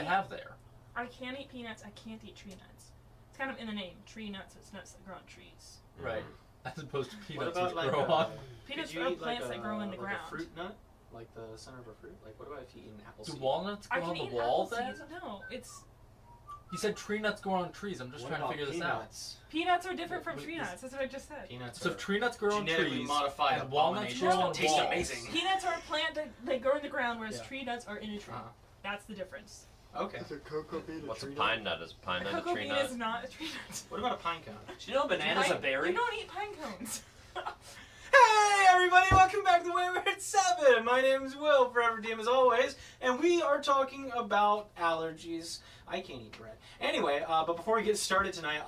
they have there? I can eat peanuts. I can't eat tree nuts. It's kind of in the name. Tree nuts. It's nuts that grow on trees. Right. As opposed to peanuts what about, which like, grow on. Peanuts you are eat plants like that grow in the like ground. a fruit nut? Like the center of a fruit? Like, what about if you eat an apple Do seed? walnuts I grow can on the eat wall apple then? seeds. No, it's You said tree nuts grow on trees. I'm just What trying to about figure this peanuts? peanuts are different from Wait, tree nuts. That's what I just said. Peanuts out. So are if tree nuts grow on genetically trees modified and walnuts grow on abominations that taste walls. amazing. Peanuts are a plant that they grow in the ground, whereas Yeah. tree nuts are in a tree. Uh-huh. That's the difference. Okay. Is a cocoa bean What's a tree pine nut? Is a pine A nut a cocoa tree bean nut? is not a tree nut. What about a pine cone? Do you know banana's a berry? You don't eat pine cones. Hey everybody, welcome back to Wayward 7. My name is Will, forever DM as always, and we are talking about allergies. I can't eat bread. Anyway, but before we get started tonight,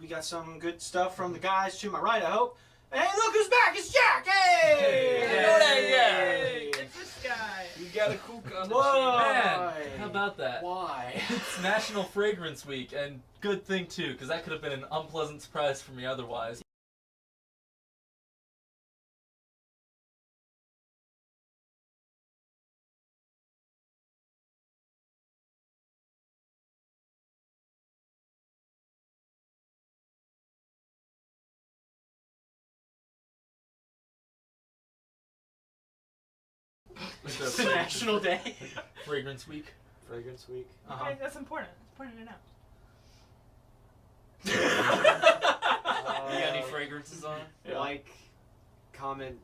we got some good stuff from the guys to my right, I hope. Hey, look who's back! It's Jack! Hey! Hey! It's this guy. You got a cool on the Whoa! Man, how about that? Why? It's National Fragrance Week, and good thing too, because that could have been an unpleasant surprise for me otherwise. It's a national day. Fragrance Week. Fragrance week. Okay, that's important. It's important to know. You got any fragrances on? Yeah. Like, comment,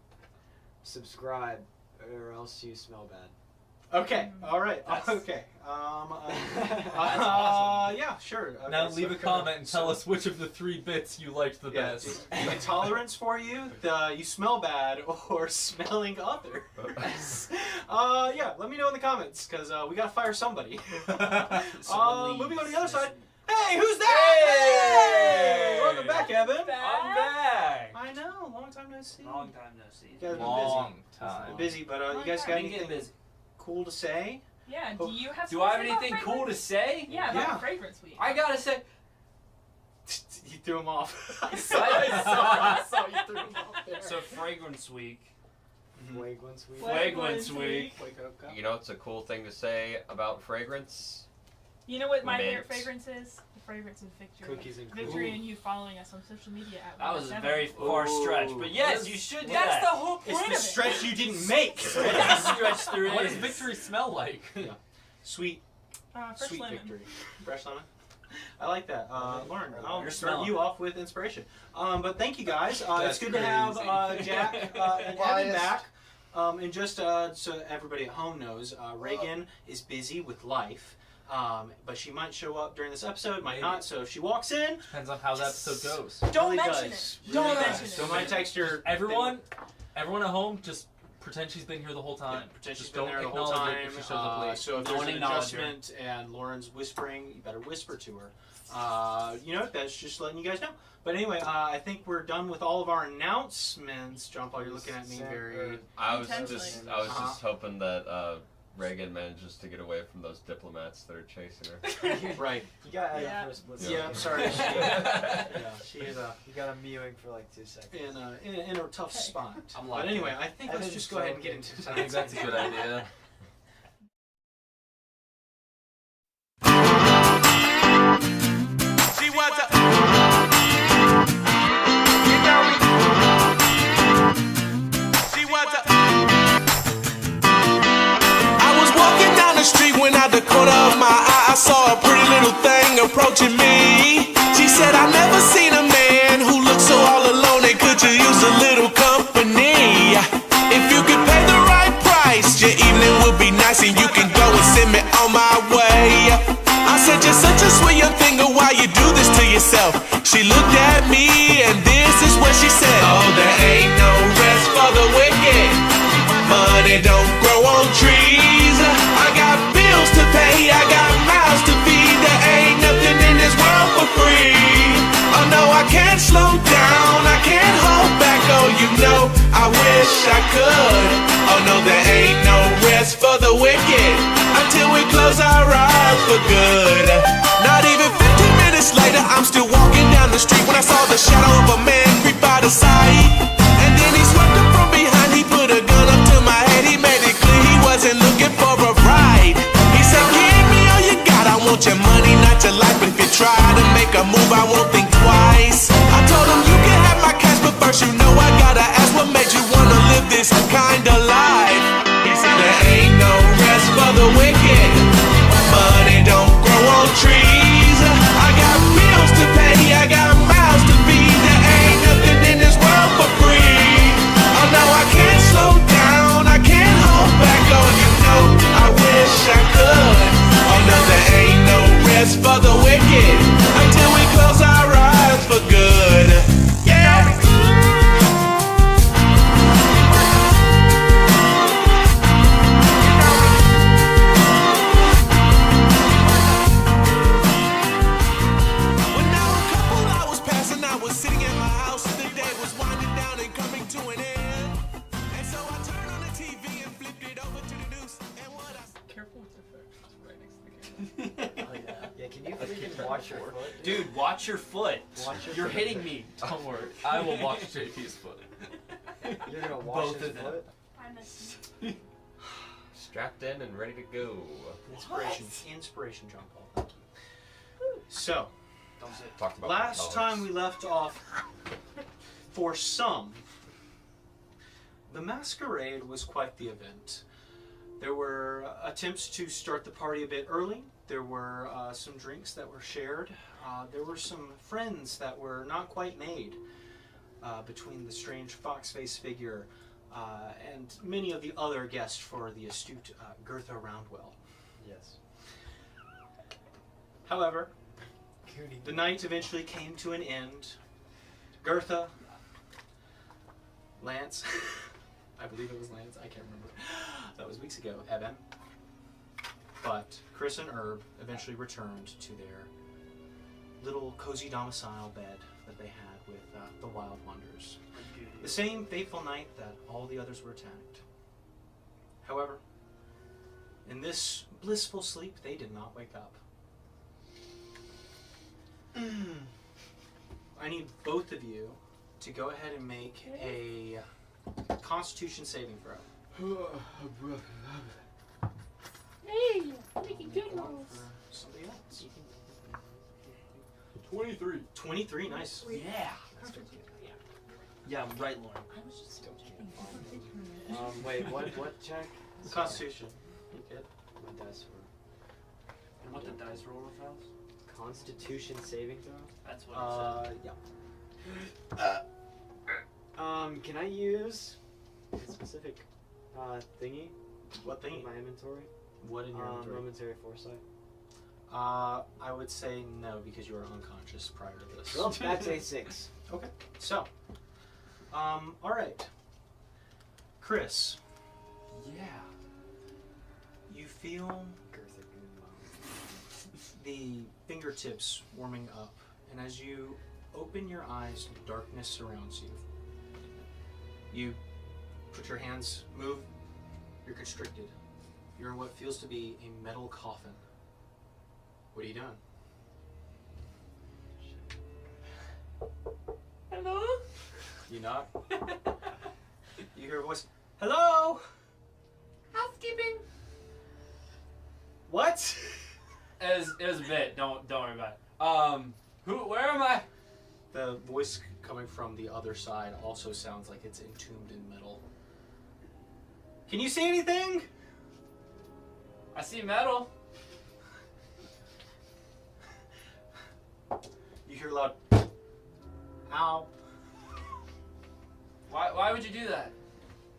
subscribe, or else you smell bad. Okay, alright, That's- okay. awesome. Yeah, sure. Okay, Now leave so- a comment and tell so- us which of the 3 bits you liked the Yeah, best. intolerance for you, you smell bad, or smelling others. Yeah, let me know in the comments, because we gotta fire somebody. Moving on to the other side. Hey, who's that? Hey! Welcome back, Evan. I'm back. I know, long time no see. Long time no see. You guys have been Long busy. time. Busy, but you Long guys time. got Been getting anything busy. cool to say? Yeah, do you have Do I have something about anything cool to fragrance? say? Yeah, about Yeah. Fragrance Week. I gotta say, You threw him off. I saw you threw him off there. so Fragrance Week. Fragrance week. Fragrance Week. You know, it's a cool thing to say about fragrance. You know what my Mint. favorite fragrance is? The fragrance of victory. Cookies and Victory cream. and you following us on social media at That was a 107. very far stretch, but yes, you should do That's that. the whole point It's of the it. stretch you didn't make. Stretch through What it. does victory smell like? Sweet, Fresh sweet lemon. victory. Fresh lemon. I like that. Lauren, I'll You're start smelling. you off with inspiration. But thank you guys. It's That's good to have crazy. Jack and Evan Biased. back. And just so everybody at home knows, Reagan is busy with life. But she might show up during this episode, might Maybe. not. So if she walks in, Depends on how that episode goes. Don't really mention does. it. Don't Really mention does. it. So my text your Everyone at home, just pretend she's been here the whole time. Pretend she's Just been don't there the whole acknowledge time. it if she shows up late. So if No there's one an acknowledge her. adjustment and Lauren's whispering, you better whisper to her. That's just letting you guys know. But anyway, I think we're done with all of our announcements. John Paul, you're looking at me very. I was Intentionally. just hoping that Reagan manages to get away from those diplomats that are chasing her. Right. You got Yeah. for a split Yeah. Yeah, I'm sorry. She is You got him mewing for like 2 seconds. in a tough spot. I'm But like, anyway, I think let's Evan's just go ahead and get joking. into I think that's a good idea. See what's up? You know me. See what's up? I was walking down the street when out the corner of my eye I saw a pretty little thing approaching me. She said, "I never seen a man who looked so all alone, and could you use a little company? If you could pay the right price, your evening would be nice, and you can go and send me on my way." I said, "You're such a sweet young thing, why you do this to yourself?" She looked at me, and this is what she said: "Oh, there ain't no rest for the wicked. Money don't grow on trees. I got bills to pay, I got mouths to feed. There ain't nothing in this world for free. Oh no, I can't slow down, I can't hold back. Oh, you know, I wish I could. Oh no, there ain't no rest for the wicked until we close our eyes for good." Not even 15 minutes later, I'm still walking down the street when I saw the shadow of a man creep out of sight. And then he swept up from behind, he put a gun up to my head. He made it clear he wasn't looking for a ride. He said, "Give me all you a move, I won't think twice. I told him you can have my cash, but first you know I gotta ask what made you wanna live this kind of life. He said there ain't no rest for the wicked. Money don't grow on trees. I got bills to pay, I got mouths to feed. There ain't nothing in this world for free. Oh no, I can't slow down, I can't hold back. Oh, you know, I wish I could. Oh no, there ain't no rest for the wicked until we close our eyes for good. Yeah. When now a couple hours passed and I was sitting in my house, the day was winding down and coming to an end. And so I turned on the TV and flipped it over to the news. And what I Careful with your foot. It's right next to the camera. Oh yeah. Yeah, can you freaking watch your foot? Dude, watch your foot. Watch your You're foot. hitting me. Don't worry. I will watch JP's foot. You're gonna wash Both his of them. foot? I miss Strapped in and ready to go. Inspiration. Inspiration, John Paul. Thank you. So, Talked about last time we left off, for some, the masquerade was quite the event. There were attempts to start the party a bit early. There were some drinks that were shared. There were some friends that were not quite made between the strange fox-faced figure and many of the other guests for the astute Gertha Roundwell. Yes. However, the night eventually came to an end. Gertha, Lance, I believe it was Lance, I can't remember. That was weeks ago, Eben. But Khriss and Herb eventually returned to their little cozy domicile bed that they had with the Wild Wonders. The same fateful night that all the others were attacked. However, in this blissful sleep, they did not wake up. I need both of you to go ahead and make a Constitution saving throw. Hey, making good One rolls. for somebody else. 23. 23, nice. Yeah. Yeah, I'm right, Lauren. I was just Wait, what check? Constitution. You good? My dice were... And what the dice roll was? Constitution saving throw? That's what it Yeah. Can I use a specific thingy What in thing? my inventory? What in your inventory? Momentary foresight. I would say no because you were unconscious prior to this. Well, that's a 6. Okay. So, all right. Khriss, Yeah. you feel the fingertips warming up, and as you open your eyes, darkness surrounds you. You put your hands, move, you're constricted. You're in what feels to be a metal coffin. What are you doing? Hello? You knock. You hear a voice. Hello? Housekeeping. What? It was a bit. Don't worry about it. Where am I? The voice coming from the other side also sounds like it's entombed in metal. Can you see anything? I see metal. You hear loud. Ow. Why would you do that?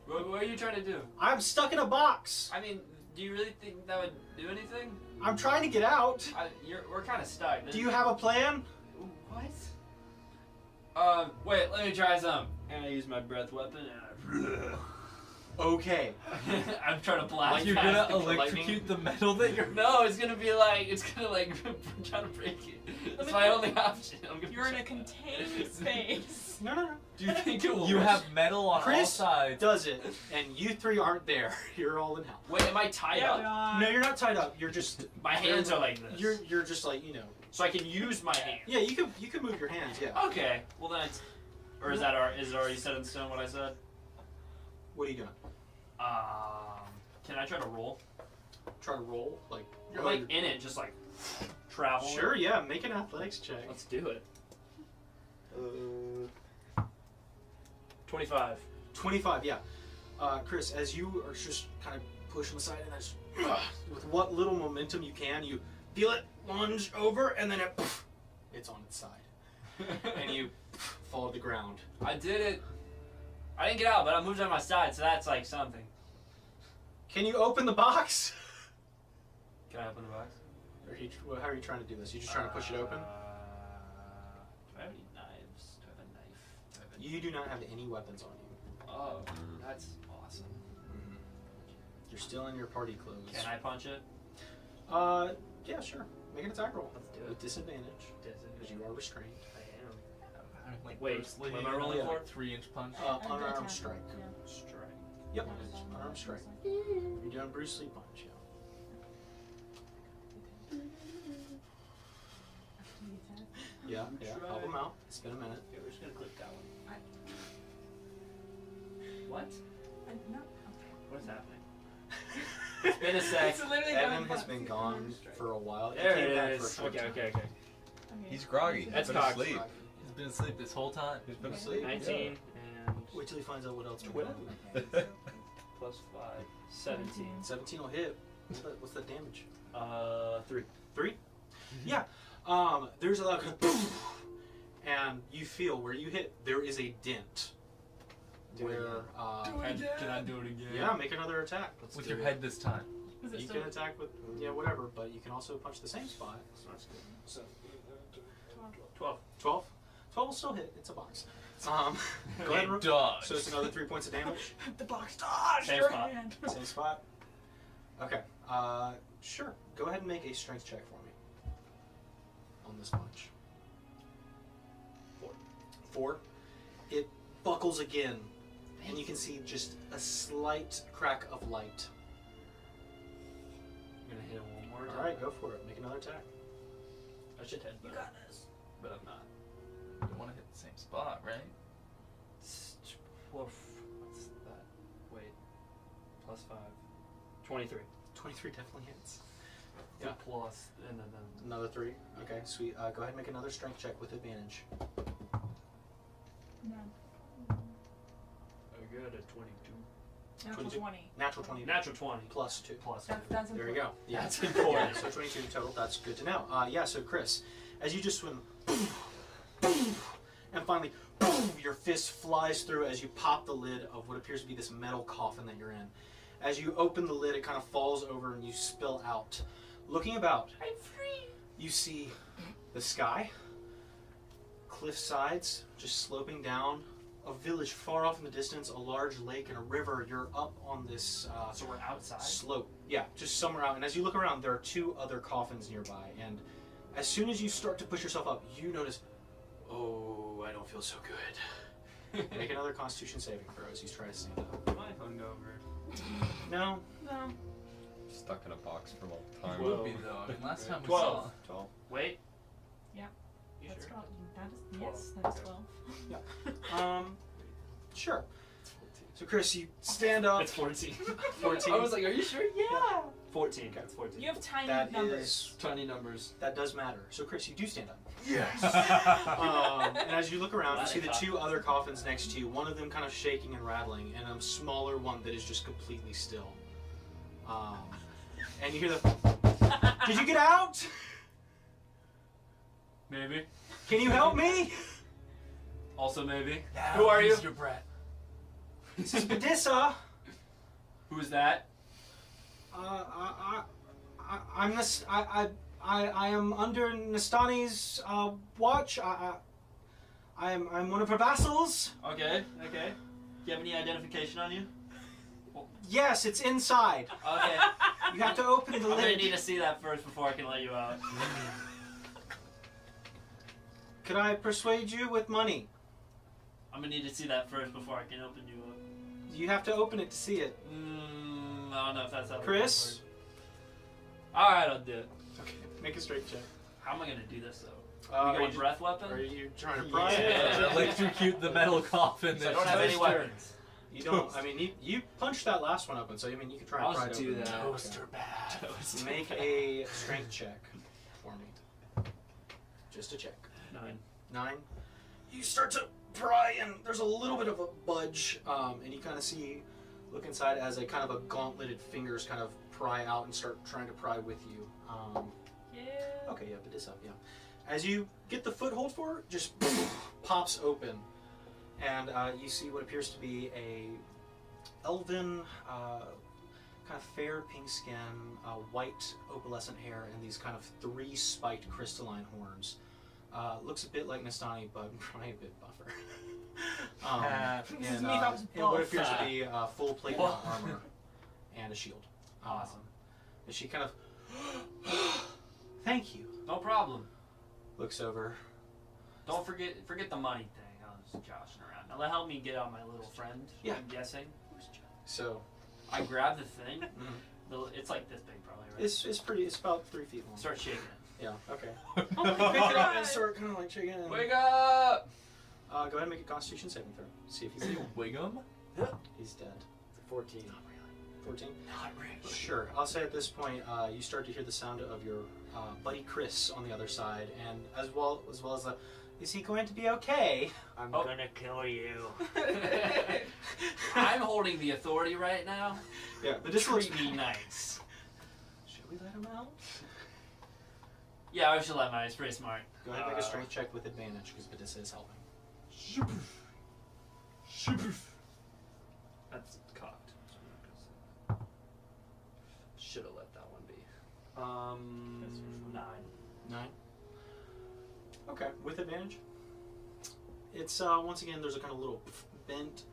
What are you trying to do? I'm stuck in a box. I mean, do you really think that would do anything? I'm trying to get out. We're kind of stuck. Do you have a plan? What? Wait, let me try some. And I use my breath weapon and Okay. I'm trying to blast Like you're past gonna the electrocute the metal that you're. No, it's gonna try to break it. That's my only option. You're in a contained space. No. Do you think it will You work? have metal on all Khriss sides. does it, and you three aren't there. You're all in hell. Wait, am I tied up? No, you're not tied up. You're just. My hands are like this. You're just like, you know. So I can use my hand. Yeah, you can move your hands. Yeah. Okay. Well then, or is it already set in stone what I said? What are you doing? Can I try to roll? Try to roll like. You're like in it, just like. travel. Sure, yeah. Make an athletics check. Let's do it. 25. 25, yeah. Khriss, as you are just kind of pushing aside and as with what little momentum you can, you feel it lunge over and then it's on its side. And you fall to the ground. I did it. I didn't get out, but I moved on my side, so that's like something. Can you open the box? Can I open the box? Or how are you trying to do this? You just trying to push it open? Do I have any knives? Do I have a knife? You do not have any weapons on you. Oh, that's awesome. You're still in your party clothes. Can I punch it? Yeah, sure. Make an attack roll. Let's do it. With disadvantage, because you are restrained. I am. Like Wait, Bruce Lee, what am I rolling Yeah. for? 3-inch punch. Unarmed attack. strike. Yeah. Strike. Yep, unarmed strike. You're doing Bruce Lee punch, yeah. Yeah, help him out. It's been a minute. Okay, we're just gonna click that one. What? No. What is happening? It's been a sec. It's literally Evan going has back. been gone for a while. He There came it back is. for a short time. Okay. Okay. He's groggy. That's He's been cocked. asleep. He's been asleep this whole time. He's been asleep. 19 and Wait till he finds out what else you're Twitter? doing. plus 5. 17. 17 will hit. What's the damage? 3. 3? Yeah. There's a lot of and you feel where you hit there is a dent. Do it Where Can I do it again? yeah, make another attack. With your head this time. Is it You still can attack with whatever, but you can also punch the same spot. So that's good. So 12. 12? 12 will still hit. It's a box. Go ahead and Dodge. so it's another 3 points of damage. the box dodged Same your spot. hand. Same spot. Okay. Sure. Go ahead and make a strength check for me. On this punch. 4. It buckles again, and you can see just a slight crack of light. I'm gonna hit it one more time. All right, go for it. Make another attack. I should head You better, got this. but I'm not. You want to hit the same spot, right? What's that? Wait. Plus 5. 23. 23 definitely hits. Yeah. Yeah. Plus, and then Another 3. Okay, sweet. Go ahead and make another strength check with advantage. No. I got a 22. Natural 22. 20. Natural 20 Natural 20. plus 2. Plus That's There you go. Yeah, That's important. Yeah, so 22 total. That's good to know. Yeah, so Khriss, as you just swim, and finally, your fist flies through as you pop the lid of what appears to be this metal coffin that you're in. As you open the lid, it kind of falls over and you spill out. Looking about, I'm free. you see the sky, cliff sides just sloping down, a village far off in the distance, a large lake and a river. You're up on this So we're outside? slope. Yeah, just somewhere out. And as you look around, there are 2 other coffins nearby. And as soon as you start to push yourself up, you notice, oh, I don't feel so good. Make another Constitution saving throw as you try to stand up. Am I hungover? No. No. Stuck in a box for a long time. Would be though. I mean, last time we 12. saw. 12. Wait. Yeah. You That's sure? 12. That is, yes, 12. that is 12. Sure. So Khriss, you stand up. It's 14. 14. I was like, are you sure? Yeah. 14. Okay, it's 14. You have tiny That numbers. is Tiny numbers. that does matter. So Khriss, you do stand up. Yes. And as you look around, you see the 2 other coffins next to you. One of them kind of shaking and rattling, and a smaller one that is just completely still. And you hear the. Did you get out? Maybe. Can you help me? Also maybe. Now Who are you? use your breath. This is Bedisa. Who is that? I'm this. I am under Nastani's watch. I'm one of her vassals. Okay. Do you have any identification on you? Yes, it's inside. Okay. You have to open the I'm gonna lid. need to see that first before I can let you out. Could I persuade you with money? I'm gonna need to see that first before I can open you up. You have to open it to see it. I don't know if that's how. Khriss? Alright, I'll do it. Okay, make a straight check. How am I gonna do this though? Are you got you- a breath weapon? Are you trying to pry Yeah. it? Electrocute the metal coffin. I don't have any Toaster. weapons. You don't. I mean, you punched that last one open, so I mean, you could try I'll and pry it just do open. that. Toaster bad. Make a strength check for me. Just a check. 9. 9. You start to pry, and there's a little bit of a budge, and you kind of see, look inside as a kind of a gauntleted fingers kind of pry out and start trying to pry with you. Yeah. Okay, yeah, Bedisa, yeah. As you get the foothold for it, just pops open, and you see what appears to be a elven, kind of fair pink skin, white opalescent hair, and these kind of 3 spiked crystalline horns. Looks a bit like Nastani, but probably a bit buffer. This is and me if I was and what buff. appears to be full plate armor and a shield. Awesome. And she kind of, thank you. No problem. Looks over. Don't forget the money thing. I was joshing around. Now help me get on my little friend. Yeah. I'm guessing. So, I grab the thing. mhm. It's like this big, probably, right? it's pretty. It's about 3 feet long. Start shaking it. Yeah. Okay. Oh my Pick it up and God. start kind of like shaking it. Wake up! Go ahead and make a Constitution saving throw. See if he's Wiggum? he's dead. 14. 14. Not really. Sure. I'll say at this point, you start to hear the sound of your buddy Khriss on the other side, and as well as the, is he going to be okay? I'm Oh. gonna kill you. I'm holding the authority right now. Yeah. But this looks. Treat me nice. Should we let him out? Yeah, I should let him out. He's pretty smart. Go ahead and make a strength check with advantage because Bedisa is helping. That's cocked. Should have let that one be. 9. 9. Okay, with advantage. It's once again there's a kind of little bent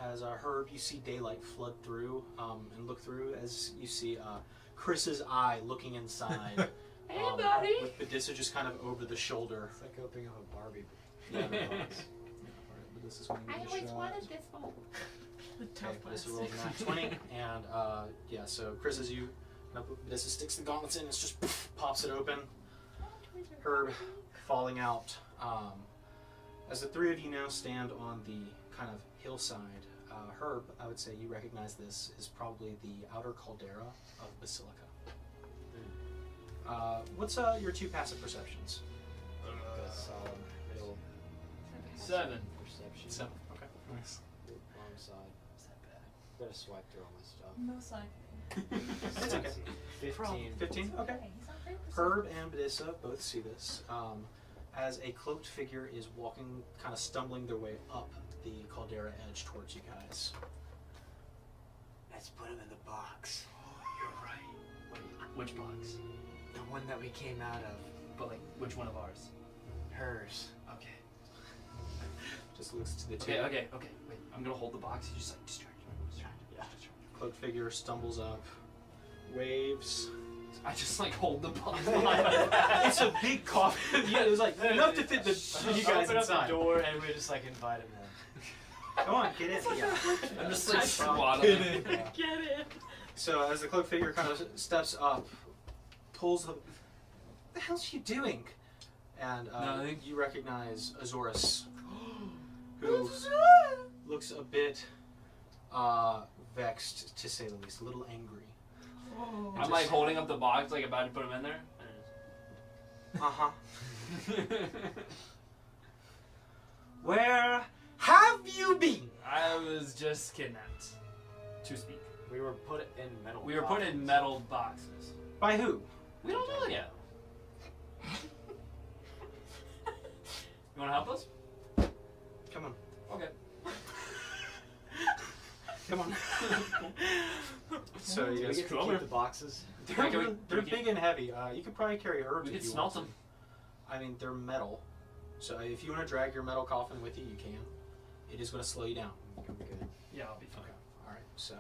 as Herb. You see daylight flood through and look through as you see Chris's eye looking inside. Hey, buddy. With Bedisa just kind of over the shoulder. It's like opening up a Barbie. Yeah, no, box. But this is when you get a shot. this one. The Okay, tough Bedisa plastic. rolls a nat 20, and yeah, so Khriss, as you, Bedisa sticks the gauntlets in, it's just pops it open. Herb falling out. As the 3 of you now stand on the kind of hillside, Herb, I would say you recognize this is probably the outer caldera of Basilica. What's your 2 passive perceptions? Good solid middle 7. perception. 7. Okay, nice. Wrong side. Gotta swipe through all my stuff. No side. It's okay. 15. 15. Okay. Herb and Bedisa both see this as a cloaked figure is walking, kind of stumbling their way up the caldera edge towards you guys. Let's put him in the box. You're right. Which box? The one that we came out of. But like, which one of ours? Hers. Okay. Just looks to the 2. Okay. Wait, I'm gonna hold the box. You just like distract. Yeah. Cloaked figure stumbles up, waves. I just like hold the box. It's a big coffin. Yeah, it was like enough to fit you guys Open up inside. the door and we just like invite him in. Come on, get in. Yeah. I'm just like Get swaddling. in. Yeah. Get it. So as the cloaked figure kind of steps up, pulls the. What the hell's she doing? And Nothing. you recognize Azorus, who looks a bit vexed, to say the least, a little angry. I'm like holding up the box, like about to put him in there. Uh-huh. Where have you been? I was just kidnapped. To speak. We were put in metal. We were put in boxes. metal boxes. By who? We don't know yet. You wanna help us? Come on. Okay. Come on. So you Do we guys, get to Come keep here. the boxes? they're big and heavy. You could probably carry herbs We if could you smelt want them. to. I mean, they're metal. So if you want to drag your metal coffin with you, you can. It is going to slow you down. You'll be good. Yeah, I'll be fine. Okay. All right. So,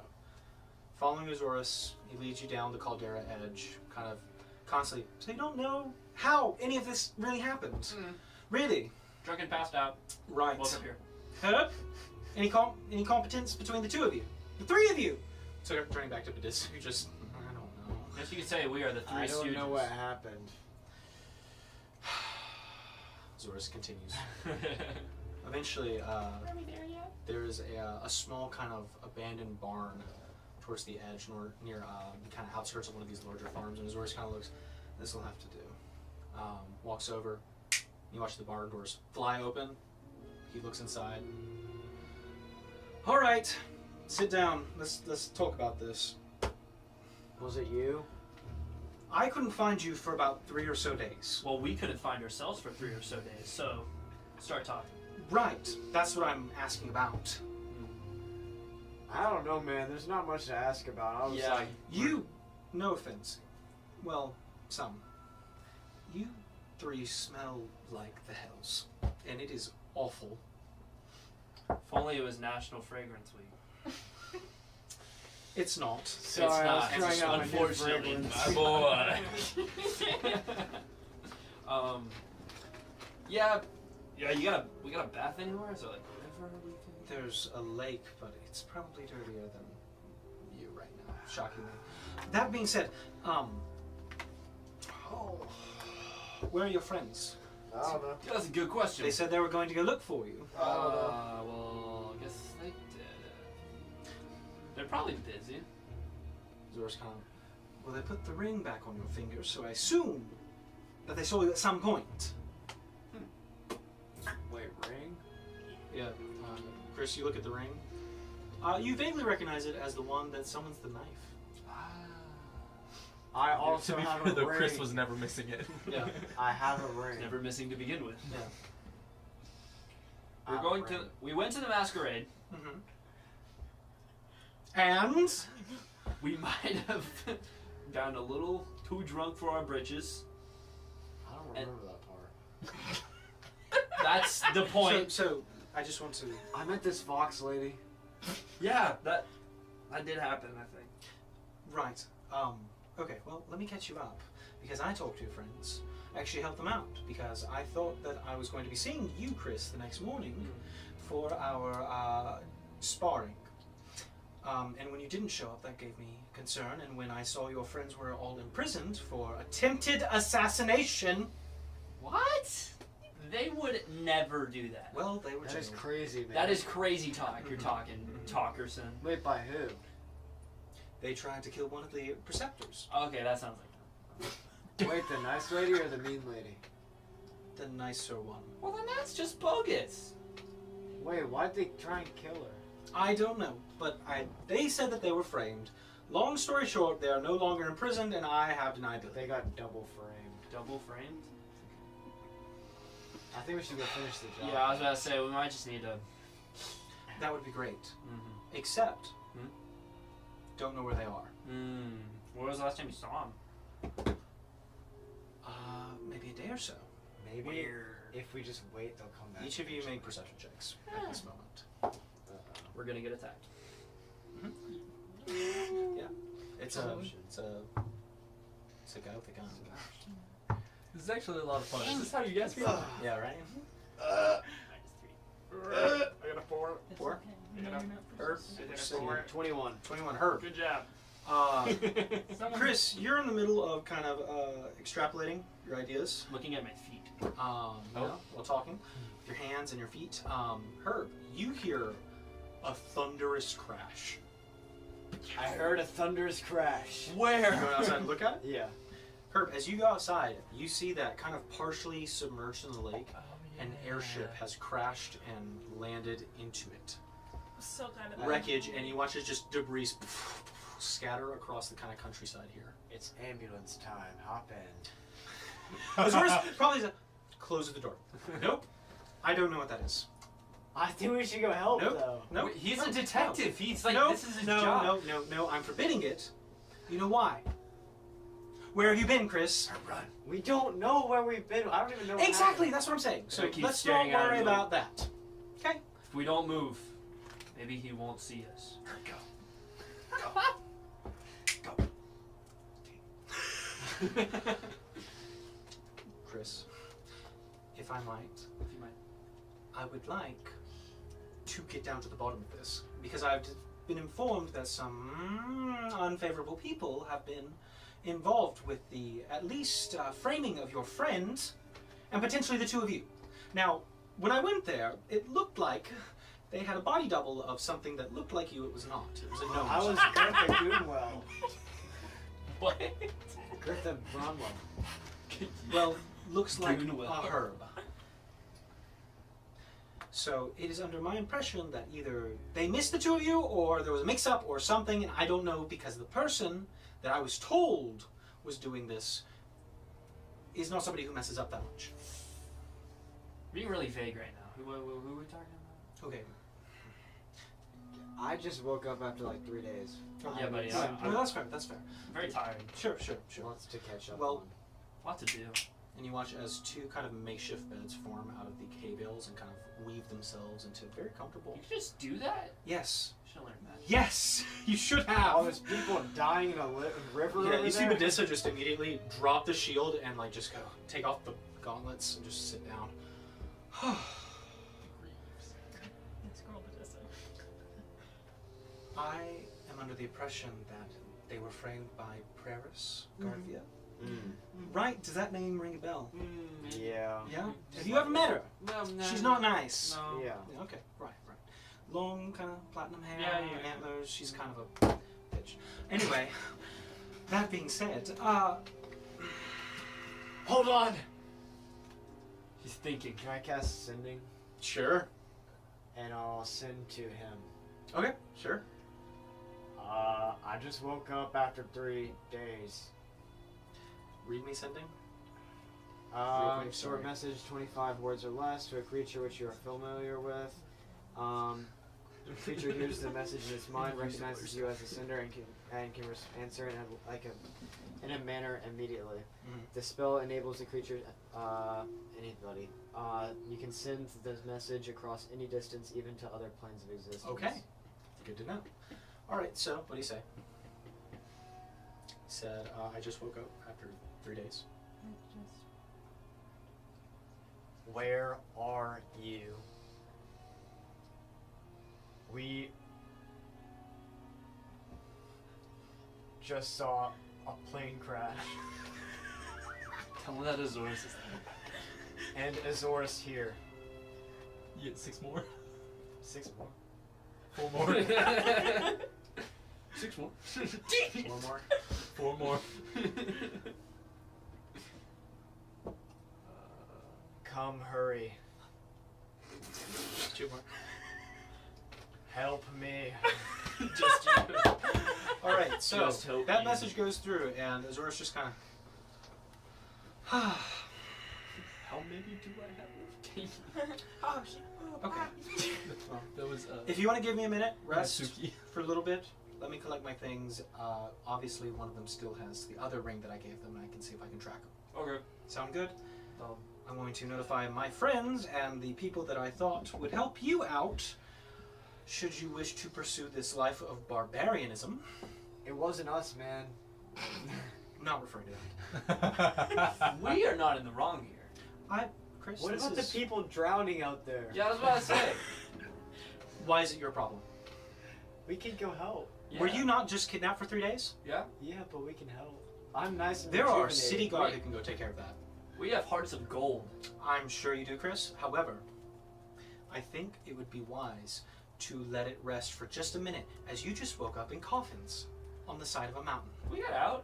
following Azorus, he leads you down the caldera edge, kind of constantly. So you don't know how any of this really happened. Mm. Really? Drunk and passed out. Right. Both up here. Huh? Any competence between the 2 of you? The 3 of you? So turning back to Bedisa, you just, I don't know. Guess you could say we are the 3 I don't stooges. know what happened. Azorus continues. Eventually, Are we there yet? there's a small kind of abandoned barn towards the edge, near the kind of outskirts of one of these larger farms, and Azorus kind of looks, this will have to do. Walks over, You watch the bar doors fly open. He looks inside. All right, sit down. Let's talk about this. Was it you? I couldn't find you for about 3 or so days. Well, we couldn't find ourselves for 3 or so days, so start talking. Right, that's what I'm asking about. I don't know, man. There's not much to ask about. I was Yeah. like, You, no offense. Well, some. You 3 smell like the hells, and it is awful. If only it was National Fragrance Week. It's not. sorry, It's I was not. trying It's out my new Unfortunately, fragrance. my boy. Yeah, we got a bath anywhere? Is there like a river we can? There's a lake, but it's probably dirtier than you right now, shockingly. That being said, where are your friends? I don't know. That's a good question. They said they were going to go look for you. Well, I guess they did. They're probably busy. Zor's kind of, well, they put the ring back on your finger, so I assume that they saw you at some point. Wait, ring? Yeah, Khriss, you look at the ring. You vaguely recognize it as the one that summons the knife. I also To be have fair, a though, ring. Chris was never missing it. Yeah. I have a ring. Never missing to begin with. Yeah. I have a ring. We went to the masquerade. Mm-hmm. And We might have gotten a little too drunk for our britches. I don't remember that part. That's the point. So I just want to. I met this fox lady. Yeah, that did happen, I think. Right. Okay. Well, let me catch you up because I talked to your friends. I actually helped them out because I thought that I was going to be seeing you, Khriss, the next morning for our sparring. And when you didn't show up, that gave me concern. And when I saw your friends were all imprisoned for attempted assassination, What? They would never do that. well, they were That is jailed. crazy, man. That is crazy talk. You're talking, Talkerson. Wait, by who? They tried to kill one of the preceptors, Okay, that sounds like them. Wait, the nice lady or the mean lady? the nicer one. Well, then that's just bogus. Wait, why'd they try and kill her? I don't know, but they said that they were framed. Long story short, they are no longer imprisoned, and I have deniability. They got double framed. Double framed? I think we should go finish the job. Yeah, I was about to say, we might just need to... That would be great. Mm-hmm. Except, Hmm? don't know where they are. When was the last time you saw him? Maybe a day or so. Maybe Weird. if we just wait, they'll come back. Each of you make perception checks at this moment. We're gonna get attacked. Yeah, it's a guy with a gun. This is actually a lot of fun. Is this how you guys feel? Yeah, right. I got a 4. It's Four? okay. No, Yeah. you're not Herb, persistent. 21. 21. Herb. Good job. Someone- Khriss, you're in the middle of kind of extrapolating your ideas. Looking at my feet. While talking with your hands and your feet. Herb, you hear a thunderous crash. I heard a thunderous crash. You going outside to look at it? Yeah. Herb, as you go outside, you see that kind of partially submerged in the lake, an airship has crashed and landed into it. I'm so glad of that. Wreckage, and you watch it just debris scatter across the kind of countryside here. It's ambulance time. Hop in. Azor's probably closes the door. Nope. I don't know what that is. I think we should go help, Nope. though. Nope. Wait, he's No. a detective. He's like, No. this is his no, job. No. I'm forbidding it. You know why? Where have you been, Khriss? Run. We don't know where we've been. I don't even know what Exactly, happened. that's what I'm saying. So Gonna keep let's not staring at worry him, about that. Okay? If we don't move, maybe he won't see us. Khriss, if I might, If you might. I would like to get down to the bottom of this because I've been informed that some unfavorable people have been involved with the at least framing of your friend and potentially the two of you. Now, when I went there, it looked like they had a body double of something that looked like you. It was not. It was a gnome. I was Griffin Goonwell. What? Griffin Brunwell. Well, looks like Goonwell. a herb. So it is under my impression that either they missed the two of you, or there was a mix-up or something, and I don't know, because the person that I was told was doing this is not somebody who messes up that much. Being really vague right now. Who are we talking about? Okay. I just woke up after like 3 days. Yeah, buddy. No, that's fair. That's fair. I'm very tired. Sure. Lots to catch up Well, on. Lot to do. And you watch as two kind of makeshift beds form out of the hay bales and kind of weave themselves into very comfortable. You could just do that? Yes. Should have learned that. Yes! You should All have! there's people dying in a river Yeah, over you see there. Bedisa just immediately drop the shield and like just go take off the gauntlets and just sit down. Let's scroll Bedisa. I am under the impression that they were framed by Khriss Garthia. Right? Does that name ring a bell? Yeah. Yeah? Have you ever met her? No, She's not nice. No. Yeah. Yeah, okay, right. Long, kind of platinum hair, Yeah. antlers. She's kind of a bitch. Anyway, that being said, Hold on! He's thinking. Can I cast Sending? sure. And I'll send to him. Okay, sure. I just woke up after 3 days. Read me sending. quick, Short sorry. message, 25 words or less, to a creature which you are familiar with. The creature hears the message in its mind, recognizes you as the sender, and can answer in a manner immediately. The spell enables the creature, anybody. You can send this message across any distance, even to other planes of existence. Okay. Good to know. Alright, so, what do you say? He said, I just woke up after 3 days. Where are you? We just saw a plane crash, Tell him that Azores is there. and Azorus here. You get 6 more? 6 more. 4 more? 6 more? 1 more. 4 more? Come, hurry. 2 more. Help me. Just you. Alright, so, Just hope that you- message goes through, and Azorus just kind of... How many do I have left? Okay. That was, If you want to give me a minute, rest Natsuki. for a little bit. Let me collect my things. Obviously, one of them still has the other ring that I gave them, and I can see if I can track them. Okay. Sound good? I'm going to notify my friends and the people that I thought would help you out should you wish to pursue this life of barbarianism. It wasn't us, man. I'm not referring to that. We are not in the wrong here. Khriss, What this about is... the people drowning out there? Yeah, I was about to say. Why is it your problem? We can go help. Yeah. Were you not just kidnapped for 3 days? Yeah. Yeah, but we can help. I'm nice and There are rejuvenated. city guard who Wait. can go take care of that. We have hearts of gold. I'm sure you do, Khriss. However, I think it would be wise to let it rest for just a minute, as you just woke up in coffins on the side of a mountain. We got out.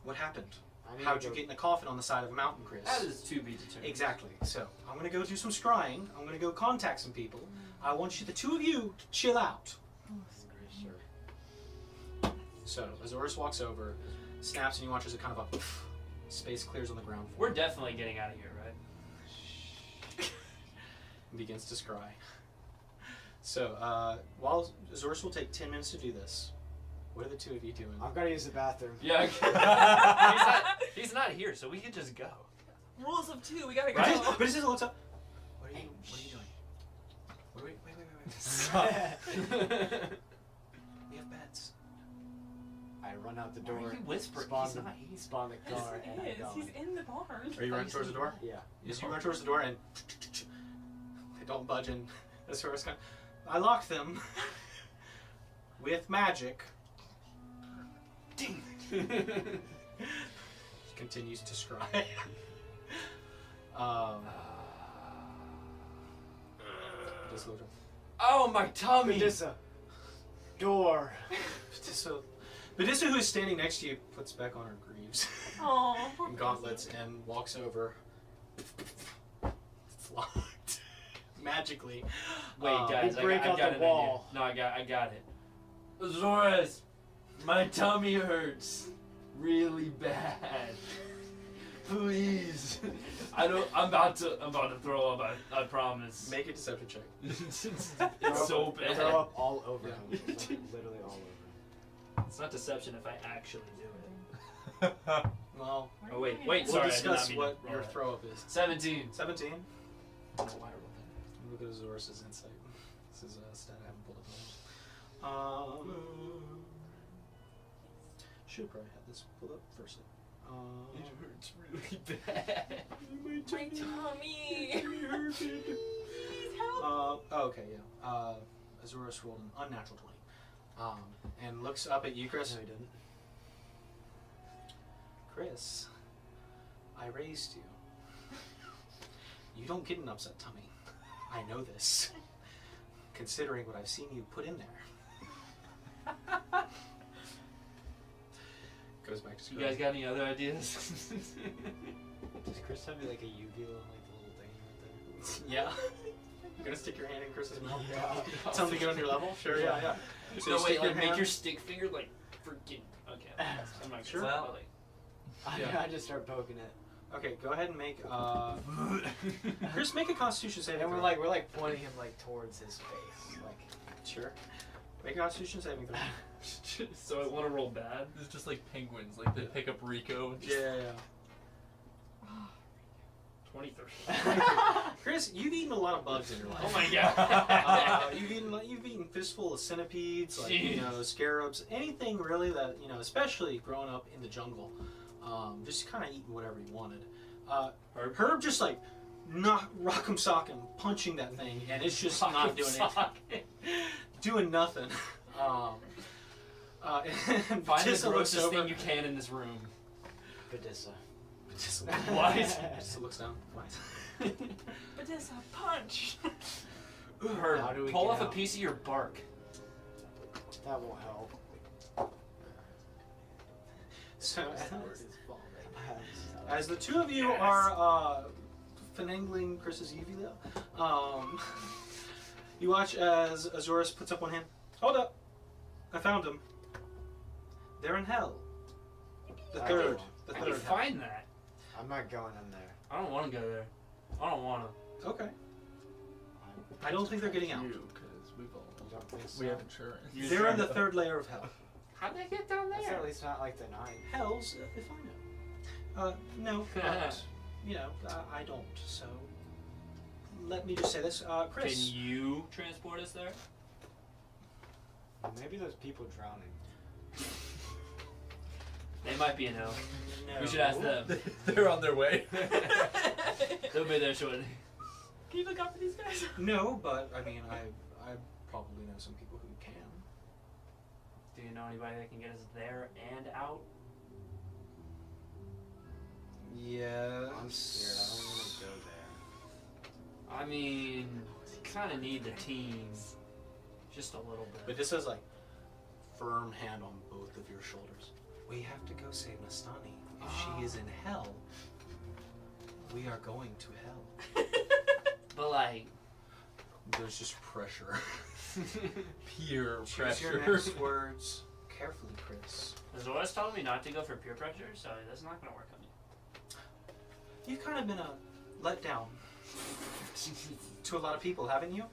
What happened? I need How'd to you go- get in a coffin on the side of a mountain, Khriss? That is to be determined. Exactly. So, I'm going to go do some scrying. I'm going to go contact some people. I want you, the two of you, to chill out. Sure. So, Azorus walks over, snaps, and you watch as a kind of a space clears on the ground floor. We're definitely getting out of here, right? And begins to scry. So, while Azorus will take 10 minutes to do this, what are the two of you doing? I've got to use the bathroom. Yeah. he's not here, so we could just go. Rules of 2, we gotta go. Right? But it just looks up. What are you doing? Wait. Stop. We have beds. I run out the Why door. are you whispering? Spawn He's the, not here. spawn the Yes, car, and he I is. go. He's in the barn. Are you running towards the door? Yeah. Yes, you run towards the door and they don't budge in. Azorus kind of, I locked them with magic. Ding! Continues to scry. Just look up. Oh, my tummy! Bedisa. Door. Bedisa, who is standing next to you, puts back on her greaves Aw, poor and gauntlets and walks over. It's locked. magically. Wait, guys, you break I out got the an wall. idea. No, I got it. Azores, my tummy hurts really bad. Please. I'm about to throw up. I promise. Make a deception check. It's so bad. Throw up all over him. It's like literally all over him. It's not deception if I actually do it. Well, Oh wait, we'll sorry. I did discuss not mean what to roll your that. throw up is. 17. 17. I don't know why I rolled that. Look at Azorus' insight. This is a stat I haven't pulled up. Should probably have this pulled up first. It hurts really bad. My tummy. Please help. Okay, yeah. Azorus rolled an unnatural 20. And looks up at you, Khriss. No, he didn't. Khriss, I raised you. You don't get an upset tummy. I know this. Considering what I've seen you put in there. Goes back to You guys got any other ideas? Does Khriss have like a UV like the little thing right there? Yeah. You're gonna stick your hand in Chris's mouth? Yeah. Tell him to get on your level? Sure, yeah. So No, you wait, stick like make hand- your stick finger like freaking. Okay, I'm not Sure. sure. Well- Like, I just start poking it. Okay, go ahead and make Khriss, make a Constitution saving And throw. we're like pointing him like towards his face. Like Sure. Make a Constitution saving throw. so I want to roll bad. It's just like penguins, like they pick up Rico. And just, Yeah. 23. Khriss, you've eaten a lot of bugs in your life. Oh my god. You've eaten fistful of centipedes, like Jeez. scarabs, anything really that especially growing up in the jungle, just kind of eating whatever you wanted. Herb just like rock'em sock'em punching that thing, and it's just not doing anything, doing nothing. And Find the Bedisa looks grossest over. thing you can in this room. Bedisa. What? Bedisa looks down. What? But there's a punch. Herb, How do we pull get off a out? piece of your bark. That won't help. So, His fault. as the two of you are finagling Chris's UV, you watch as Azorus puts up one hand. Hold up! I found them. They're in hell. The I third. know. The I can third. find that. I'm not going in there. I don't want to go there. I don't want to. Okay. I don't think they're getting out. because we've all You don't think so? we have insurance. They're in the third layer of hell. How'd they get down That's there? at least not like the 9. Hells, if I know. No, but, I don't, so... Let me just say this, Khriss. Can you transport us there? Maybe those people drowning. They might be in hell. No. We should ask them. They're on their way. They'll be there shortly. Can you look out for these guys? No, but, I mean, I probably know some people who can. Do you know anybody that can get us there and out? Yeah. I'm scared. I don't want to go there. I mean, kind of need the team. Just a little bit. But this is like firm hand on both of your shoulders. We have to go save Nastani. If she is in hell, we are going to hell. But like, There's just pressure. Peer Choose your pressure. next words carefully, Khriss. Zora's telling me not to go for peer pressure, so that's not gonna work on me. You've kind of been a letdown to a lot of people, haven't you?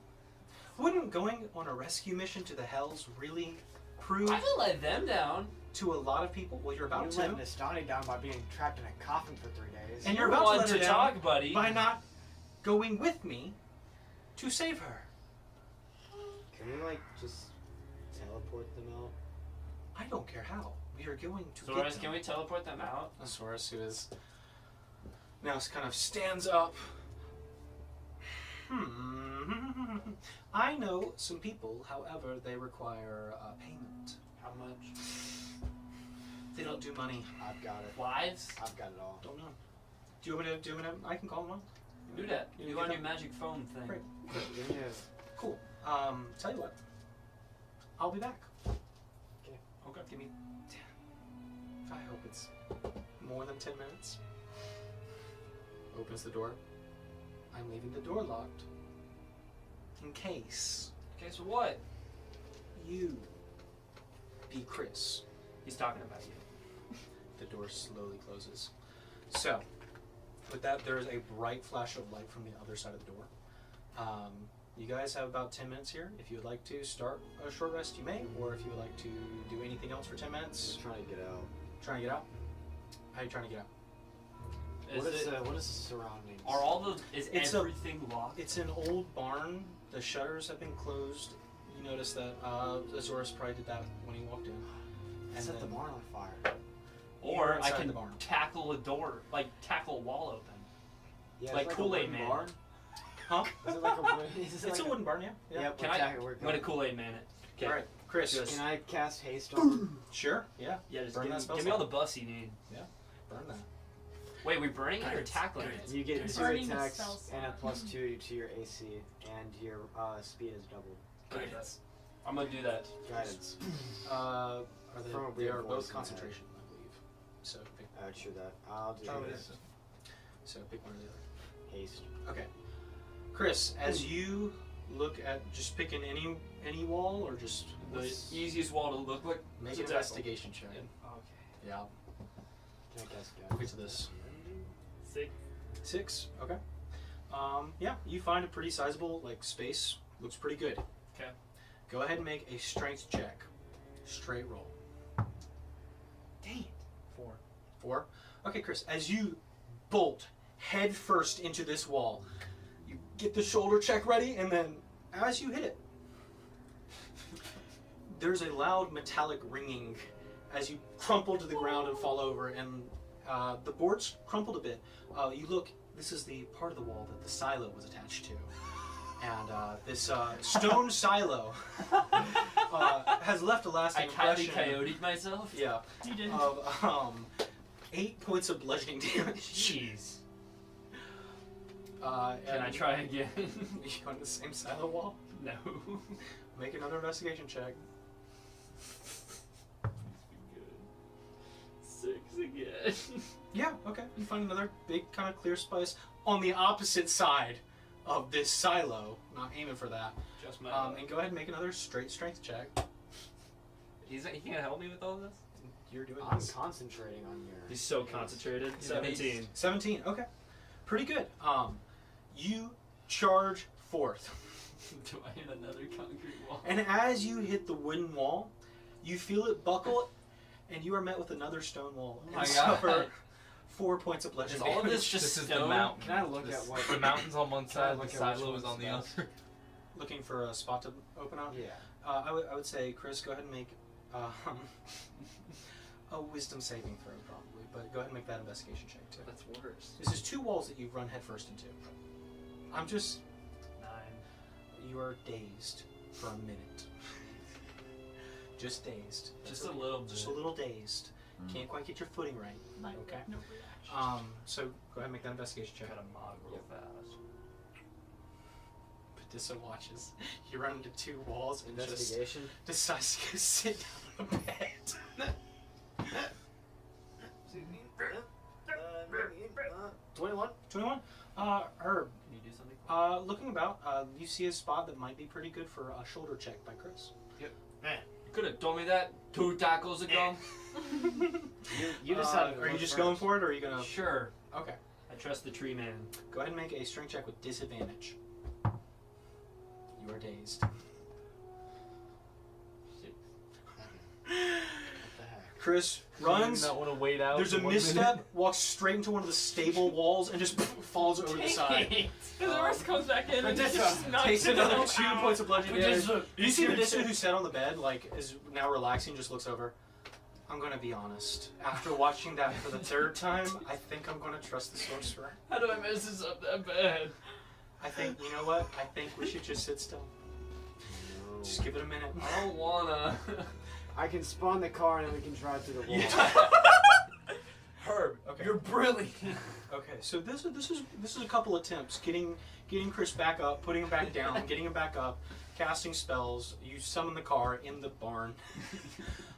Wouldn't going on a rescue mission to the Hells really prove I can let them down. to a lot of people? Well, you're about You to. let Nastani down by being trapped in a coffin for 3 days. And you're You're about one to let her to down talk, buddy. by not going with me to save her. Can we like just teleport them out? I don't care how. We are going to Zoras, get them. can we teleport them out? Azorus, who is now kind of stands up. I know some people, however, they require payment. How much? They don't do money. I've got it. Lives? I've got it all. Don't know. Do you want me to? I can call them on. Do that. You You get on your them? magic phone thing. Great. Give me a- Cool. Tell you what. I'll be back. Okay. Okay. Give me. I hope it's more than 10 minutes. Opens the door. I'm leaving the door locked. case Okay, so what? you be Khriss, He's talking about you. the door slowly closes. So, with that, there is a bright flash of light from the other side of the door. You guys have about 10 minutes here. If you would like to start a short rest, you may, or if you would like to do anything else for 10 minutes. Just trying to get out. Trying to get out? How are you trying to get out? What is the surroundings? Are all the is It's everything locked? It's an old barn. The shutters have been closed. You notice that Azorus probably did that when he walked in. And Set the then barn on fire. Or I inside can the barn. tackle a door, like tackle a wall open. Yeah, Like it's Kool-Aid a wooden Man. barn. Huh? Is it like a wooden? It's a wooden barn, yeah. Yep. Can we're I- attacking- we're I'm gonna going. Kool-Aid Man it. Okay. All right, Khriss. Just- Can I cast haste on him? Sure. Yeah. Yeah, just Burn give, that me, spell give me all the slot. buffs you need. Burn that. Wait, we burning it or tackling it? You get 2 Burning the attacks spell and a slot. +2 to your AC, and your speed is doubled. Guidance. I'm gonna do that. Guidance. Are From a they weird are voice both in my head. concentration, I believe. So pick. I would shoot that. I'll do Oh, this. So pick one or the other. Haste. Okay. Khriss, as you look at just picking any wall or just The easiest wall to look like. make It's an a tackle. investigation check. Okay. Yeah. Can I cast Look guidance? into this. 6. 6. Okay. Yeah, you find a pretty sizable space. Looks pretty good. Okay. Go ahead and make a strength check. Straight roll. Dang it. 4. 4. Okay, Khriss, as you bolt head first into this wall, you get the shoulder check ready, and then as you hit it, there's a loud metallic ringing as you crumple to the ground and fall over, and the board's crumpled a bit. You look, this is the part of the wall that the silo was attached to. And this stone silo has left a lasting I Coyote impression. Coyote'd myself? Yeah. You did. Of 8 points of bludgeoning damage. Jeez. Can Can I try again? You on the same silo wall? No. Make another investigation check. 6 again. Yeah, okay. You find another big kind of clear space on the opposite side of this silo. Not aiming for that. Just my. And go ahead and make another straight strength check. He gonna help me with all this? You're doing I'm this. concentrating on your. He's so concentrated. 17. 17. Okay. Pretty good. You charge forth. Do I hit another concrete wall? And as you hit the wooden wall, you feel it buckle, and you are met with another stone wall. Oh And my God. suffer 4 points of Is bludgeoning all of damage. this just This is the stone? mountain. Can I look This- at what? The mountain's on one Can I side, look the at which silo is one's on the best? other. Looking for a spot to open up? Yeah. I would say, Khriss, go ahead and make a wisdom saving throw, probably. But go ahead and make that investigation check, too. That's worse. This is 2 walls that you've run headfirst into. I'm just... 9. You are dazed for a minute. Just dazed. Just a little bit. Just a little dazed. Can't quite get your footing right. Like, Okay. no reaction. So go ahead and make that investigation check. Gotta mod real fast. Bedisa watches. You run into 2 walls and just Investigation. decides to sit down on the bed. 21. 21. Herb. Can you do something? Looking about, you see a spot that might be pretty good for a shoulder check by Khriss. Man, you could have told me that 2 tackles ago. You decided. Are you just going for it, or are you gonna? Sure. Okay. I trust the tree man. Go ahead and make a strength check with disadvantage. You are dazed. 6. What the heck? Chris You runs. do not want to wait out. There's a for 1 misstep, minute. walks straight into one of the stable walls, and just falls over the side. The worst comes back in and Bedisa just knocks takes it another out. 2 points of bludgeoning damage. Bedisa, You see Bedisa, who sat on the bed, is now relaxing, just looks over. I'm gonna be honest. After watching that for the 3rd time, I think I'm gonna trust the sorcerer. How do I mess this up that bad? I think, you know what? I think we should just sit still. Just give it a minute. I don't wanna. I can spawn the car and then we can drive through the wall. Herb, Okay. you're brilliant. Okay, so this is a couple attempts getting Khriss back up, putting him back down, getting him back up, casting spells. You summon the car in the barn,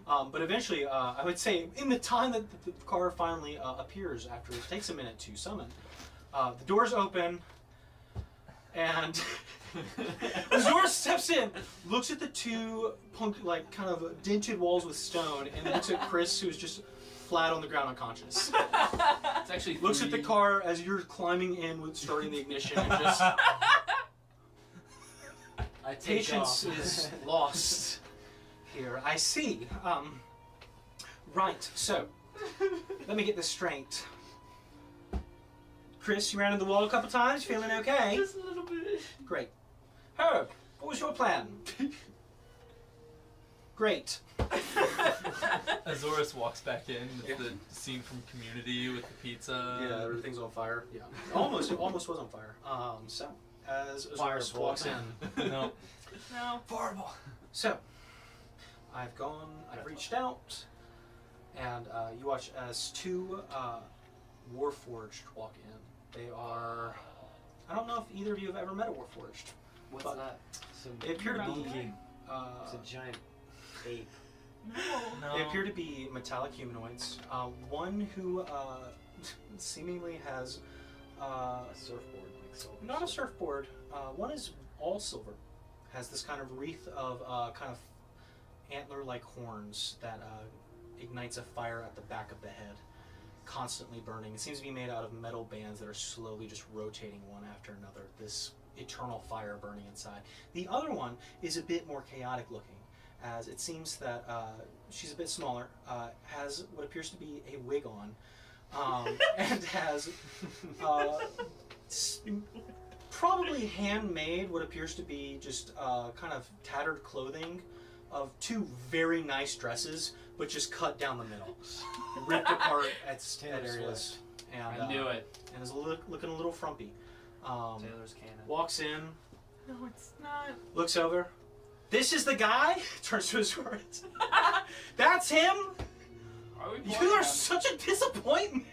but eventually, I would say, in the time that the car finally appears, after it takes a minute to summon, the doors open, And Azora steps in, looks at the two kind of dented walls with stone, and looks at Khriss, who's just flat on the ground unconscious. It's actually Looks at the car as you're climbing in with starting the ignition, and just I take patience off. is lost here. I see. Right. So let me get this straight. Khriss, you ran into the wall a couple times. Feeling okay? Just a little bit. Great. Herb, what was your plan? Great. Azorus walks back in with the scene from Community with the pizza. Yeah, everything's on fire. Yeah, it almost was on fire. So as Azorus Fireball. walks in, No. No. fireball. So I've reached out, and you watch as two Warforged walk in. They are. I don't know if either of you have ever met a Warforged. What's But that? They appear to be. It's a giant ape. No. They appear to be metallic humanoids. One who seemingly has A surfboard, like silver. not a surfboard. One is all silver. Has this kind of wreath of kind of antler-like horns that ignites a fire at the back of the head, constantly burning. It seems to be made out of metal bands that are slowly just rotating one after another. This eternal fire burning inside. The other one is a bit more chaotic looking, as it seems that she's a bit smaller, has what appears to be a wig on, and has probably handmade what appears to be just kind of tattered clothing of two very nice dresses, but just cut down the middle, ripped apart at areas. And, I knew it. And is looking a little frumpy. Taylor's cannon. Walks in, No, it's not. looks over. This is the guy. Turns to his words. That's him. Are we You playing are on- such a disappointment.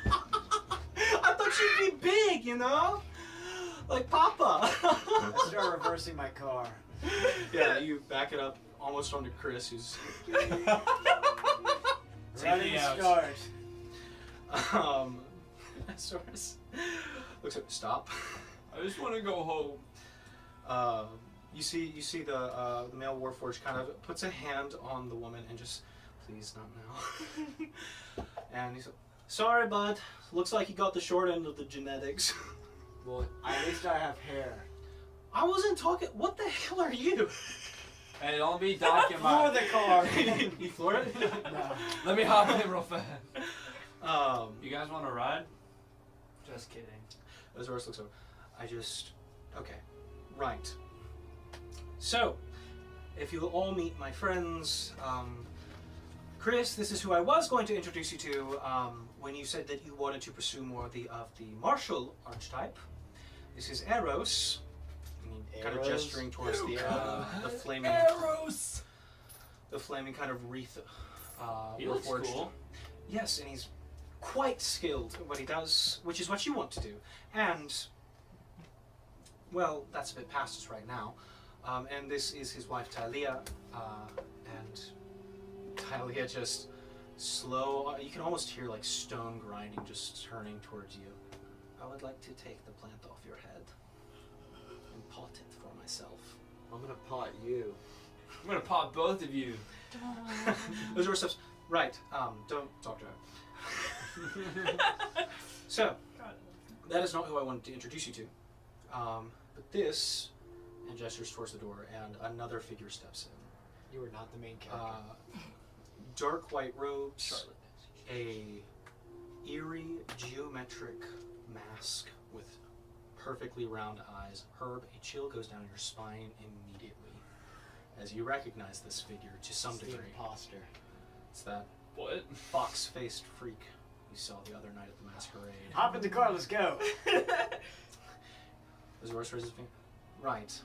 I thought you'd be big, you know, like Papa. I start reversing my car. Yeah, you back it up almost onto Khriss, who's. Running me out. start. Source looks like stop. I just want to go home. You see the male Warforged kind of puts a hand on the woman and just, please not now. And he's like, sorry, bud. Looks like you got the short end of the genetics. Well, at least I have hair. I wasn't talking. What the hell are you? Hey, don't be docking Floor my... the car. You floored it? No. Let me hop in real fast. You You guys want to ride? Just kidding. Azorus looks over. Okay, right. So, if you'll all meet my friends, Khriss, this is who I was going to introduce you to when you said that you wanted to pursue more of the martial archetype. This is Eros. Kind of Eros? gesturing towards the flaming, Eros! the flaming kind of wreath. He looks Warforged. cool. Yes, and he's quite skilled at what he does, which is what you want to do. And, well, that's a bit past us right now. And this is his wife, Talia. And Talia just slow, you can almost hear like stone grinding just turning towards you. I would like to take the plant off your head and pot it for myself. I'm gonna pot you. I'm gonna pop both of you. Those are steps. Right, don't talk to her. So, God. that is not who I wanted to introduce you to. But this, and gestures towards the door, and another figure steps in. You are not the main character. Dark white robes, Charlotte. a eerie geometric mask with perfectly round eyes. Herb, a chill goes down your spine immediately as you recognize this figure to some It's the degree. imposter. It's that What? fox-faced freak you saw the other night at the masquerade. Hop in the car, let's go. Azorus raises his finger. Right.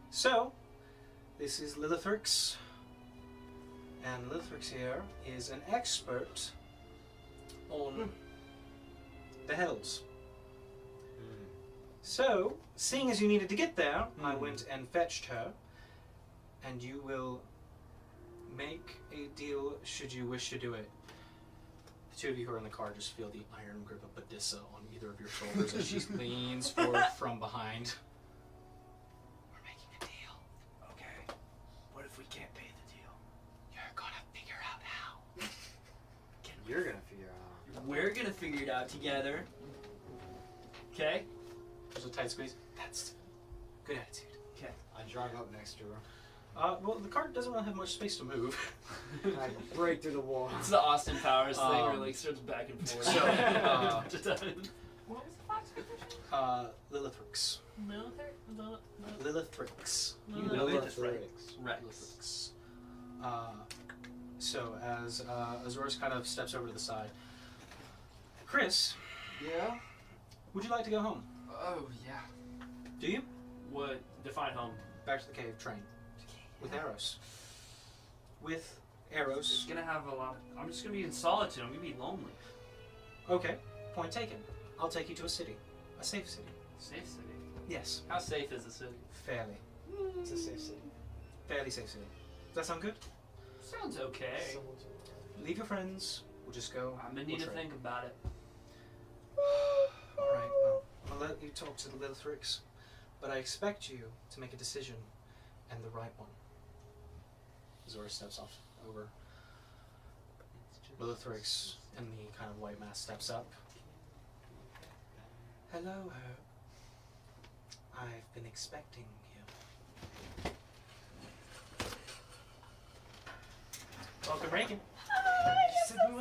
So, this is Lilithrix. And Lilithrix here is an expert on the Hells. So, seeing as you needed to get there, I went and fetched her. And you will make a deal should you wish to do it. two of you who are in the car just feel the iron grip of Bedisa on either of your shoulders as she leans forward from behind. We're making a deal. Okay. What if we can't pay the deal? You're gonna figure out how. You're gonna figure out. We're gonna figure it out together. Okay? There's a tight squeeze. That's good attitude. I drive up next to her. Well, the car doesn't really have much space to move. And I break through the wall. It's the Austin Powers thing where it Um, like starts back and forth. so, What was the fox position? Lilithrix. Lilithrix. Rex. So as Azorus kind of steps over to the side, Khriss, Yeah? would you like to go home? Oh, yeah. Do you? What? Define home. Back to the cave, train. With arrows. With It's arrows. gonna have a lot of... I'm just gonna be in solitude. I'm gonna be lonely. Okay, point taken. I'll take you to a city. A safe city. Safe city. Yes, How safe is the city? fairly. It's a safe city. Fairly safe city. Does that sound good? Sounds okay. Leave your friends. We'll just go. I'm gonna need we'll to trade. think about it. Alright, well, I'll let you talk to the Lilithrix, but I expect you to make a decision, and the right one. Zora steps off over. Lilithrix in the kind of white mask steps up. Hello, Herb. I've been expecting you. Welcome, Reagan.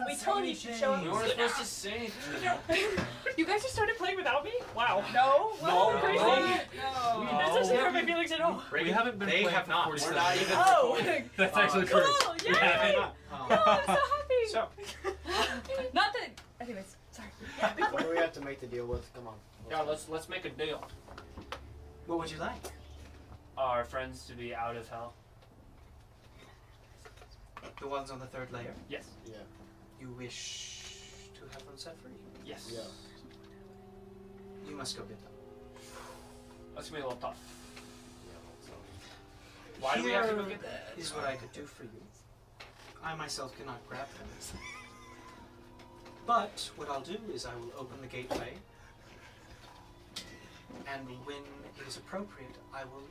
We told you to show up. We weren't supposed to say anything. You guys just started playing without me? Wow. No. No. Crazy. No. That doesn't hurt my feelings at all. We haven't been They playing have for not. 47 We're not minutes. even- Oh. That's actually true. Cool. We Yay. haven't. No, I'm so happy. So, Not that. Anyways, sorry. What do we have to make the deal with? Come on. Yeah, let's make a deal. what would you like? Our friends to be out of hell. The ones on the third layer. Yes. Yeah. You wish to have them set free? Yes. Yeah. You must go get them. That's gonna be a little tough. Yeah. Why do we have to go Here get that? is what I could do for you. I myself cannot grab them. But what I'll do is I will open the gateway, and when it is appropriate, I will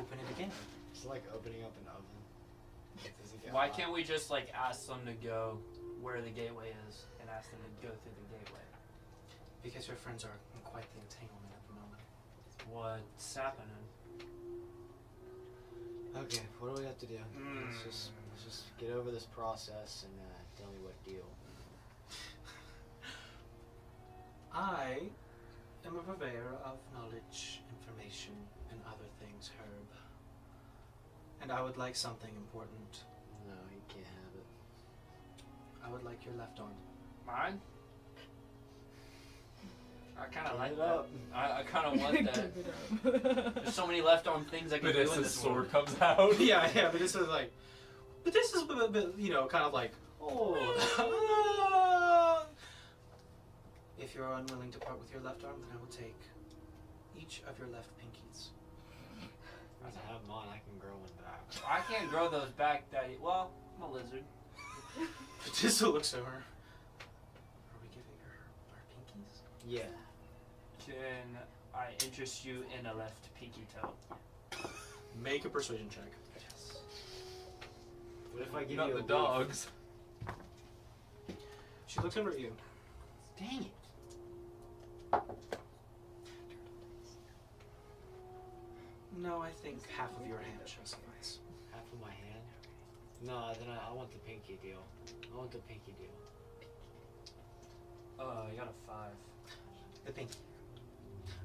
open it again. It's like opening up an oven. Does it get Why hot? can't we just like ask them to go where the gateway is and ask them to go through the gateway? Because your friends are in quite the entanglement at the moment. What's happening? Okay, what do we have to do? Mm. Let's just get over this process and tell me what deal. I am a purveyor of knowledge, information, and other things, Herb. And I would like something important. No, you can't have it. I would like your left arm. Mine? I kind of Give like it that. up. I kind of want that. There's so many left arm things I can do in But this his sword world. comes out. yeah, but this is like, a bit, you know, kind of like, oh. If you're unwilling to part with your left arm, then I will take each of your left pinkies. I have mine. I can grow one back. I can't grow those back that well. I'm a lizard. Bedisa looks over. Are we giving her our pinkies? Yeah. Can I interest you in a left pinky toe? Make a persuasion check. Yes. What if I give Not you the a leaf? dogs. She looks over at you. Dang it. No, I think half of your hand should suffice. Half of my hand? No, then I want the pinky deal. I want the pinky deal. You got a 5. The pinky.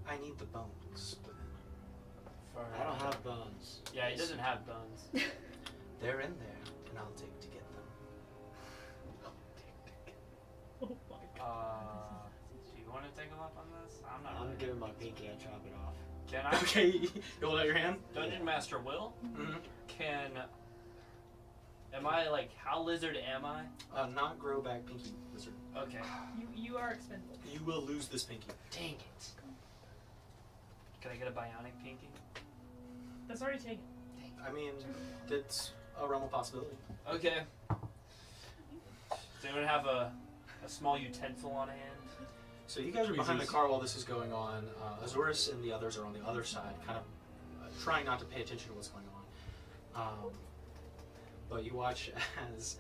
I need the bones. For I don't have bones. Yeah, he doesn't have bones. They're in there, and I'll take to get them. Oh my god. Do you want to take a look on this? I'm not. I'm really. giving my pinky. I chop it off. Can I? Okay, you hold out your hand. Dungeon Master Will? Mm-hmm. Am I like, how lizard am I? Not grow back pinky wizard. Okay. You are expendable. You will lose this pinky. Dang it. Can I get a bionic pinky? That's already taken. I mean, it's a realm of possibility. Okay. Does anyone have a a small utensil on hand. So you guys are behind the car while this is going on. Azores and the others are on the other side, kind of trying not to pay attention to what's going on. But you watch as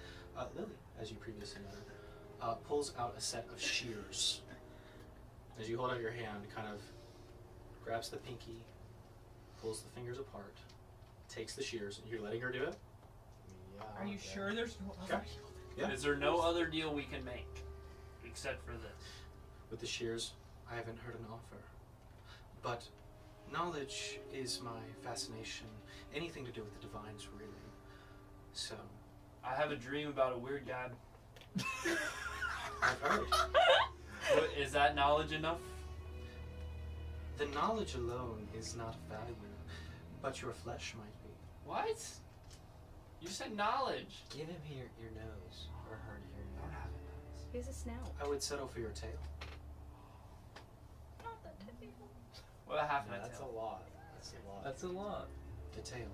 Lily, as you previously noted, pulls out a set of shears. As you hold out your hand, kind of grabs the pinky, pulls the fingers apart, takes the shears, and you're letting her do it? Yeah. Are you sure there's no other? Okay. Yeah. Is there no other deal we can make except for this? With the shears, I haven't heard an offer. But knowledge is my fascination. Anything to do with the divines, really. So, I have a dream about a weird guy. I've heard. Is that knowledge enough? The knowledge alone is not of value, but your flesh might be. What? You said knowledge. Give him your nose, or her your nose. He's a snout. I would settle for your tail. Not that typical. What half of my That's tail? a lot. That's a lot. That's a lot. The tail.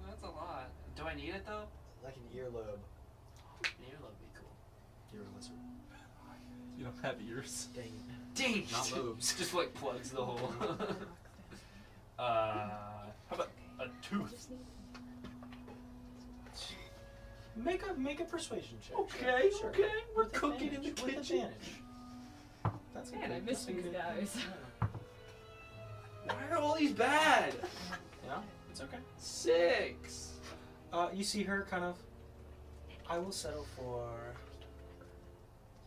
That's a lot. Do I need it though? Like an earlobe. Earlobe would be cool. You're a lizard. You don't have ears. Dang. Dang! Not lobes. Just like plugs the hole. How about a tooth? Make a persuasion check. Okay, Sure. okay. We're With cooking in the advantage, with kitchen. advantage. That's a Man, I good- miss that's a these good- guys. Why are all these bad? Yeah, it's okay. 6. You see her kind of. I will settle for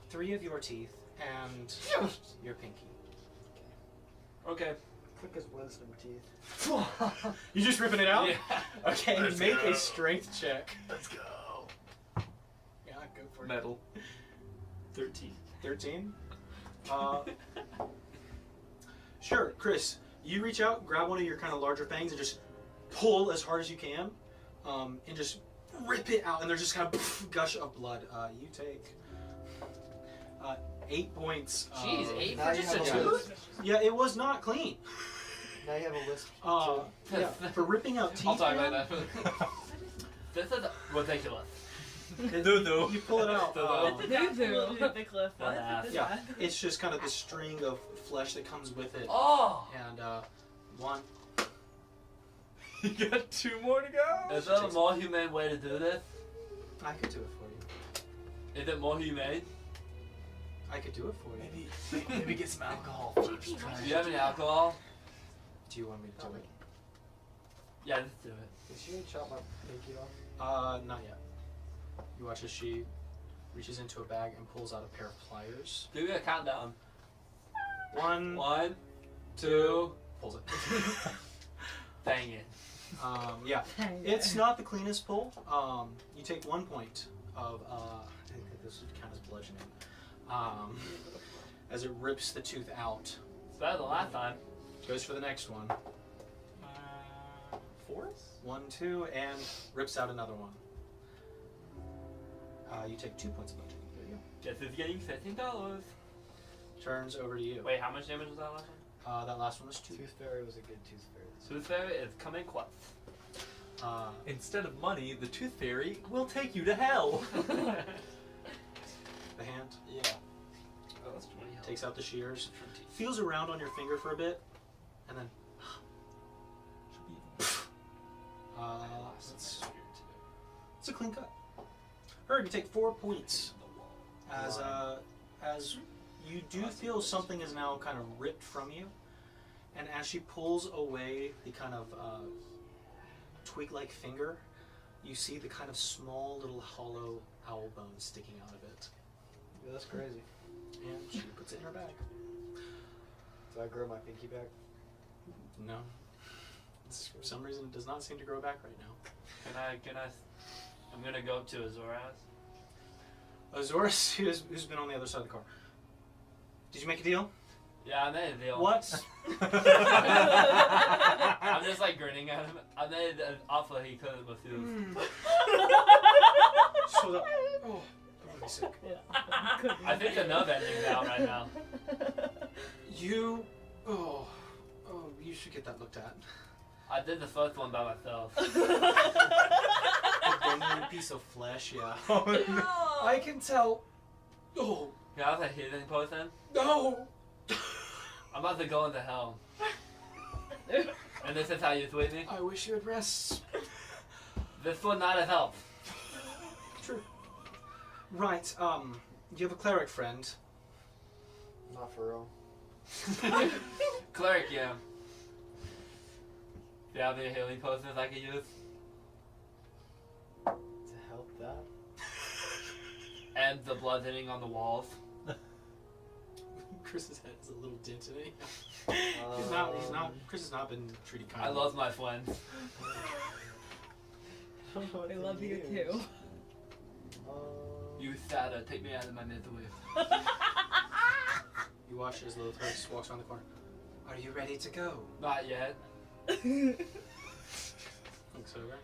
3 of your teeth and your pinky. Okay. Quick as wisdom teeth. You just ripping it out? Yeah. Okay, Let's make go. a strength check. Let's go. Yeah, go for it. Metal. 13. 13. Sure, Khriss. You reach out, grab one of your kind of larger fangs, and just pull as hard as you can, and just rip it out. And there's just kind of gush of blood. You take 8 points. Jeez, 8 now for you just a have a tooth? Yeah, it was not clean. Now you have a list. Yeah, for ripping out teeth. I'll talk man, about that. This is ridiculous. No. You pull it out. It's absolutely the cliff. What? Yeah, it's just kind of the string of flesh that comes with it. Oh! And 1. You got 2 more to go? Is there a more humane way to do this? I could do it for you. Is it more humane? I could do it for you. Maybe get some alcohol first. Do you have any alcohol? Do you want me to do it? Yeah, let's do it. Did she chop my pinky off? Not yet. You watch as she reaches into a bag and pulls out a pair of pliers. Give me a countdown. 1, 1, 2. pulls it. Dang it. Yeah, it's not the cleanest pull. You take 1 point of, I think this would count as bludgeoning. As it rips the tooth out. It's better than last time. Goes for the next one. 4? 1, 2, and rips out another one. You take 2 points of bludgeoning. There you go. This is getting $15. Turns over to you. Wait, how much damage was that last one? That last one was 2. Tooth Fairy was a good Tooth Fairy. Tooth Fairy is coming quick. Instead of money, the Tooth Fairy will take you to hell. The hand Yeah. Oh, that's 20 health. takes out the shears, feels around on your finger for a bit, and then it's a clean cut. Herb, you take 4 points as you do feel something is now kind of ripped from you, and as she pulls away the kind of twig-like finger, you see the kind of small little hollow owl bone sticking out of it, Yeah, that's crazy. and she puts it in her bag. So I grow my pinky back. No. For some reason, it does not seem to grow back right now. Can I? I'm gonna go up to Azoras. Azores, who's been on the other side of the car. Did you make a deal? Yeah, I made a deal. What? I'm just like grinning at him. I made an offer he couldn't refuse. Just hold up. Oh, I'm gonna be sick. I think the nub ending's out right now. You. Oh, you should get that looked at. I did the first one by myself. A genuine piece of flesh, yeah. I can tell. Oh, Can I have a healing potion? No! I'm about to go into hell. And this is how you tweet me? I wish you would rest. This would not have helped. True. Right, you have a cleric friend. Not for real. Cleric, yeah. Do you have any healing potions I can use? To help that? And the blood hitting on the walls? Chris's head is a little dent in it. He's not. Chris has not been treated kindly. I love my friends. I love you too. You Sada, take me out of my misery. You watch as Lothar walks around the corner. Are you ready to go? Not yet. Looks over.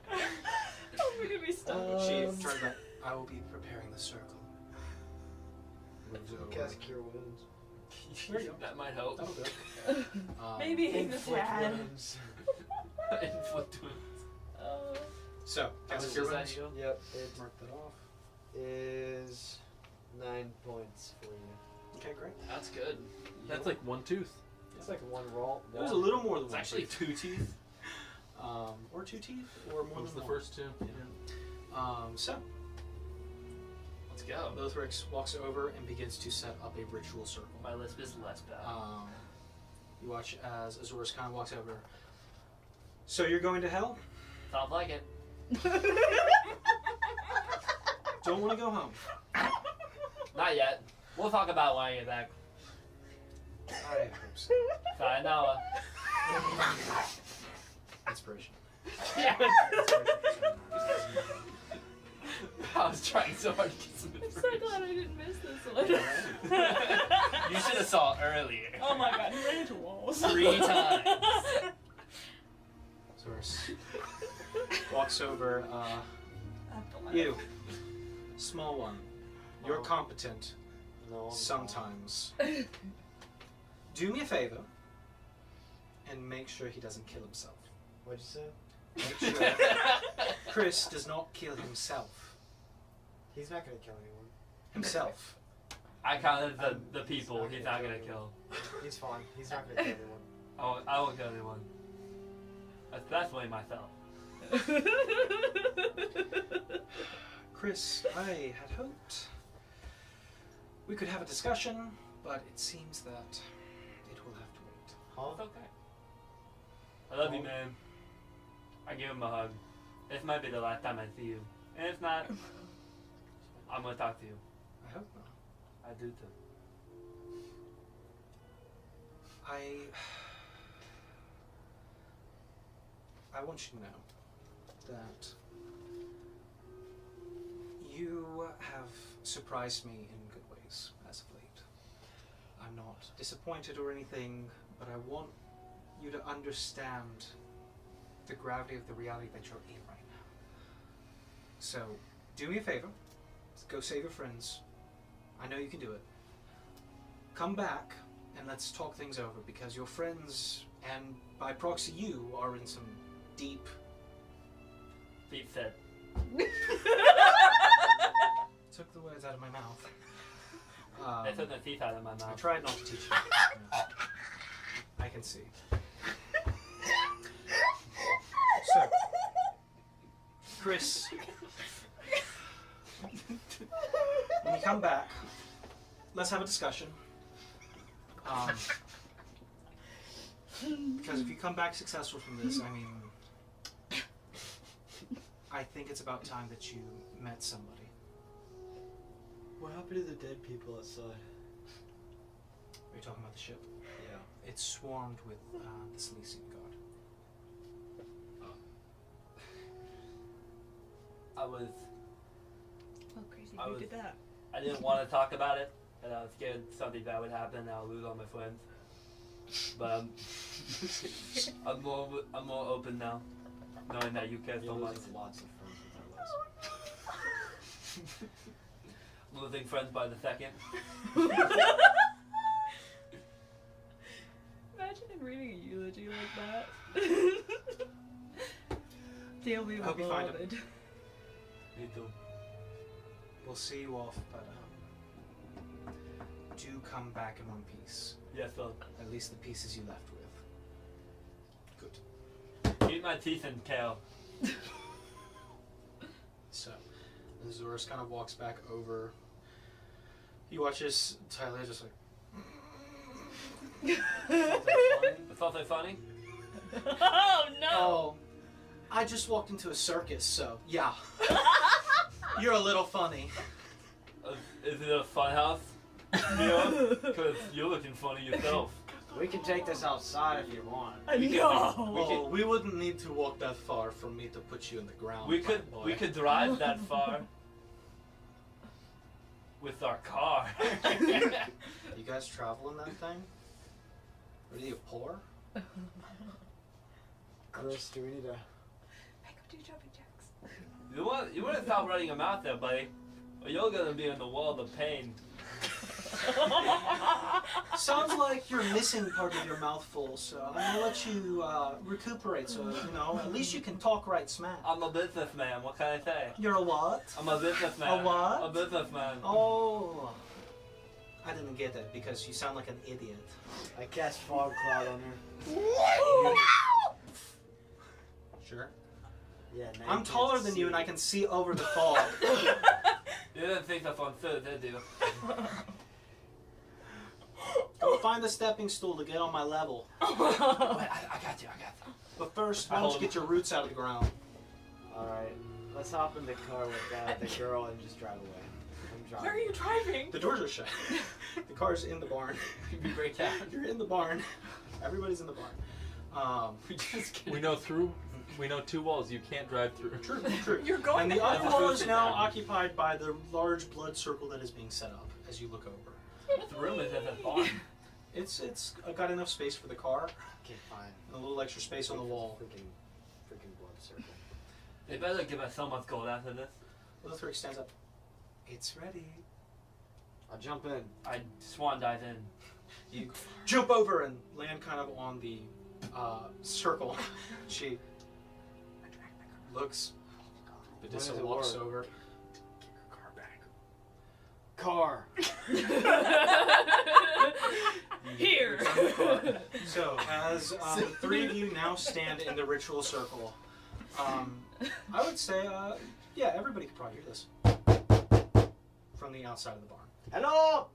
Oh, we're gonna be stuck. She turns back. I will be preparing the circle. Moves over. Cast Cure Wounds. There you go. That might help. That'll do. Maybe in the Inflict sad. wounds. Inflict wounds. So, How cast much Cure does that Wounds. heal? Yep, it Mark that off. is 9 points for you. Okay, great. That's good. That's like one tooth. It's like one roll. It was a little more than It's one actually tooth. 2 teeth. Or 2 teeth, or more What was than the one. first two? So, Let's go. Lothrix walks over and begins to set up a ritual circle. My lisp is less bad. You watch as Azorus kind of walks over. So you're going to hell? Sounds like it. Don't want to go home. Not yet. We'll talk about when I get back. I hope so. Sayonara. Inspiration. Yeah. I was trying so hard to get some I'm so information. glad I didn't miss this one. You should have saw it earlier. Oh my god, he ran into walls. 3 times. Azorus walks over. You, small one. You're competent. No. Sometimes. Do me a favor and make sure he doesn't kill himself. What'd you say? Make sure Khriss does not kill himself. He's not gonna kill anyone. Himself. I counted the people he's not gonna kill. He's fine. He's not gonna kill anyone. I won't kill anyone. Especially myself. Khriss, I had hoped we could have a discussion, but it seems that it will have to wait. It's Huh? okay. I love you, man. I give him a hug. This might be the last time I see you. And if not, I'm gonna talk to you. I hope not. I do too. I want you to know that you have surprised me in good ways as of late. I'm not disappointed or anything, but I want you to understand the gravity of the reality that you're in right now. So, do me a favor. Go save your friends. I know you can do it. Come back and let's talk things over, because your friends, and by proxy you, are in some deep... Deep set. Took the words out of my mouth. They took the teeth out of my I mouth. tried not to teach you. I can see. So, Khriss, when you come back, let's have a discussion. Because if you come back successful from this, I mean, I think it's about time that you met somebody. What happened to the dead people outside? Are you talking about the ship? Yeah. It's swarmed with the Silesian guard. I was. Oh, crazy. I Who was- did that? I didn't want to talk about it, and I was scared something bad would happen and I'll lose all my friends. But I'm more open now, knowing that you care so much. Lots of friends with our last. Losing friends by the second. Imagine him reading a eulogy like that. Dearly I hope you find him. beloved. Me too. We'll see you off, but do come back in one piece. Yes, Phil. At least the pieces you left with. Eat my teeth and kale. So, Azorus kind of walks back over. He watches Tyler just like. Something funny? Oh no! Oh, I just walked into a circus, so yeah. You're a little funny. Is it a fun house? Yeah, because you're looking funny yourself. We can take this outside if you want. No! We wouldn't need to walk that far for me to put you in the ground. We my could boy. we could drive that far with our car. You guys travel in that thing? What are you, poor? Khriss, do we need to... I go do jumping jacks. You want to stop running your mouth there, buddy, or you're gonna be in the world of pain. Sounds like you're missing part of your mouthful, so I'm gonna let you recuperate. So at least you can talk right smack. I'm a businessman. What can I say? You're a what? I'm a businessman. A what? A businessman. Oh, I didn't get it because you sound like an idiot. I cast fog cloud on her. Sure. Yeah, now I'm can't taller than you, see. and I can see over the fog. You didn't think that's on food, did you? Go find a stepping stool to get on my level. Wait, I got you. But first, why don't you get your roots out of the ground? Alright, let's hop in the car with the girl and just drive away. I'm driving. Where are you driving? The doors are shut. The car's in the barn. You break out. You're in the barn. Everybody's in the barn. We know 2 walls you can't drive through. True. You're going And to the other hell. wall is now occupied by the large blood circle that is being set up as you look over. The room is in the barn. It's got enough space for the car Okay, fine. and a little extra space on the wall. Freaking blood circle. They better give us so much gold after this. Lothric stands up. It's ready. I'll jump in. I swan dive in. You jump over and land kind of on the circle. She looks. Bedisa does it walks work? over. Get your car back. Car. Here. So, as the 3 of you now stand in the ritual circle, I would say, yeah, everybody could probably hear this from the outside of the barn. Hello!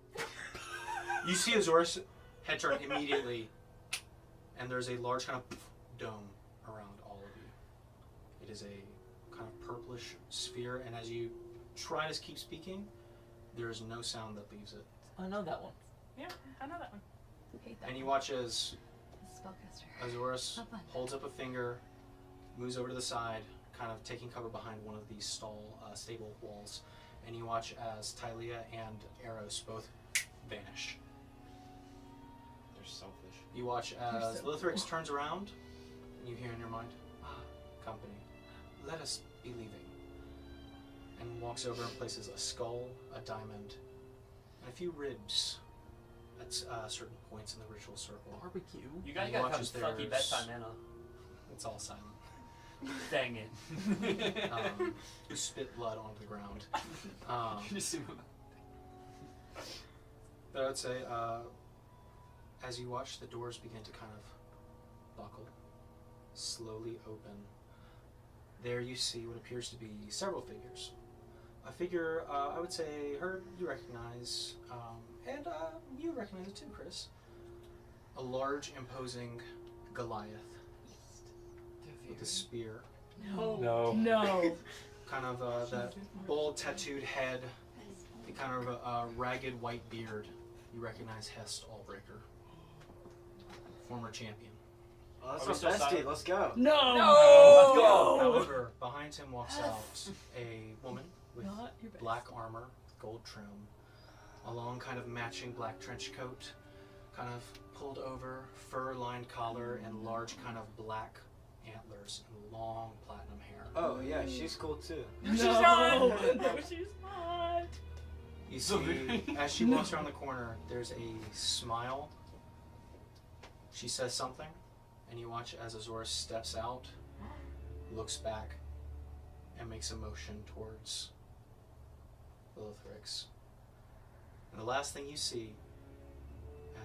You see Azorus head turn immediately, and there's a large kind of dome around all of you. It is a kind of purplish sphere, and as you try to keep speaking, there is no sound that leaves it. I know that one. Yeah, I know that one. Hate that. And you watch as Spellcaster. Azorus Not fun. holds up a finger, moves over to the side, kind of taking cover behind one of these stable walls, and you watch as Tylea and Eros both vanish. They're selfish. You watch as Lothrix turns around, and you hear in your mind, company, let us be leaving. And walks over and places a skull, a diamond, and a few ribs at certain points in the ritual circle. Barbecue. You guys He got some watches sucky theirs. bedtime manna. It's all silent. Dang it. You spit blood onto the ground. But I would say, as you watch the doors begin to kind of buckle, slowly open, there you see what appears to be several figures. A figure, I would say, her you recognize, and you recognize it too, Khriss. A large, imposing Goliath with a spear. No. No. Kind of that bald, tattooed head, the kind of ragged white beard. You recognize Hest Allbreaker, former champion. Oh, that's Are we our still bestie. silent? Let's go. No. Let's go. However, behind him walks out a woman with Not your best. black armor, gold trim, a long kind of matching black trench coat, kind of pulled over, fur-lined collar, and large kind of black antlers and long platinum hair. Oh, yeah, she's cool too. No, she's not. No, she's not. You see, as she walks around the corner, there's a smile. She says something, and you watch as Azorus steps out, looks back, and makes a motion towards Lothrix. And the last thing you see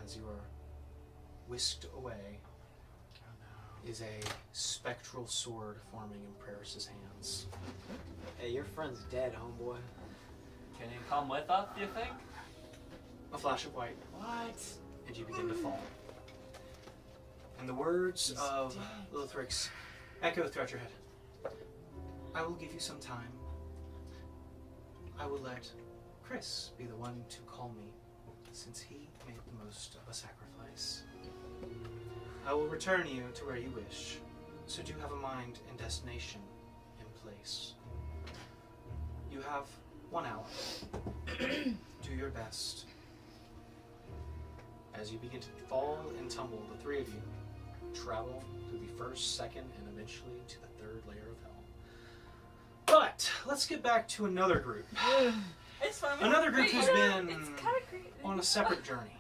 as you are whisked away, is a spectral sword forming in Praeris' hands. Hey, your friend's dead, homeboy. Can you come with us, do you think? A flash of white, What? and you begin to fall. And the words of Lilithrix echo throughout your head. I will give you some time. I will let Khriss be the one to call me, since he made the most of a sacrifice. I will return you to where you wish, so do have a mind and destination in place. You have 1 hour. Do your best. As you begin to fall and tumble, the three of you travel through the first, second, and eventually to the third layer of hell. But let's get back to another group. It's fun. Another group who's been It's kind of crazy. on a separate journey.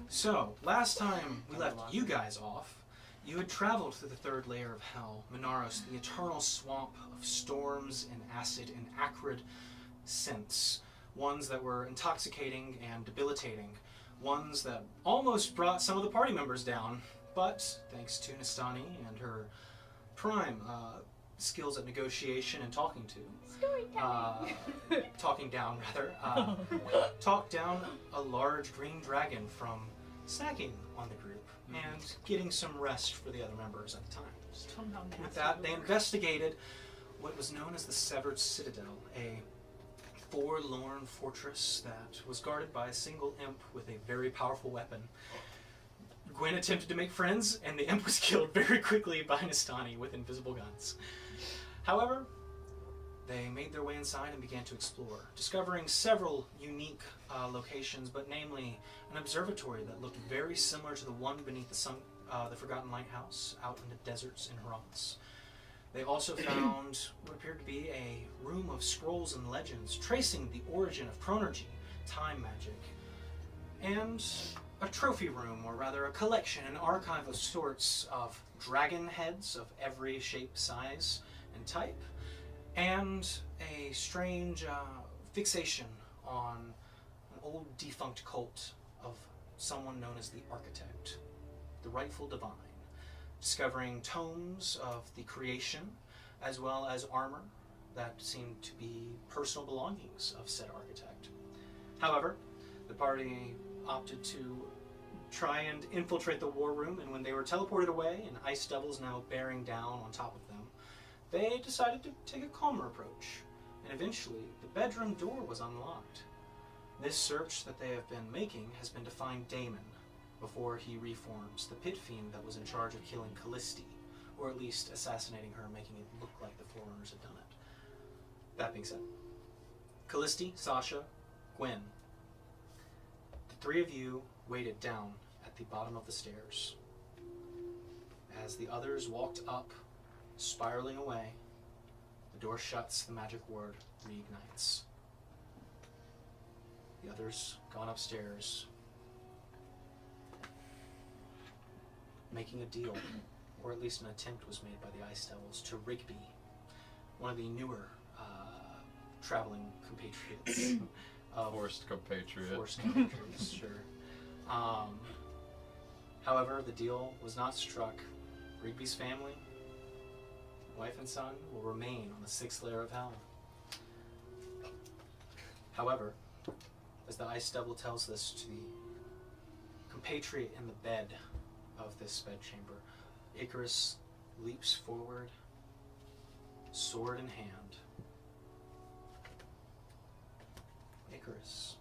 So, last time we left you guys off, you had traveled through the third layer of hell, Minaros, the eternal swamp of storms and acid and acrid scents. Ones that were intoxicating and debilitating. Ones that almost brought some of the party members down. But, thanks to Nastani and her prime skills at negotiation and talking down, talked down a large green dragon from snacking on the group and getting some rest for the other members at the time. With that, they investigated what was known as the Severed Citadel, a forlorn fortress that was guarded by a single imp with a very powerful weapon. Gwen attempted to make friends, and the imp was killed very quickly by Nastani with invisible guns. However, they made their way inside and began to explore, discovering several unique locations, but namely an observatory that looked very similar to the one beneath the Forgotten Lighthouse out in the deserts in Heraus. They also found what appeared to be a room of scrolls and legends tracing the origin of chronergy, time magic, and a trophy room, or rather a collection, an archive of sorts of dragon heads of every shape, size, and type, and a strange fixation on an old defunct cult of someone known as the Architect, the rightful divine, discovering tomes of the creation as well as armor that seemed to be personal belongings of said architect. However, the party opted to try and infiltrate the war room, and when they were teleported away and ice devils now bearing down on top of them, they decided to take a calmer approach, and eventually the bedroom door was unlocked. This search that they have been making has been to find Damon before he reforms, the pit fiend that was in charge of killing Callisti, or at least assassinating her, making it look like the Forerunners had done it. That being said, Callisti, Sasha, Gwen, the three of you waited down at the bottom of the stairs. As the others walked up, spiraling away, the door shuts, the magic word reignites. The others gone upstairs, making a deal, or at least an attempt was made by the Ice Devils to Rigby, one of the newer traveling compatriots. Forced compatriot. Forced compatriots, sure. However, the deal was not struck. Rigby's family, wife and son, will remain on the 6th layer of hell. However, as the Ice Devil tells this to the compatriot in the bed of this bedchamber, Icarus leaps forward, sword in hand. Icarus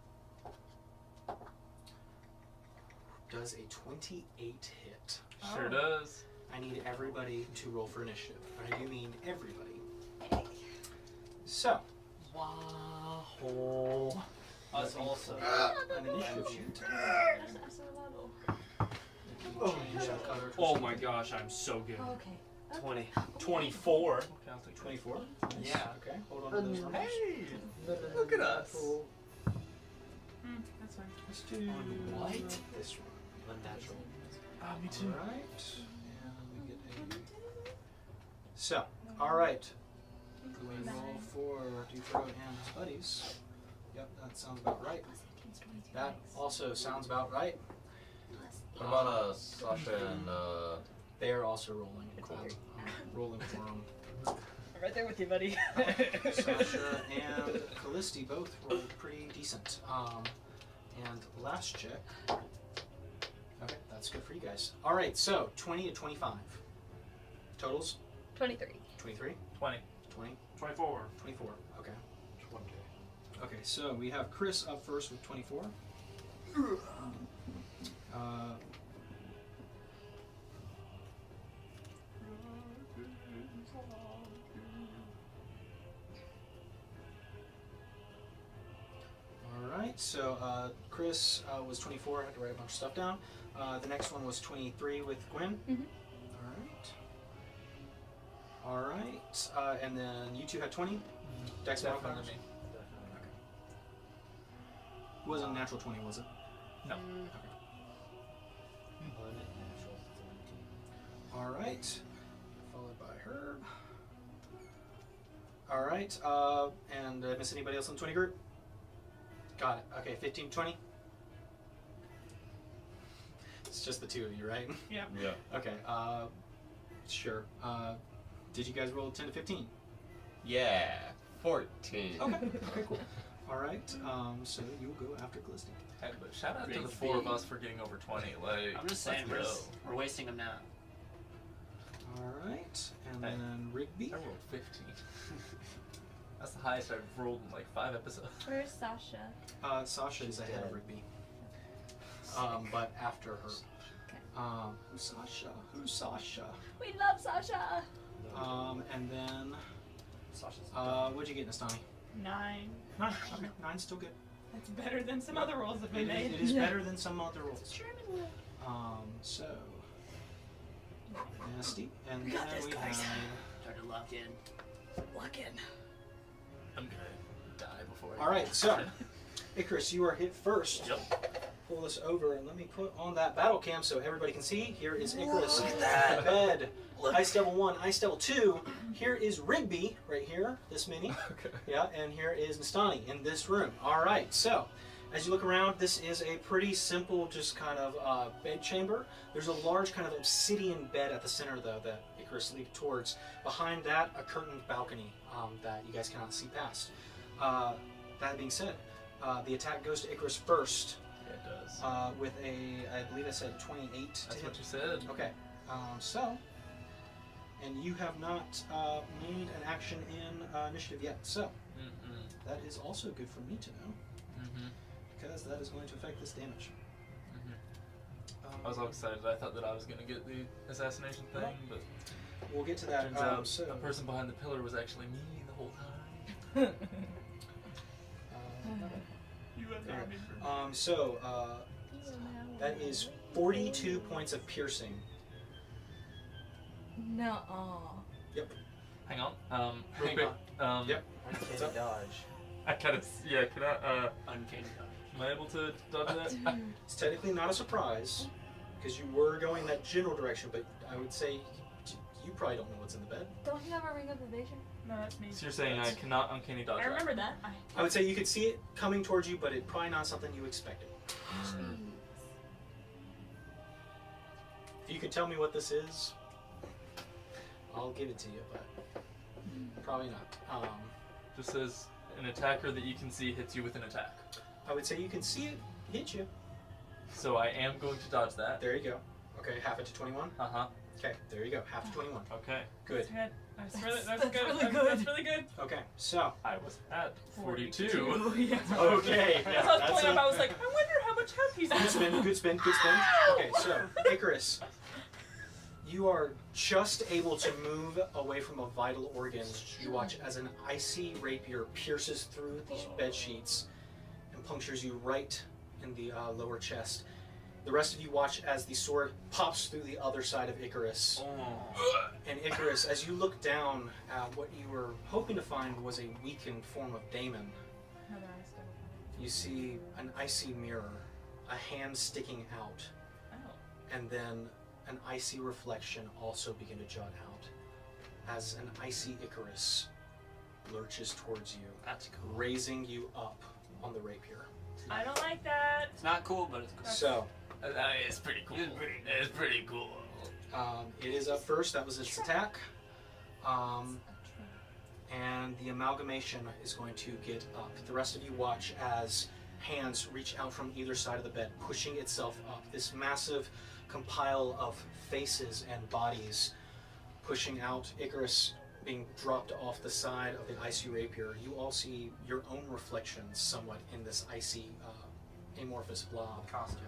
does a 28 hit. Sure does. I need everybody to roll for initiative. I do mean everybody. So, Wow. Us also. an initiative sheet. Oh my gosh, I'm so good. Okay. 20. 24. Okay, I'll take 24? Yeah. Okay, hold on to those numbers. Hey! Look at us. That's fine. Let's do what? This one. Unnatural. Me too. Alright. And we get a... So, alright. We roll for Dufro and his buddies. Yep, that sounds about right. It's 22 That eggs. also sounds about right. What about Sasha and They are also rolling. It's Cool. weird. Rolling for them. I'm right there with you, buddy. Sasha and Callisti both rolled pretty decent. And last check. Okay, that's good for you guys. All right, so 20 to 25. Totals? 23. 23? 20. 20? 24. 24. Okay. 20. Okay, so we have Khriss up first with 24. Alright, so Khriss was 24. I had to write a bunch of stuff down. The next one was 23 with Gwen. Mhm. Alright, and then you two had 20. Dex Definitely modifiers? me. It wasn't a natural 20, was it? No. Alright. Followed by Herb. Alright, and did I miss anybody else in the 20 group? Got it. Okay, 15, 20. It's just the two of you, right? Yeah. yeah. Okay, sure. Did you guys roll 10 to 15? Yeah. 14. Okay, okay, cool. Alright, so you'll go after Callisti. Hey, but shout out to the Great 4 of feat. us for getting over 20. Like, I'm just saying, let's we're wasting them now. Alright, and Hey. then Rigby. I rolled 15. That's the highest I've rolled in like 5 episodes. Where's Sasha? Sasha is ahead of Rigby. But after her. Okay. Who's Sasha? Who's Sasha? We love Sasha! And then, Sasha's what'd you get, Nastani? 9. 9. Okay, 9's still good. That's better than some other rolls that we made. It is Yeah. better than some other rolls. So, nasty. And We then got this, we guys. have. Trying to lock in. Lock in. I'm gonna die before. Alright, so, Icarus, you are hit first. Yep. Pull this over and let me put on that battle cam so everybody can see. Here is Icarus. Look at that. Bed. Ice Devil 1, Ice Devil 2. Here is Rigby, right here, this mini. Okay. Yeah, and here is Nastani in this room. Alright, so, as you look around, this is a pretty simple, just kind of bed chamber. There's a large kind of obsidian bed at the center, though, that Icarus leaped towards. Behind that, a curtained balcony that you guys cannot see past. That being said, the attack goes to Icarus first. Yeah, it does. With a, I believe I said 28 to That's hit. what you said. Okay, so, and you have not made an action in initiative yet, so Mm-mm. that is also good for me to know, Mm-hmm. because that is going to affect this damage. I was all excited. I thought that I was gonna get the assassination thing, but We'll get to that. turns out So, the person behind the pillar was actually me the whole time. You have there. not been So, that is 42 points of piercing. Nuh-uh. Hang on. Real Hang quick. Yep. Uncanny dodge. I kind of. Yeah. Can I? Uncanny dodge. Am I able to dodge that? It's technically not a surprise, because you were going that general direction, but I would say you probably don't know what's in the bed. Don't you have a ring of evasion? No, that's me. So you're saying I cannot uncanny dodge I that? remember that. I would say you could see it coming towards you, but it's probably not something you expected. Jeez. If you could tell me what this is, I'll give it to you, but probably not. Just says an attacker that you can see hits you with an attack. I would say you can see it hit you. So I am going to dodge that. There you go. Okay, half it to 21. Uh huh. Okay, there you go. Half to 21. Okay. Good. That's good. That's That's good. really That's, good. that's really good. Okay, so. I was at 42. Yeah. Okay. As I Yeah, was that's pulling up, a I was like, I wonder how much health he's good at. spin, good spin, good spin. Okay, so, Icarus, you are just able to move away from a vital organ. You watch as an icy rapier pierces through these bed sheets and punctures you right in the lower chest. The rest of you watch as the sword pops through the other side of Icarus. Oh. And Icarus, as you look down at what you were hoping to find was a weakened form of Damon, you see an icy mirror, a hand sticking out, and then an icy reflection also begin to jut out as an icy Icarus lurches towards you, That's cool. raising you up on the rapier. I don't like that. It's not cool, but it's cool. So, It's pretty cool. It's pretty cool. It's pretty cool. it is up first. That was its attack. And the amalgamation is going to get up. The rest of you watch as hands reach out from either side of the bed, pushing itself up. This massive compile of faces and bodies pushing out. Icarus being dropped off the side of the icy rapier. You all see your own reflections somewhat in this icy amorphous blob. Costume.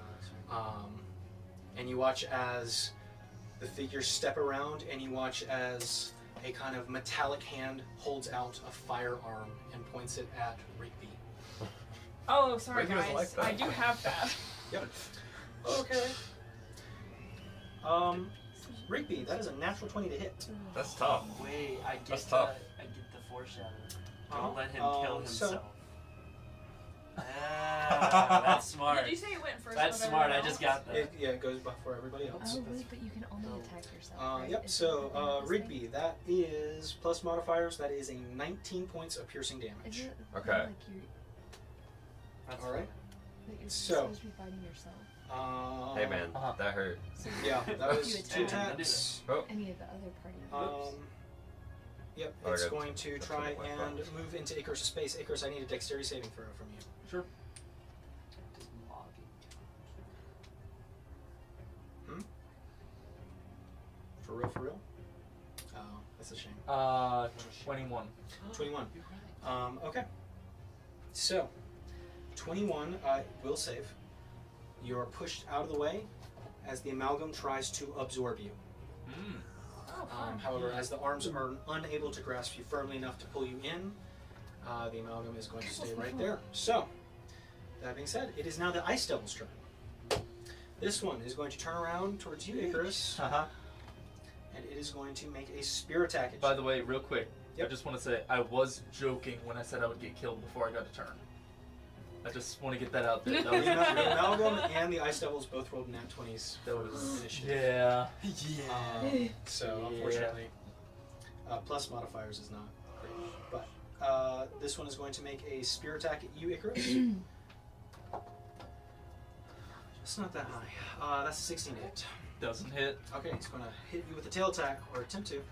And you watch as the figures step around, and you watch as a kind of metallic hand holds out a firearm and points it at Rigby. Oh, sorry Rigby doesn't guys. like that. I do have that. Yep. Okay. Rigby, that is a natural 20 to hit. That's tough. Wait, I get That's the, tough. I get the foreshadow. Uh-huh. Don't let him kill So- himself. Ah, that's smart. Did you say it went first? That's with smart. I everyone just else? got that. It goes before everybody else. Oh, wait, but you can only attack yourself. Right? Yep, Is so that what it is? Rigby, that is plus modifiers, that is a 19 points of piercing Is damage. it Okay. like you're, That's Alright. like you're So- supposed to be fighting yourself? Hey man, Uh-huh. that hurt. So Yeah, that was You 2 attack. attacks. any of the other party Yep, Oh, I it's got going to that's try what I and move into Icarus' space. Icarus, I need a dexterity saving throw from you. Sure. Just logging. For real, for real? Oh, that's a shame. 21. 21. Okay. So, 21 will save. You're pushed out of the way as the amalgam tries to absorb you. Mm. Oh, fun. However, as the arms are unable to grasp you firmly enough to pull you in, the amalgam is going to stay right there. So, that being said, it is now the Ice Devil's turn. This one is going to turn around towards you, Icarus, Uh-huh. and it is going to make a spear attack at By you. the way, real quick, Yep. I just want to say I was joking when I said I would get killed before I got a turn. I just want to get that out there. That The was, the amalgam and the Ice Devils both rolled nat 20s that for was initiative. yeah. So Yeah. unfortunately, plus modifiers is not great. But this one is going to make a spear attack at you, Icarus. It's not that high. That's a 16 to hit. Doesn't hit. Okay, it's going to hit you with a tail attack, or attempt to.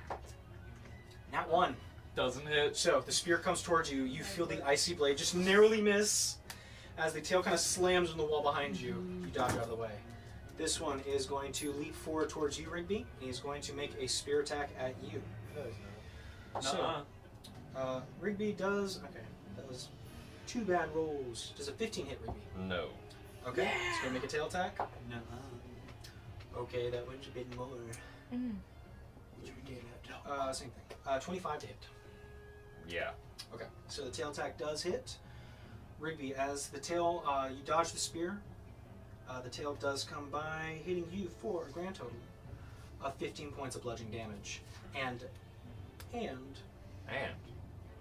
Nat 1. Doesn't hit. So the spear comes towards you. You feel the icy blade just narrowly miss as the tail kind of slams on the wall behind you. You dodge out of the way. This one is going to leap forward towards you, Rigby. And he's going to make a spear attack at you. So, Rigby does. Okay, that was 2 bad rolls. Does a 15 hit Rigby? No. Okay, it's going to make a tail attack. No. Okay, that one's a bit more. Mm. Same thing. 25 to hit. Yeah. Okay, so the tail attack does hit. Rigby, as the tail, you dodge the spear. The tail does come by, hitting you for a grand total of 15 points of bludgeoning damage. And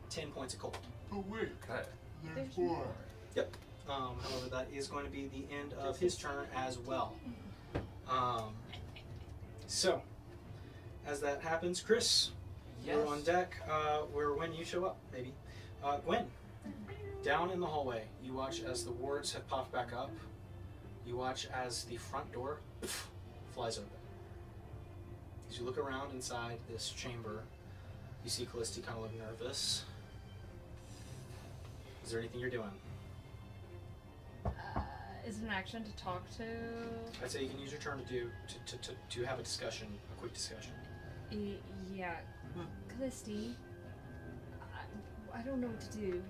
10 points of cold. Okay. There's more. However, that is going to be the end of his turn as well. So, as that happens, Khriss, you're on deck. Where when you show up, maybe. Gwen, down in the hallway, you watch as the wards have popped back up. You watch as the front door flies open. As you look around inside this chamber, you see Callisti kind of look nervous. Is there anything you're doing? Is it an action to talk to? I'd say you can use your turn to have a discussion, a quick discussion. Yeah. Callisti, I don't know what to do.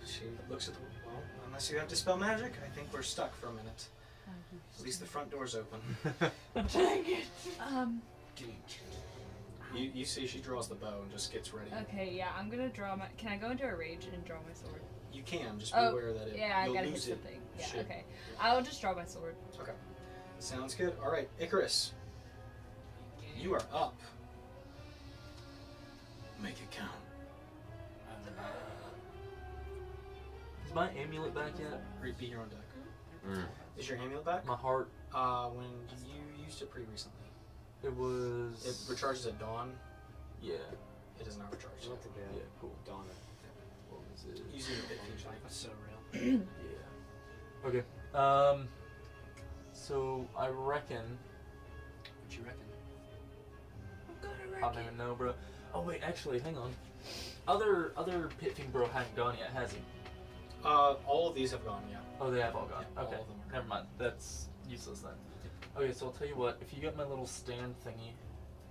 She looks at the well. Unless you have dispel magic, I think we're stuck for a minute. At least the front door's open. Dang it. You see, she draws the bow and just gets ready. Okay, yeah, I'm gonna draw my. Can I go into a rage and draw my sword? You can just be aware that Yeah, I you'll gotta hit lose it. something. Yeah, Shit. okay. I'll just draw my sword. Okay. Sounds good. All right, Icarus, you are up. Make it count. Is my amulet back yet? Rigby, you're on deck. Mm. Is your amulet back? My heart. When you used it pretty recently. It was. It recharges at dawn. Yeah. It does not recharge. Not too bad. Yeah. Cool. Dawn. What was it? Using it at 15 That's so real. Yeah. Okay. So I reckon. What you reckon? I don't even know, bro. Oh wait, actually, hang on. Other Pitfing bro hadn't gone yet, has he? All of these have gone, yeah. Oh, they have all gone. Yeah, all Okay, of them are never mind. That's useless then. Okay, so I'll tell you what. If you get my little stand thingy,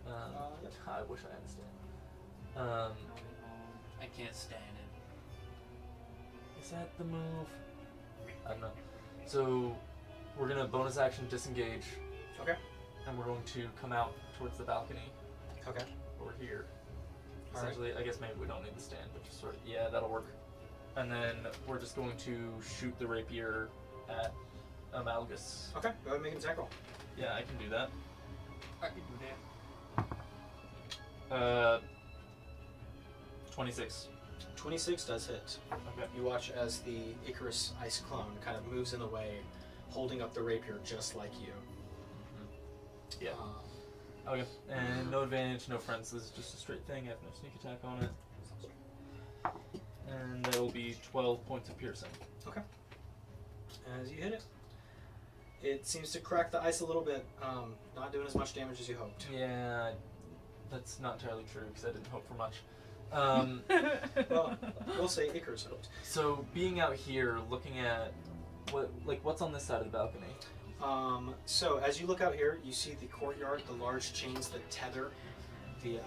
Yep. I wish I had a stand. I can't stand it. Is that the move? I don't know. So we're gonna bonus action disengage, Okay. and we're going to come out towards the balcony Okay. over here. All right. Essentially, I guess maybe we don't need the stand, but just sort of, yeah, that'll work. And then we're just going to shoot the rapier at Amalgus. Okay. Go ahead and make an attack roll. Yeah, I can do that. I can do that. 26. 26 does hit. Okay. You watch as the Icarus ice clone kind of moves in the way, holding up the rapier just like you. Yeah. Okay. And no advantage, no friends. This is just a straight thing. I have no sneak attack on it. And that will be 12 points of piercing. As you hit it, it seems to crack the ice a little bit, not doing as much damage as you hoped. Yeah, that's not entirely true because I didn't hope for much. Well, we'll say Icarus hoped. So being out here, looking at what's on this side of the balcony. So as you look out here, you see the courtyard, the large chains that tether the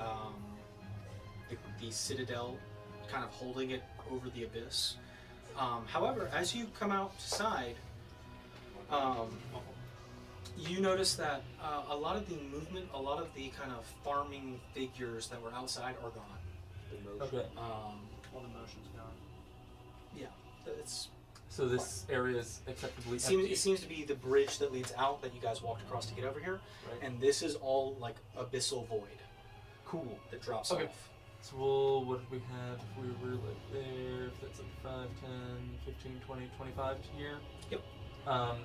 citadel, kind of holding it over the abyss. However, as you come outside, you notice that a lot of the movement, a lot of the kind of farming figures that were outside are gone. Okay. All the motion's gone. Yeah, it's So this area is acceptably it empty. seems to be the bridge that leads out that you guys walked across to get over here, Right. and this is all like abyssal void Cool. that drops Okay. off. So what did we have if we were like there? If that's like 5, 10, 15, 20, 25 here? Yep.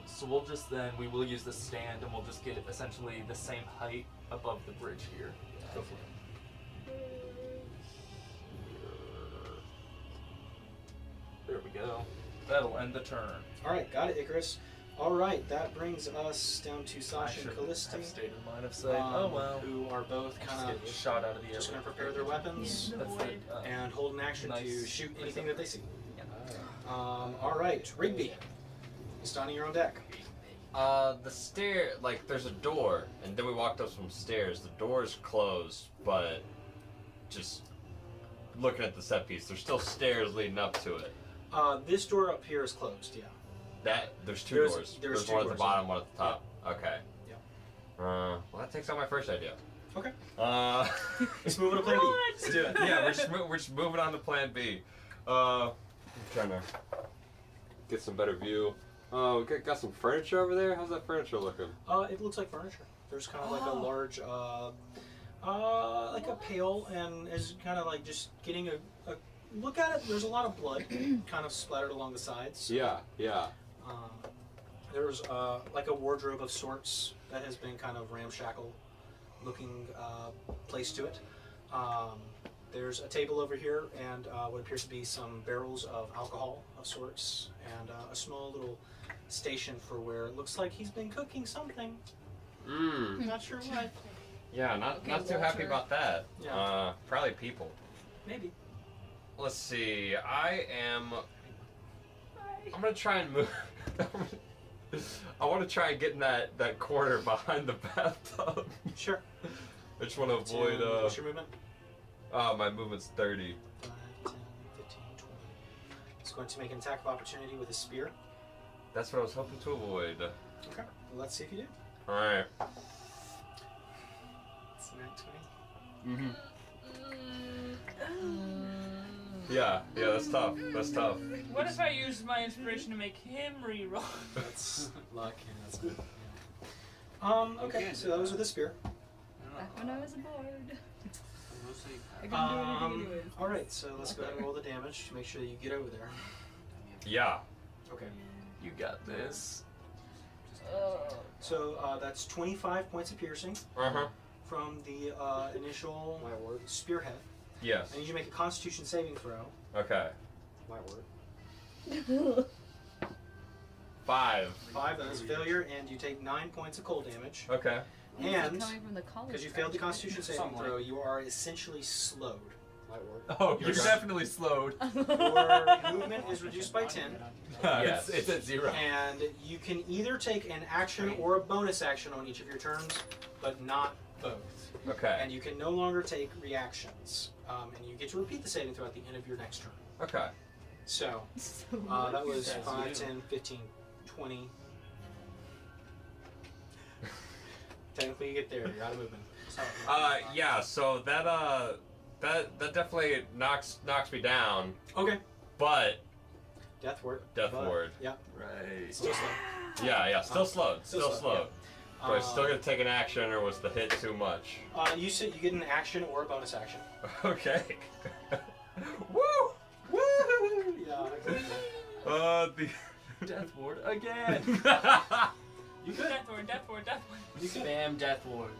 So we'll just then, we will use the stand and we'll just get essentially the same height above the bridge here. Go for it. There we go. That'll end the turn. All right, got it, Icarus. All right, that brings us down to I Sasha should and have Callisti, stated line of sight. Oh well. who are both Just kind get of shot out of the air. just going to prepare their weapons Yeah. That's Void. the, and hold an action to Nice. shoot anything that they see. All right, Rigby, it's on your own deck. The stair, like, there's a door, and then we walked up some stairs. The door is closed, but just looking at the set piece, there's still stairs leading up to it. This door up here is closed. Yeah. There's two There's- doors. there's two one at doors, the bottom, one at the top. Okay. Yeah. Well, that takes out my first idea. Okay. Let's move on to plan B. Run! Let's do it. Yeah, we're just moving on to plan B. I'm trying to get some better view. Oh, got some furniture over there. How's that furniture looking? It looks like furniture. There's kind of like a large, like a pail, and is kind of like just getting a look at it. There's a lot of blood kind of splattered along the sides. Yeah. There's like a wardrobe of sorts that has been kind of ramshackle looking placed to it. There's a table over here and what appears to be some barrels of alcohol of sorts, and a small little station for where it looks like he's been cooking something. Not sure what. Yeah, not too happy about that. Yeah. Probably people. Maybe. Let's see. I'm gonna try and move. I want to try and get in that corner behind the bathtub. Sure. I just want to avoid. What's your movement? My movement's 30. 5, 10, 15, 20. He's going to make an attack of opportunity with a spear. That's what I was hoping to avoid. Okay. Well, let's see if you do. All right. It's a nat 20. Yeah, that's tough. That's tough. What if I use my inspiration to make him reroll? That's luck, and that's good. Okay, so that was with a spear. Back when I was aboard. Mostly, I couldn't do anything anyways. Alright, so let's go ahead and roll the damage to make sure that you get over there. Yeah. Okay. You got this. So that's 25 points of piercing Uh-huh. from the initial My word. spearhead. Yes. I need you to make a Constitution saving throw. Okay. My word. 5. 5, that is a failure, and you take 9 points of cold damage. Okay. And coming from the college because you failed the Constitution saving Something throw, you are essentially slowed. Might work. Oh, you're You're definitely slowed. Your movement is reduced by 10, Yes. It's at 0. and you can either take an action or a bonus action on each of your turns, but not both. Okay. And you can no longer take reactions, and you get to repeat the saving throw at the end of your next turn. Okay. So, that was 5, 10, 15, 20. Technically, you get there. You're out of movement. So, Yeah. So that definitely knocks me down. okay. But Death ward. Death But- ward. Yeah. Right. Still slow. Yeah. Still slowed. Still slowed, slowed. Do I still gonna take an action, or was the hit too much? You said you get an action or a bonus action. Okay. Woo! Woo! Yeah. The Death ward again. You could. Death ward, death ward, death ward. You could. Spam Death Ward.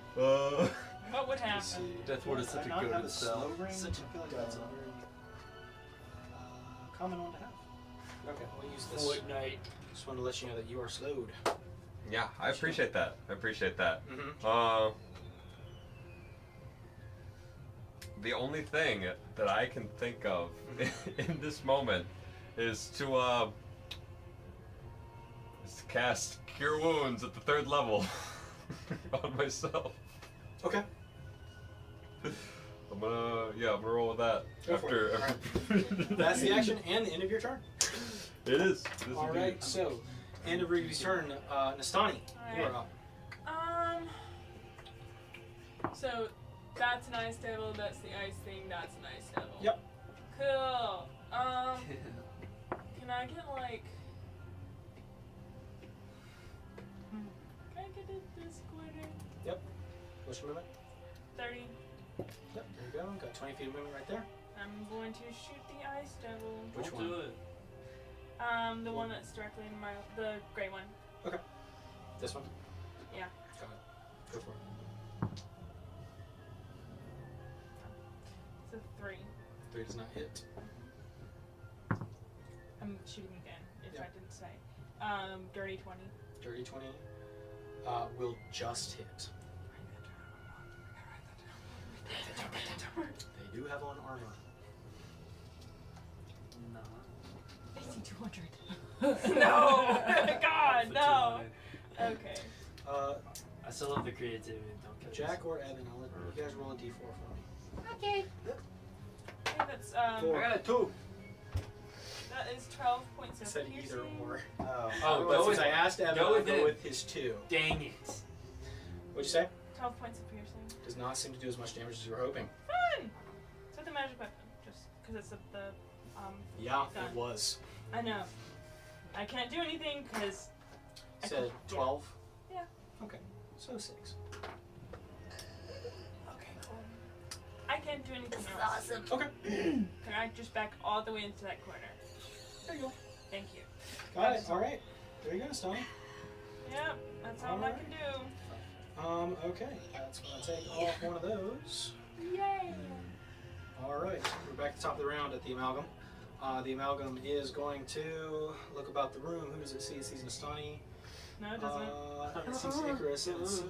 What would happen? Death ward is such a Not good have a itself. slow ring. Such a I feel like that's a very common one to have. Okay, we'll use this. Fortnite. Just wanted to let you know that you are slowed. Yeah, I appreciate that. Mm-hmm. The only thing that I can think of in this moment is to cast Cure Wounds at the 3rd level on myself. Okay. I'm gonna roll with that Go for after. it. That's the action and the end of your turn. It is. All right. So, end of Ruby's turn. Nastani, you are up. So that's an ice devil, that's the ice thing, that's an ice devil. Yep. Cool. Can I get like... Can I get it this quarter? What's your movement? 30. Yep. There you go. Got 20 feet of movement right there. I'm going to shoot the ice devil. Which Don't one? do it. The one that's directly in my... the gray one. This one. Yeah. Got it. Go for it. It's a 3. 3 does not hit. I'm shooting again, if Yeah. I didn't say. Dirty 20. Dirty 20 will just hit. They do have on armor. Nah. AC 200. No! God, For no! 200. Okay. I still love the creativity. Don't kill Jack or Evan, I'll let you guys roll a d4 for me. Okay. I think that's, I got a 2. that is 12 points I of said piercing. either or. Oh. Oh, But go since with I asked Evan, go I'll with go it. with his 2. Dang it. What'd you say? 12 points of piercing. Does not seem to do as much damage as you were hoping. Fun! It's with a magic weapon, just because it's the, Yeah, Done. it was. I know. I can't do anything because... Said 12? Yeah. Okay, so 6. Okay, cool. I can't do anything else. Awesome. Okay. Can I just back all the way into that corner? There you go. Thank you. Got it. All right. There you go, Stoney. Yep, that's all I can do. Okay. That's going to take off one of those. Yay! All right. We're back at the top of the round at the Amalgam. The Amalgam is going to look about the room. Who does it see? It sees Nastani. No, it doesn't. It sees Icarus and it sees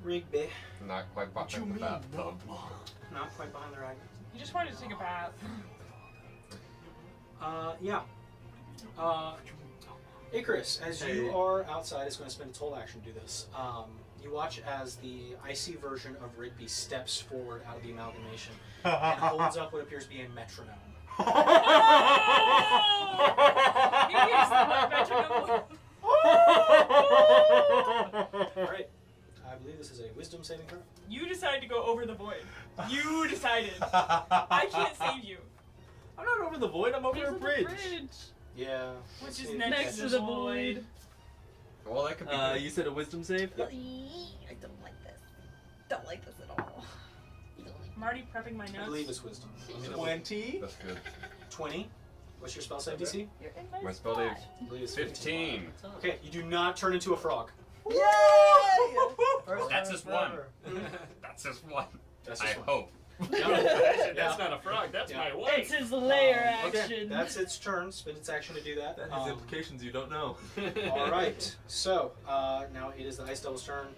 Rigby. Not quite behind the bathtub. Not quite behind the rag. You just wanted to take a bath. Yeah. Icarus, as you are outside, is going to spend its whole action to do this. You watch as the icy version of Rigby steps forward out of the amalgamation and holds up what appears to be a metronome. He used the metronome. Alright. I believe this is a wisdom saving throw. You decided to go over the void. You decided. I can't save you. I'm not over the void, I'm over He's a on the bridge. Yeah. Which let's is see if next that's- to the void. Well, that could be good. You said a wisdom save? Yep. I don't like this. Don't like this at all. I'm already prepping my notes. I believe it's wisdom. Let me know. 20? That's good. 20. What's your spell save DC? You're in my My spell spot. I believe it's 15. Okay, you do not turn into a frog. Yay! That's just one. That's just one. That's I this one. hope. That's not a frog. That's Yeah. my wife. It's his lair Okay, action. that's its turn. Spend its action to do that. That has implications you don't know. All right. So now it is the Ice Devil's turn.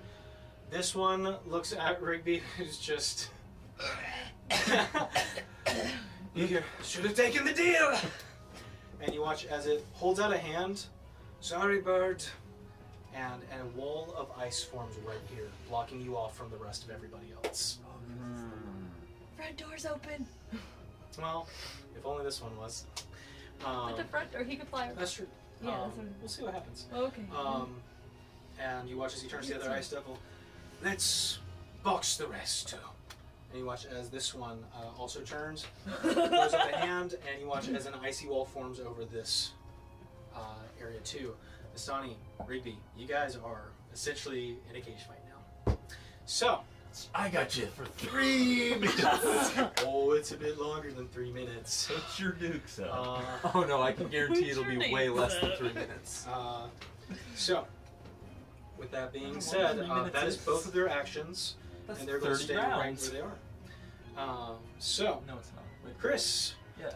This one looks at Rigby, who's just. You hear, should have taken the deal. And you watch as it holds out a hand. Sorry, bird. And a wall of ice forms right here, blocking you off from the rest of everybody else. Front door's open. Well, if only this one was. But the front door, he could fly over. That's true. Yeah, that's what We'll see what happens. Okay. And you watch as he turns to the other Ice Devil. Let's box the rest too. And you watch as this one also turns, throws up a hand, and you watch as an icy wall forms over this area too. Astani, Rigby, you guys are essentially in a cage fight now. So, I got you for 3 minutes. oh, it's a bit longer than 3 minutes. It's your Duke, so. Oh no, I can guarantee What's it'll your be way name, less than sir? 3 minutes. So, with that being I don't said, know what 3 minutes that is is. both of their actions, That's and they're going to 30 stay right rounds. where they are. So, No, it's not. Wait, Khriss, Yeah.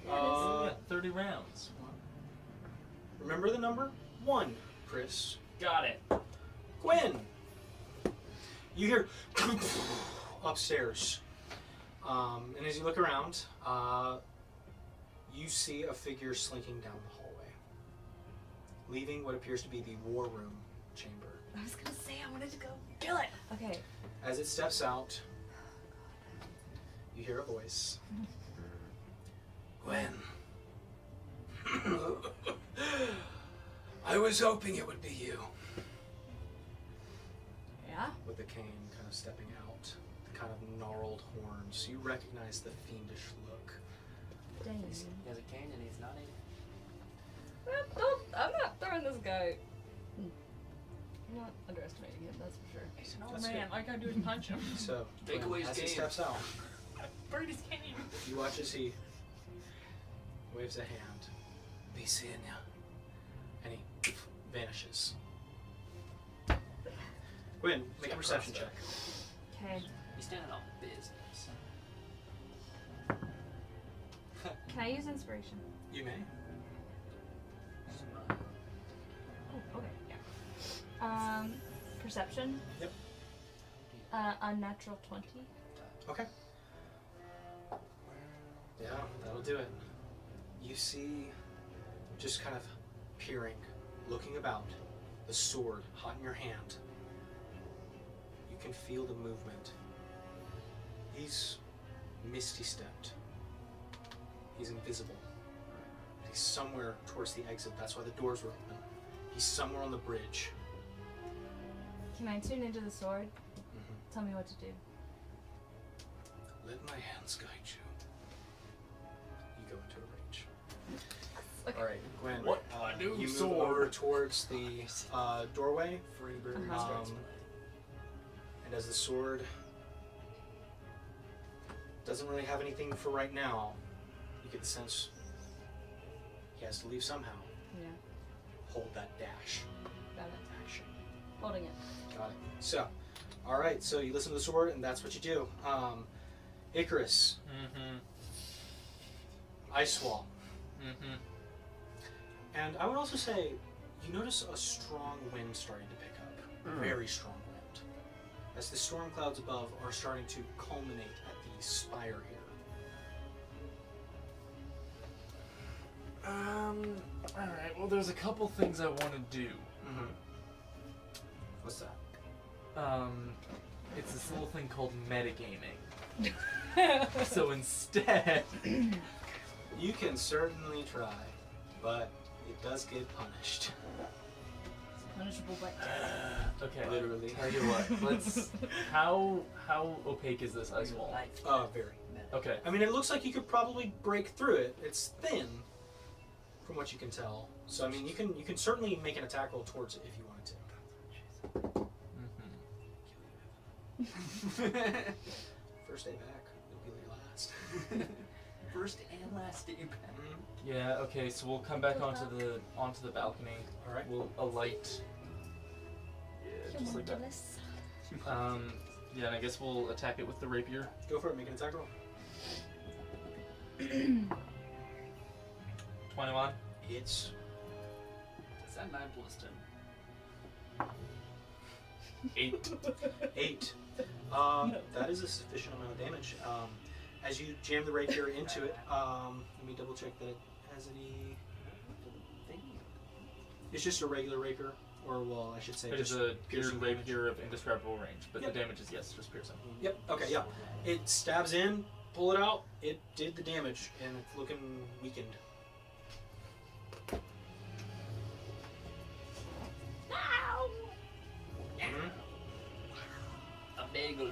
uh, 30 rounds. remember the number 1, Khriss. Got it. Gwen! You hear upstairs. And as you look around, you see a figure slinking down the hallway, leaving what appears to be the war room chamber. I was gonna say I wanted to go kill it. Okay. As it steps out, you hear a voice. Gwen. I was hoping it would be you. Yeah. With the cane kind of stepping out, the kind of gnarled horns. You recognize the fiendish look. Dang. He has a cane and he's not I'm not throwing this guy. I'm not underestimating him, that's for sure. He's an old That's man. good. All I gotta do is punch him. So, Take away his as he cane. steps out, Burn his cane. you watch as he waves a hand. Be seeing ya. And he vanishes. Gwen, make a perception check. Okay. He's standing on business. Can I use inspiration? You may. Oh, okay. Yeah. Perception. Yep. Unnatural 20. Okay. Yeah, that'll do it. You see, just kind of peering, looking about, the sword hot in your hand. You can feel the movement. He's misty stepped. He's invisible. He's somewhere towards the exit. That's why the doors were open. He's somewhere on the bridge. Can I tune into the sword? Tell me what to do. Let my hands guide you. You go into a rage. Okay. All right, Gwen. What I do, You move sword. over towards the doorway, Uh-huh. and as the sword doesn't really have anything for right now, you get the sense he has to leave somehow. Yeah. Hold that dash Got it. action. Holding it. Got it. So, all right. So you listen to the sword, and that's what you do. Icarus, Mm-hmm. Ice Wall, Mm-hmm. and I would also say you notice a strong wind starting to pick up. Very strong wind, as the storm clouds above are starting to culminate at the spire here. Alright, well, there's a couple things I want to do. Mm-hmm. What's that? It's this little thing called metagaming. So instead, You can certainly try, but it does get punished. It's punishable by death. okay, Literally. tell you what, let's. How opaque is this ice wall? Very. Okay, I mean, it looks like you could probably break through it. It's thin, from what you can tell. So I mean, you can certainly make an attack roll towards it if you wanted to. First day back, it'll be your last. First and last day back. Yeah. Okay. So we'll come back onto the balcony. All right. We'll alight. Yeah, just like that. Yeah, and I guess we'll attack it with the rapier. Go for it. Make an attack roll. 21. It's Is that 9 plus 10? 8. 8. That is a sufficient amount of damage. As you jam the rapier into it, let me double check that it has any. It's just a regular rapier, or well, I should say, It is just a piercing pure damage. rapier of indescribable range, but Yep. the damage is, yes, just piercing. Yep. Okay. Yeah. It stabs in. Pull it out. It did the damage, and it's looking weakened. Mhm. A bagel.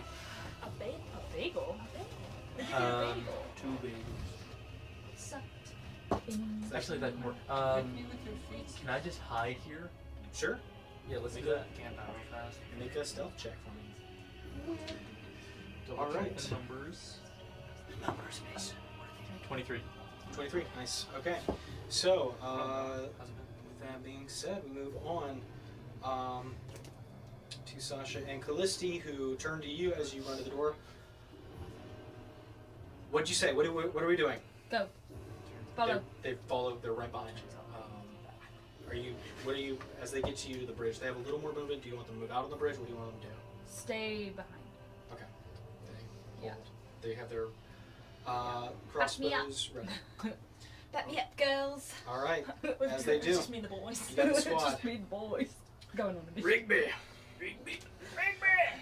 A bagel? Um, 2 bagels. Sucked. Actually, that can work. Hit me with your feet. Can I just hide here? Sure. Yeah, let's Make do a- that. Can't power fast. Make a stealth check for me. Double All check right. the numbers. Numbers, please. 23. 23. Nice. Okay. So, How's it been? with that being said, we move on to Sasha and Callisti, who turn to you as you run to the door. What'd you say? What are we doing? Go. Follow. They follow. They're right behind you. What are you? As they get to you to the bridge, they have a little more movement. Do you want them to move out on the bridge? What do you want them to do? Stay behind. Okay. Yeah. They have their Back me up. crossbows ready. Back me up, girls. All right. As they do. It's just me and the boys. You got the squad. Just me and the boys. Going on a mission. Rigby.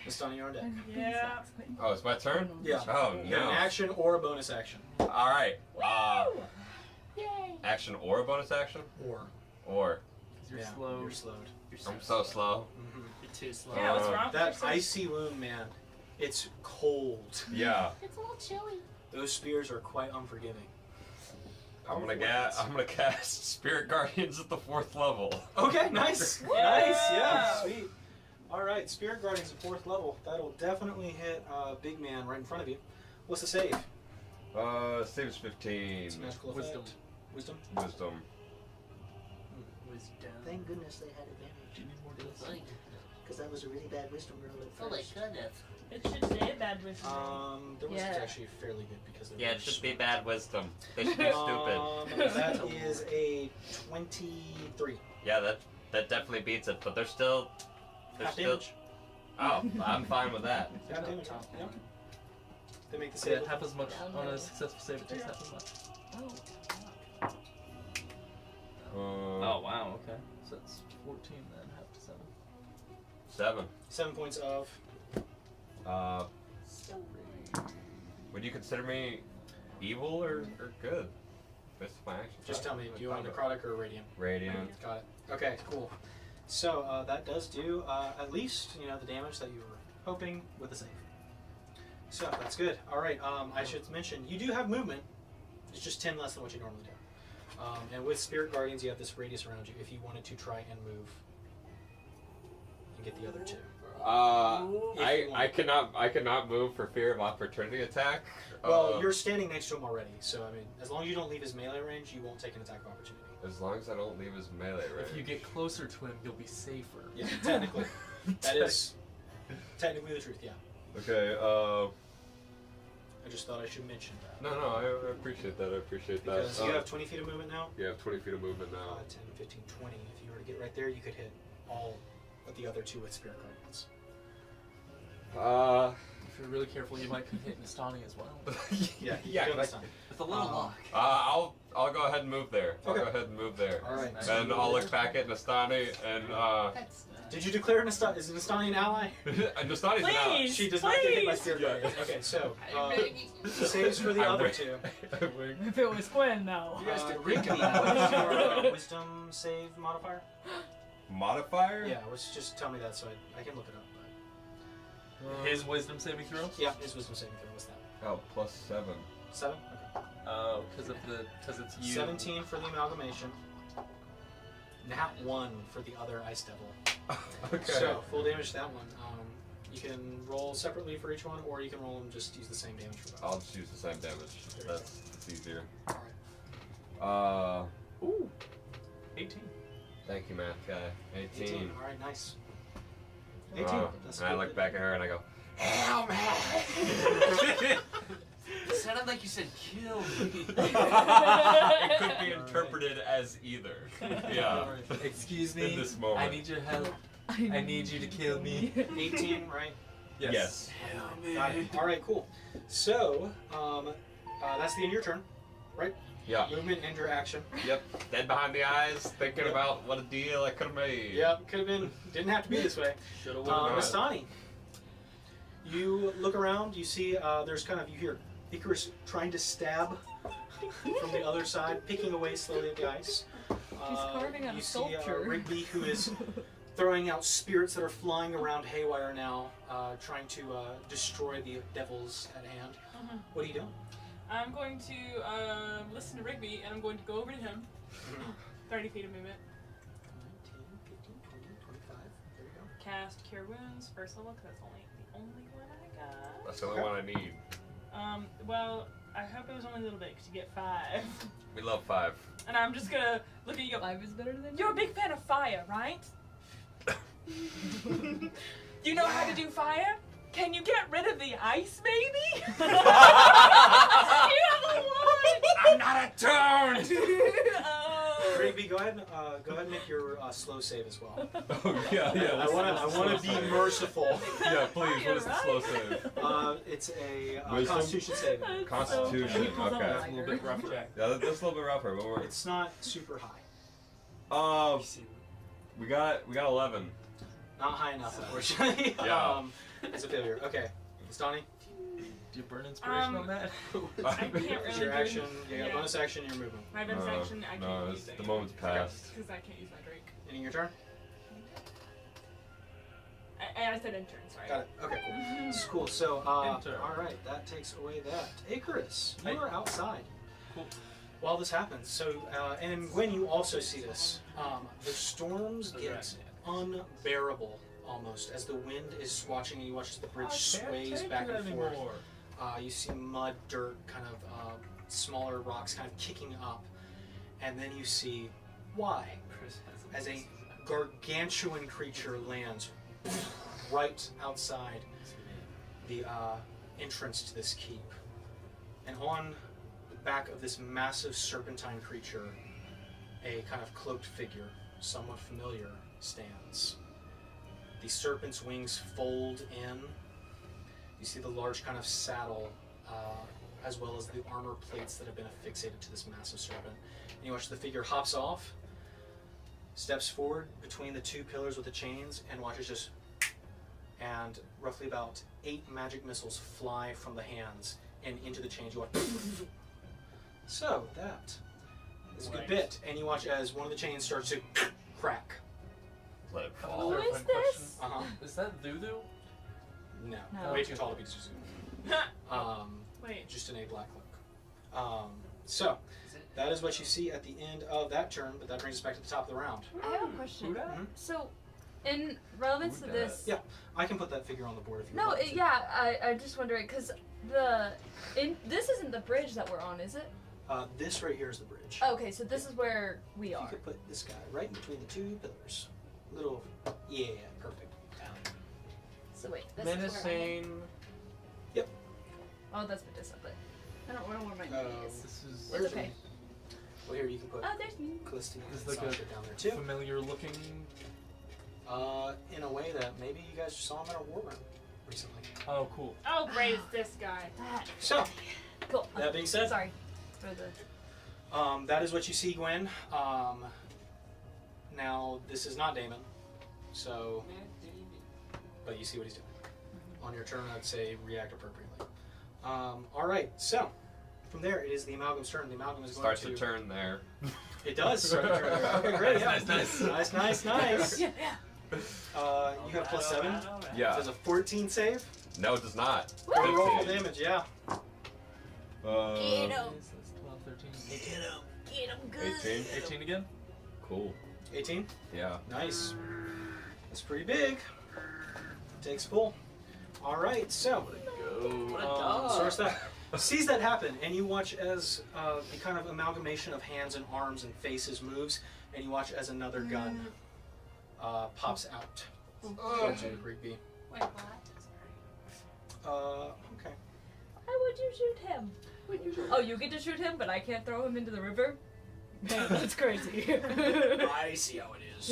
Mastani, you're on deck. Yeah. Oh, it's my turn? Yeah. Oh, You get an no. action or a bonus action. Alright. Yay. Action or a bonus action? Or. Or. Because you're Yeah, slow. You're slowed. I'm so slow. Mm-hmm. You're too slow. Yeah, what's wrong with That yourself? icy wound, man. It's cold. Yeah. It's a little chilly. Those spears are quite unforgiving. I'm gonna cast Spirit Guardians at the 4th level. Okay, nice. Nice, yeah, sweet. Alright, Spirit Guardians at 4th level. That'll definitely hit big man right in front of you. What's the save? Saves 15. It's a magical Wisdom. effect. Wisdom? Wisdom. Wisdom. Thank goodness they had advantage. Because that was a really bad wisdom roll at Oh my first. goodness. It should say bad wisdom. The wisdom's Yeah. actually fairly good because they're Yeah, very it should be smart. bad wisdom. They should be stupid. That is a 23. Yeah, that definitely beats it, but they're still. Half damage. Oh, I'm fine with that. Half damage. Yep. They make the So yeah, save. half as much Down on low. a successful save. It takes half as much. Oh. Oh wow. Okay. So it's 14 then, half to 7. 7. 7 points of. Would you consider me evil or good? That's my action. Just tell me, do you want necrotic or radiant? Radiant. Got it. Okay, cool. So that does do at least the damage that you were hoping with the save. So that's good. All right. I should mention you do have movement. It's just 10 less than what you normally do. And with Spirit Guardians, you have this radius around you. If you wanted to try and move and get the other two. I cannot move for fear of opportunity attack. Well, you're standing next to him already, so I mean, as long as you don't leave his melee range, you won't take an attack of opportunity. As long as I don't leave his melee range. If you get closer to him, you'll be safer. Yeah, technically, that is technically the truth. Yeah. Okay. I just thought I should mention that. No, I appreciate that. I appreciate Because that. you have 20 feet of movement now. You have 20 feet of movement 10, now. 15, 20. If you were to get right there, you could hit all of the other two with Spirit Guardians. If you're really careful, you might hit Nastani as well. Yeah, Yeah, you can I- understand. With a little luck. I'll go ahead and move there. I'll Okay. go ahead and move there. All right. Then I'll look back at Nastani and Did you declare Nastani? Is Nastani an ally? and Nastani's an ally. Please! She does not get hit by Please! Spirit Yeah. Guardians. Okay, so saves for the I other wink. two. I wink. If it was Gwen, now. Rigby, what is your wisdom save modifier? Modifier? Yeah, just tell me that so I can look it up. But His wisdom saving throw? yeah, his wisdom saving throw was that. Oh, +7. 7? Okay. Oh, because it's you. 17 for the amalgamation. Nat 1 for the other Ice Devil. Okay. So, full damage to that one. You can roll separately for each one, or you can roll and just use the same damage for both. I'll just use the same damage. That's easier. Alright. Ooh. 18. Thank you, math guy. 18. 18. Alright, nice. 18. Wow. That's And I good. look back at her and I go, Help me! It sounded like you said kill me. It could be interpreted as either. Yeah. Excuse In this moment. I need your help. I need you to kill me. 18, right? Yes. Got it. All right, cool. So, that's the end of your turn. Yeah. Movement and your action. Yep. Dead behind the eyes, thinking about what a deal I could have made. Yep, could have been. Didn't have to be this way. Shoulda, Mastani, you look around. You see, there's kind of, you hear Icarus trying to stab from the other side, picking away slowly at the ice. He's carving out you a see sculpture. Rigby, who is throwing out spirits that are flying around haywire now, trying to destroy the devils at hand. What are you doing? I'm going to listen to Rigby, and I'm going to go over to him. 30 feet of movement. 19, 15, 20, 25. There you go. Cast Cure Wounds, first level, because that's the only one I got. That's the only one I need. Well, I hope it was only a little bit, because you get 5. We love 5. And I'm just gonna look at you and go, 5 is better than you're a big fan of fire, right? Do you know how to do fire? Can you get rid of the ice, baby? You have a line. I'm not a toad! Oh. Rigby, go ahead and make your slow save as well. Oh, yeah. I want to be merciful. Yeah, please. What is the slow save? It's a Wisdom? Constitution saving. Constitution. That's Okay. a little bit rough check. Yeah, that's a little bit rougher, but we're. It's not super high. We got 11. Not high enough, unfortunately. Yeah. It's a failure. Okay. Donnie? Do you burn inspiration on that? I can't really It's your do action. it. You got Yeah. bonus action. Your movement. My bonus action, I can't No, use the moment's passed. because I can't use my Drake. Ending your turn. I said intern, sorry. Got it. Okay. Cool. This is cool. So, Enter. all right, that takes away that. Icarus, you Hey. are outside. Cool. While this happens, so and Gwen, you also see this. The storms get unbearable almost as the wind is swatching, and you watch as the bridge sways back and forth. You see mud, dirt, kind of smaller rocks kind of kicking up, and then you see why as a gargantuan creature lands right outside the entrance to this keep, and on the back of this massive serpentine creature, a kind of cloaked figure, somewhat familiar, stands. The serpent's wings fold in. You see the large kind of saddle, as well as the armor plates that have been affixated to this massive serpent. And you watch the figure hops off, steps forward between the two pillars with the chains, and watches just, and roughly about 8 magic missiles fly from the hands and into the chains. You watch. So that is a good bit, and you watch as one of the chains starts to crack. Let it Who fall. is this? Is that Voodoo? No, No. way too tall to be Suzuki. Wait. Just in a black cloak. So that is what you see at the end of that turn, but that brings us back to the top of the round. I have a question. Mhm. So, in relevance to this, Yeah, I can put that figure on the board if you no, want. to. I'm just wondering because this isn't the bridge that we're on, is it? This right here is the bridge. Okay, so this is where we You are. could put this guy right in between the two pillars. Little, yeah, perfect. So wait, this is where I am. Menacing. Oh, that's Bedisa, but I don't know where my knee is. This is It's okay. Well, here you can put Oh, there's me. Callisti Is and like a Sasha down there too. familiar looking. In a way that maybe you guys saw him in a war room recently. Oh, cool. Oh, great, it's this guy. That. So, Cool. that being said, Sorry for the. that is what you see, Gwen. Now, this is not Damon, so, but you see what he's doing. On your turn, I'd say react appropriately. All right, so from there, it is the amalgam's turn. The amalgam is going Starts to to turn there. It does start to turn. Okay, great. Yeah. Nice. Yeah. You have plus 7. Yeah. Does a 14 save? No, it does not. Roll for 15. damage. Yeah. Get him. 12, 13, 18. Get him good. 18. 18 again? Cool. 18. Yeah. Nice. That's pretty big. Takes full. All right, so source that sees that happen, and you watch as the kind of amalgamation of hands and arms and faces moves, and you watch as another gun pops out towards you, Rigby. Wait, what? Okay. Why would you shoot him? Oh, you get to shoot him, but I can't throw him into the river? Man, that's crazy. I see how it is.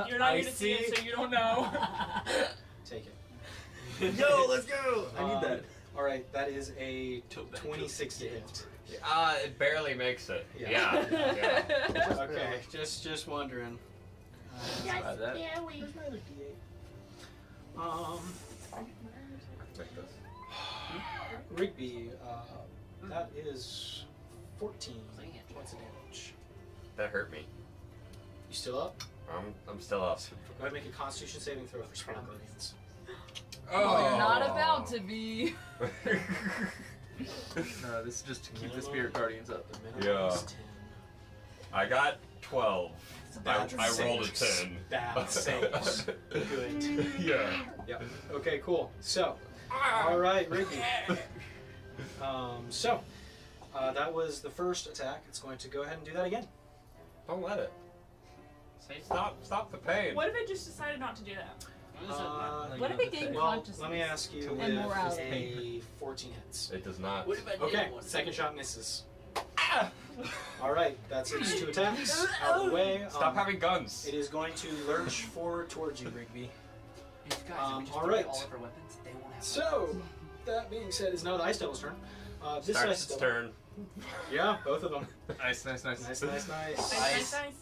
You're not here to see it, so you don't know. Take it. Yo, let's go! I need that. All right, that is a 26 to hit. It barely makes it. Yeah. Yeah. Okay, just wondering. Yes, that. Yeah, we. Where's my other D8? Like this. Rigby, that is 14 points of damage. That hurt me. You still up? I'm still up. Go ahead and make a Constitution saving throw for Spirit Guardians. Oh, you're not about to be. No, this is just to keep the Spirit Guardians up. The minimum Yeah. is 10. I got 12. Bad I rolled a saves. 10. Bad saves. Good. Yeah. Yep. Okay, cool. So, all right, Rigby. That was the first attack. It's going to go ahead and do that again. Don't let it. Stop the pain. What if it just decided not to do that? What if it gained Well, consciousness? let me ask you And if morality. a 14 hits. It does not. What if I did Okay, one? second shot misses. All right, that's its 2 attacks. Out of the way. Stop having guns. It is going to lurch forward towards you, Rigby. Guys, if we just all throw right. all of our weapons, they won't have. So, that being said, it's now the Ice Devil's turn. This Starts Ice its Devil. turn. Yeah, both of them. Nice. Nice. Nice, nice, nice.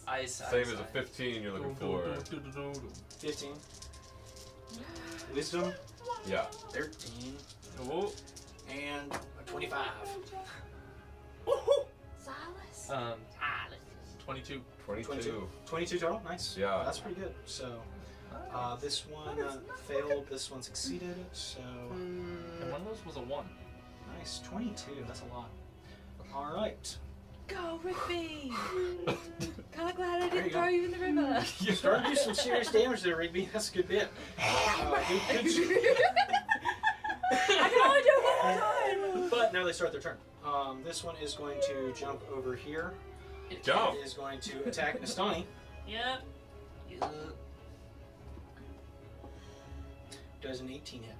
Ice. Same as a 15 you're looking for. 15. Wisdom, Yeah. 13. Oh. And a 25. Silas. 22. 22. 22 total? Nice. Yeah. That's pretty good. So, this one failed, this one succeeded, so... And one of those was a 1. Nice. 22, that's a lot. Alright. Go, Rigby! Kinda glad I There you didn't go. throw you in the river. You started to do some serious damage there, Rigby. That's a good bit. Good. I can only do it one more time! But now they start their turn. This one is going to jump over here. Jump. It is going to attack Nastani. Yep. Does an 18 hit.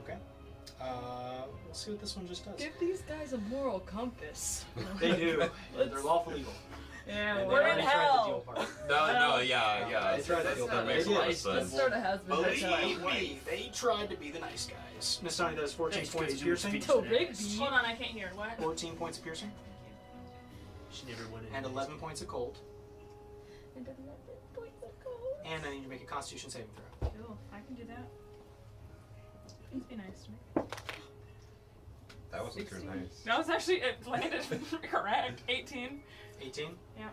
Okay. We'll see what this one just does. Give these guys a moral compass. They do. They're lawful evil. Yeah, And they we're in already tried the deal hell. part. No, yeah. They tried to deal That part. makes a They lot did. of sense. This sort of has been my time. Believe me, they tried to be the nice guys. Nastani does 14 points of piercing. To Rigby. Hold on, I can't hear. What? 14 points of piercing. She never won it. And 11 points of cold. And 11 points of gold. And I need to make a Constitution saving throw. Cool, I can do that. Please be nice to me. That wasn't too nice. That was actually, it landed correct. 18. 18? Yeah.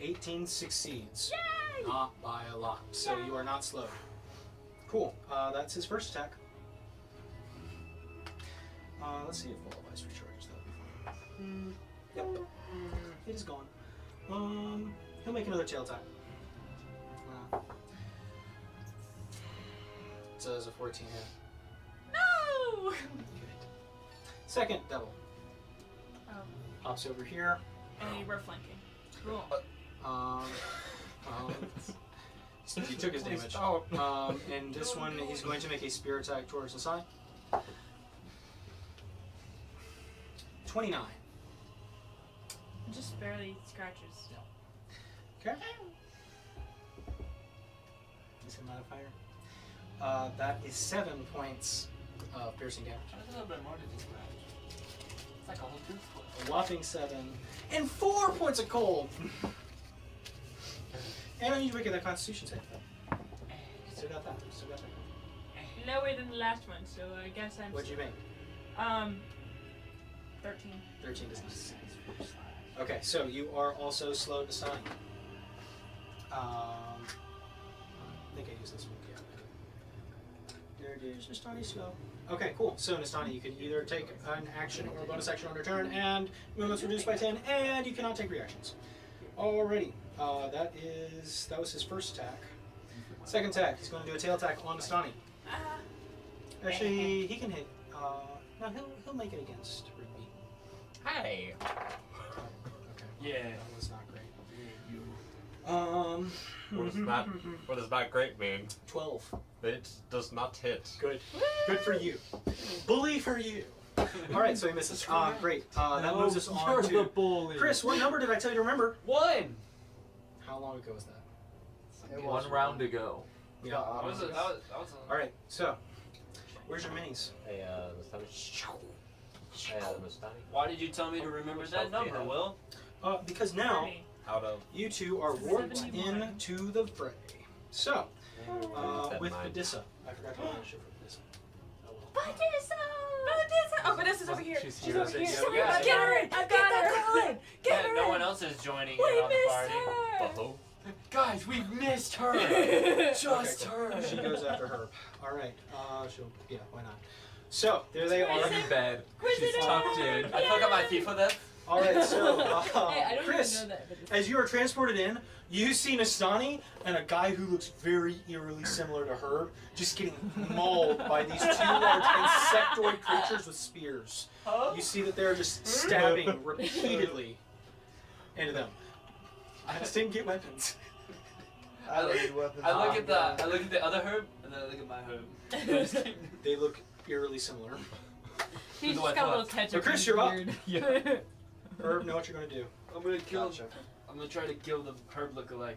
18 succeeds. Yay! Not by a lot. So you are not slow. Cool. That's his first attack. Let's see if Wall of Ice recharges that. Yep. It is gone. He'll make another tail attack. So it's a 14 hit. No! Good. Second devil. Oh, Hops over here. and we're flanking. Cool. He took his damage. And this one, he's going to make a spear attack towards the side. 29. Just barely scratches. Okay. Is it modifier? That is 7 points of piercing damage. I thought about more than just scratch. It's like a whole tooth split. A whopping 7. And 4 points of cold! And I need to make that Constitution save. Still got that. Lower than the last one, so I guess I'm. What'd you make? 13. 13 does not. Okay, so you are also slow to stun. I think I used this one. Yeah. There it is. Nastani slow. Okay, cool. So Nastani, you can either take an action or a bonus action on your turn, and movement's reduced by 10, and you cannot take reactions. Alrighty. That was his first attack. Second attack, he's going to do a tail attack on Nastani. Actually, he can hit. No, he'll make it against Rigby. Hey. Okay. Yeah. That was not great. You. What does not great mean? 12. It does not hit. Good. Good for you. Bully for you. Alright, so he misses. Great. That moves us on You're to... the bully. Chris, what number did I tell you to remember? 1. How long ago was that? It One was round to go. Yeah. That was Alright, so, where's your minis? Hey, Mustani. Hey, Mustani. Why did you tell me to remember that number, Will? Because now, Out of. you two are warped 71. into the fray. So, with Mine. Bedisa. I forgot to mention for Bedisa. Oh well. Bedisa! Oh, Bedisa's over here. She's She's here. over here. Yeah, Sorry, we got get her. her in. I've got her. Get her No in. one else is joining We in on the missed party. her. Baho. Guys, we missed her. Just Okay, her. She goes after her. Alright, yeah, why not? So, there they are. In bed. She's Quizzitor. tucked in. I took out my FIFA then. Alright, so, Hey, I don't Chris, even know that. Bedisa. as you are transported in, you see Nastani and a guy who looks very eerily similar to Herb just getting mauled by these 2 large insectoid creatures with spears. You see that they're just stabbing repeatedly into them. I just didn't get weapons. I look, need weapons. I look at the other herb, and then I look at my herb. Just kidding. They look eerily similar. He's Do just I got a little thought? ketchup. So, Chris, in you're his up. beard. Herb, know what you're gonna do. I'm gonna kill. Gotcha. I'm gonna try to kill the herb lookalike.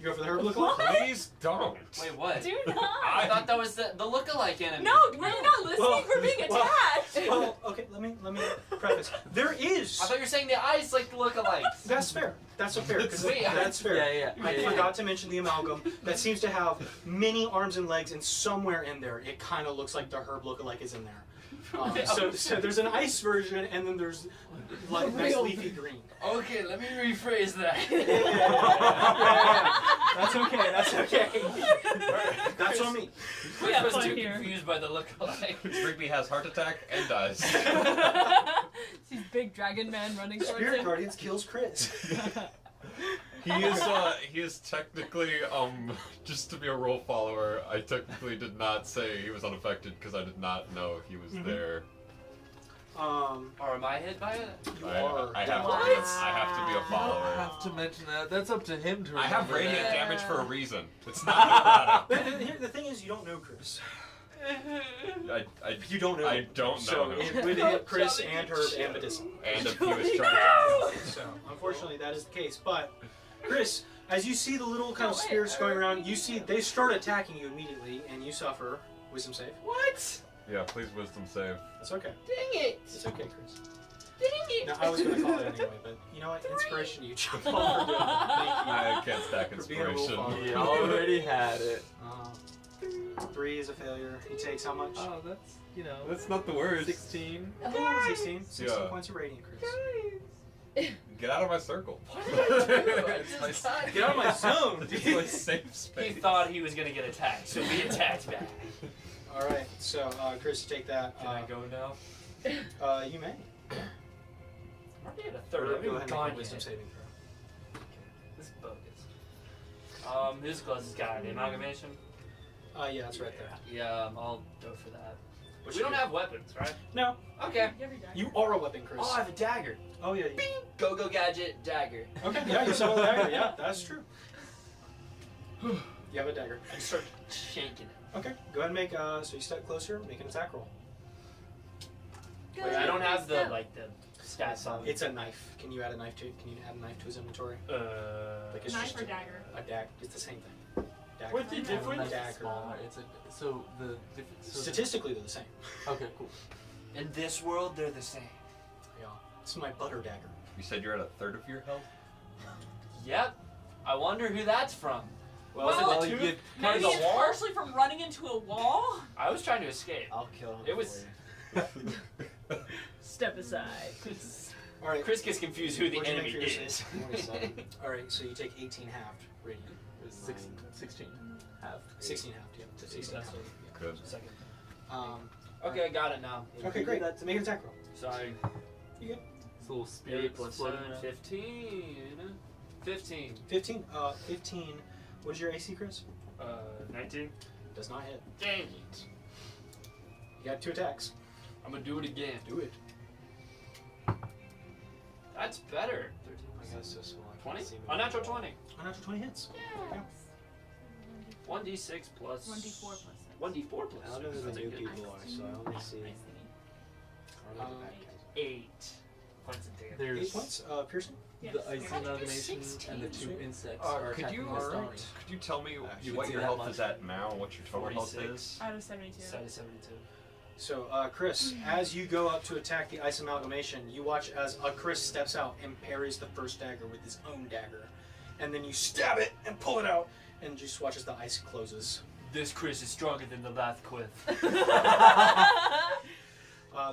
You go for the Herb look What? Please don't. Wait, what? Do not. I thought that was the lookalike enemy. No, were you not listening? Well, We're being attacked. Well, okay, let me preface. There is. I thought you were saying the eyes like the lookalikes. That's fair. That's a fair. 'Cause Wait, that's fair. Yeah. I forgot to mention the amalgam that seems to have many arms and legs, and somewhere in there, it kind of looks like the Herb lookalike is in there. So there's an ice version, and then there's like nice leafy green. Okay, let me rephrase that. Yeah. That's okay. That's okay. That's on me. We have I was fun too here. confused by the lookalike. Rigby has heart attack and dies. These big dragon man running towards Spirit him. Guardians kills Chris. He is technically, just to be a rule follower, I technically did not say he was unaffected because I did not know he was there. Or am I hit by it? You are. I have What? to be a I follower. have to mention that. That's up to him to remember. I have radiant that. damage for a reason. It's not The thing is, you don't know Chris. You don't know. I don't know So him. it would hit Chris and Herb and Bedisa. And if he was charged. So unfortunately, that is the case. But Chris, as you see the little kind of spirits going around, you see they start attacking you immediately, and you suffer wisdom save. What? Yeah, please wisdom save. That's okay. Dang it! It's okay, Chris. Dang it! No, I was going to call it anyway, but you know what? Inspiration, you jump over doing it. I can't stack For being a rule inspiration. follower. He already had it. 3 is a failure. He takes how much? Oh, that's, That's not the word. 16. 16. 16 Yeah. points of radiant, Chris. Get out of my circle. What did I do? It's my, Get out of my zone, it's dude. my safe He space. thought he was gonna get attacked, so he attacked back. All right, so Chris, you take that. Can I go now? You may. I'm already at a third. I Go haven't even ahead and make gone a wisdom yet. saving This is bogus. Who's closest guy? The amalgamation? throw. Yeah, that's right there. Yeah, I'll go for that. What We you don't do? have weapons, right? No, Okay. you are a weapon, Chris. Oh, I have a dagger. Oh yeah. Go gadget dagger. Okay, yeah, you saw a dagger. Yeah, that's true. You have a dagger. I start shaking it. Okay, go ahead and make. So you step closer, make an attack roll. Wait, I don't have the stats on it. It's a knife. Can you add a knife to? Can you add a knife to his inventory? Like it's Knife just or dagger? a dagger. It's the same thing. Dagger. What's the difference? Dagger. So the so Statistically, they're the same. Okay, cool. In this world, they're the same. Yeah. It's my butter dagger. You said you're at a third of your health? Yep. I wonder who that's from. Well, was it you Maybe the it's wall? partially from running into a wall. I was trying to escape. I'll kill him. It was- Step aside. All right. Chris gets confused who the What'd you enemy make for your is. 27. All right. So you take 18 halved radiant. It was 16. Half. 16 halved. Yeah. 16 halved. Good. Second. Um. Okay, I got it now. Okay, great. Make an attack roll. Sorry. It's a little 8 spirit plus floating 7, around. 15. 15. 15. 15. What is your AC, Chris? 19. Does not hit. Dang it. You got 2 attacks. I'm gonna do it again. Do it. That's better. 13 I plus That's so small. I 20? can't see A natural 20. Unnatural 20 hits. 1d6 plus. 1d4 plus 1d4 plus. I don't know who the That's a new good- people are, so I only see. I only the bad guys. 8 points of damage. 8 There's points. Piercing. the ice amalgamation and the 2 insects Uh, are could attacking you- the stone. Alright. Could you tell me You what would your see that health much. is at now and what your total health 46. is? Out of 72. Side of 72. So, Khriss, as you go up to attack the ice amalgamation, you watch as Khriss steps out and parries the first dagger with his own dagger. And then you stab it and pull it out, and just watch as the ice closes. This Khriss is stronger than the last Quiff.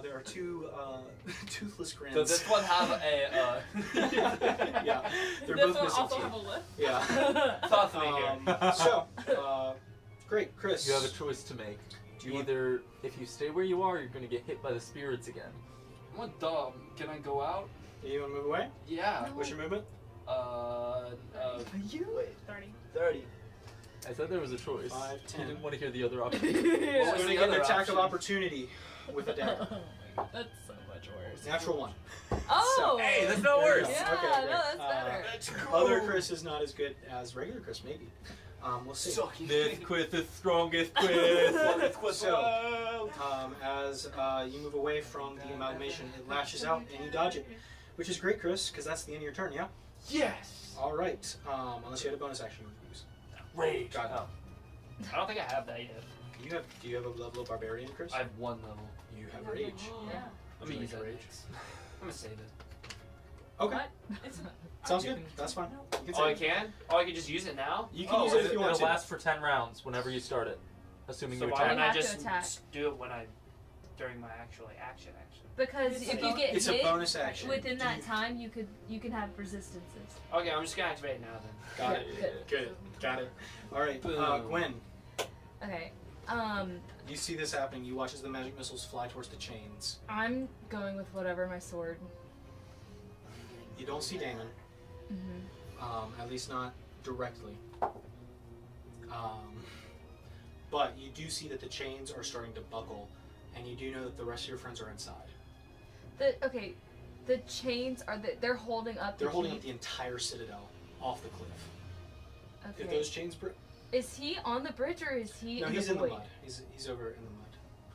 There are 2 toothless grins. Does this one have a. Yeah, they're This both one missing also teeth. have a lip. Yeah. Thought me here. So, great, Khriss. You have a choice to make. Do you- Either, if you stay where you are, you're going to get hit by the spirits again. What dumb? Can I go out? You want to move away? Yeah. What's your movement? You? 30. 30. I said there was a choice. 5, You 10. didn't want to hear the other option. He's What going was to the get an other attack option? of opportunity with a dagger. That's so much worse. Natural 1. Oh! Hey, that's no worse. Yeah, Okay, great. no, that's better. Other Khriss is not as good as regular Khriss, maybe. We'll see. This Quiz is strongest Quiz. So, as you move away from the amalgamation, it lashes out and you dodge it, which is great, Khriss, because that's the end of your turn. Yeah. Yes! All right. Unless you had a bonus action use. Rage. Got it. Oh. I don't think I have that yet. Do you have a level of barbarian, Khriss? I have 1 level. You have rage. Yeah. I'm gonna use your that rage. next. I'm gonna save it. Okay. What? It's Sounds good. That's fine. You can Oh, I save it. can? Oh, I can just use it now? You can use it if you want It'll to. last for 10 rounds whenever you start it. Assuming So you why attack. wouldn't I have to just attack. do it when during my actual action? Because if you get It's a hit bonus action. within Do that you- time, you can have resistances. Okay, I'm just gonna activate it now then. Got it. Good. Good. Got it. All right. Boom. Gwen, Okay. you see this happening. You watch as the magic missiles fly towards the chains. I'm going with whatever my sword. You don't see Damon. At least not directly. But you do see that the chains are starting to buckle, and you do know that the rest of your friends are inside. The chains are they're holding up. They're the holding heat. up the entire citadel off the cliff. If Okay. those chains Is he on the bridge or is he? no, in he's the in the void? mud. He's over in the mud.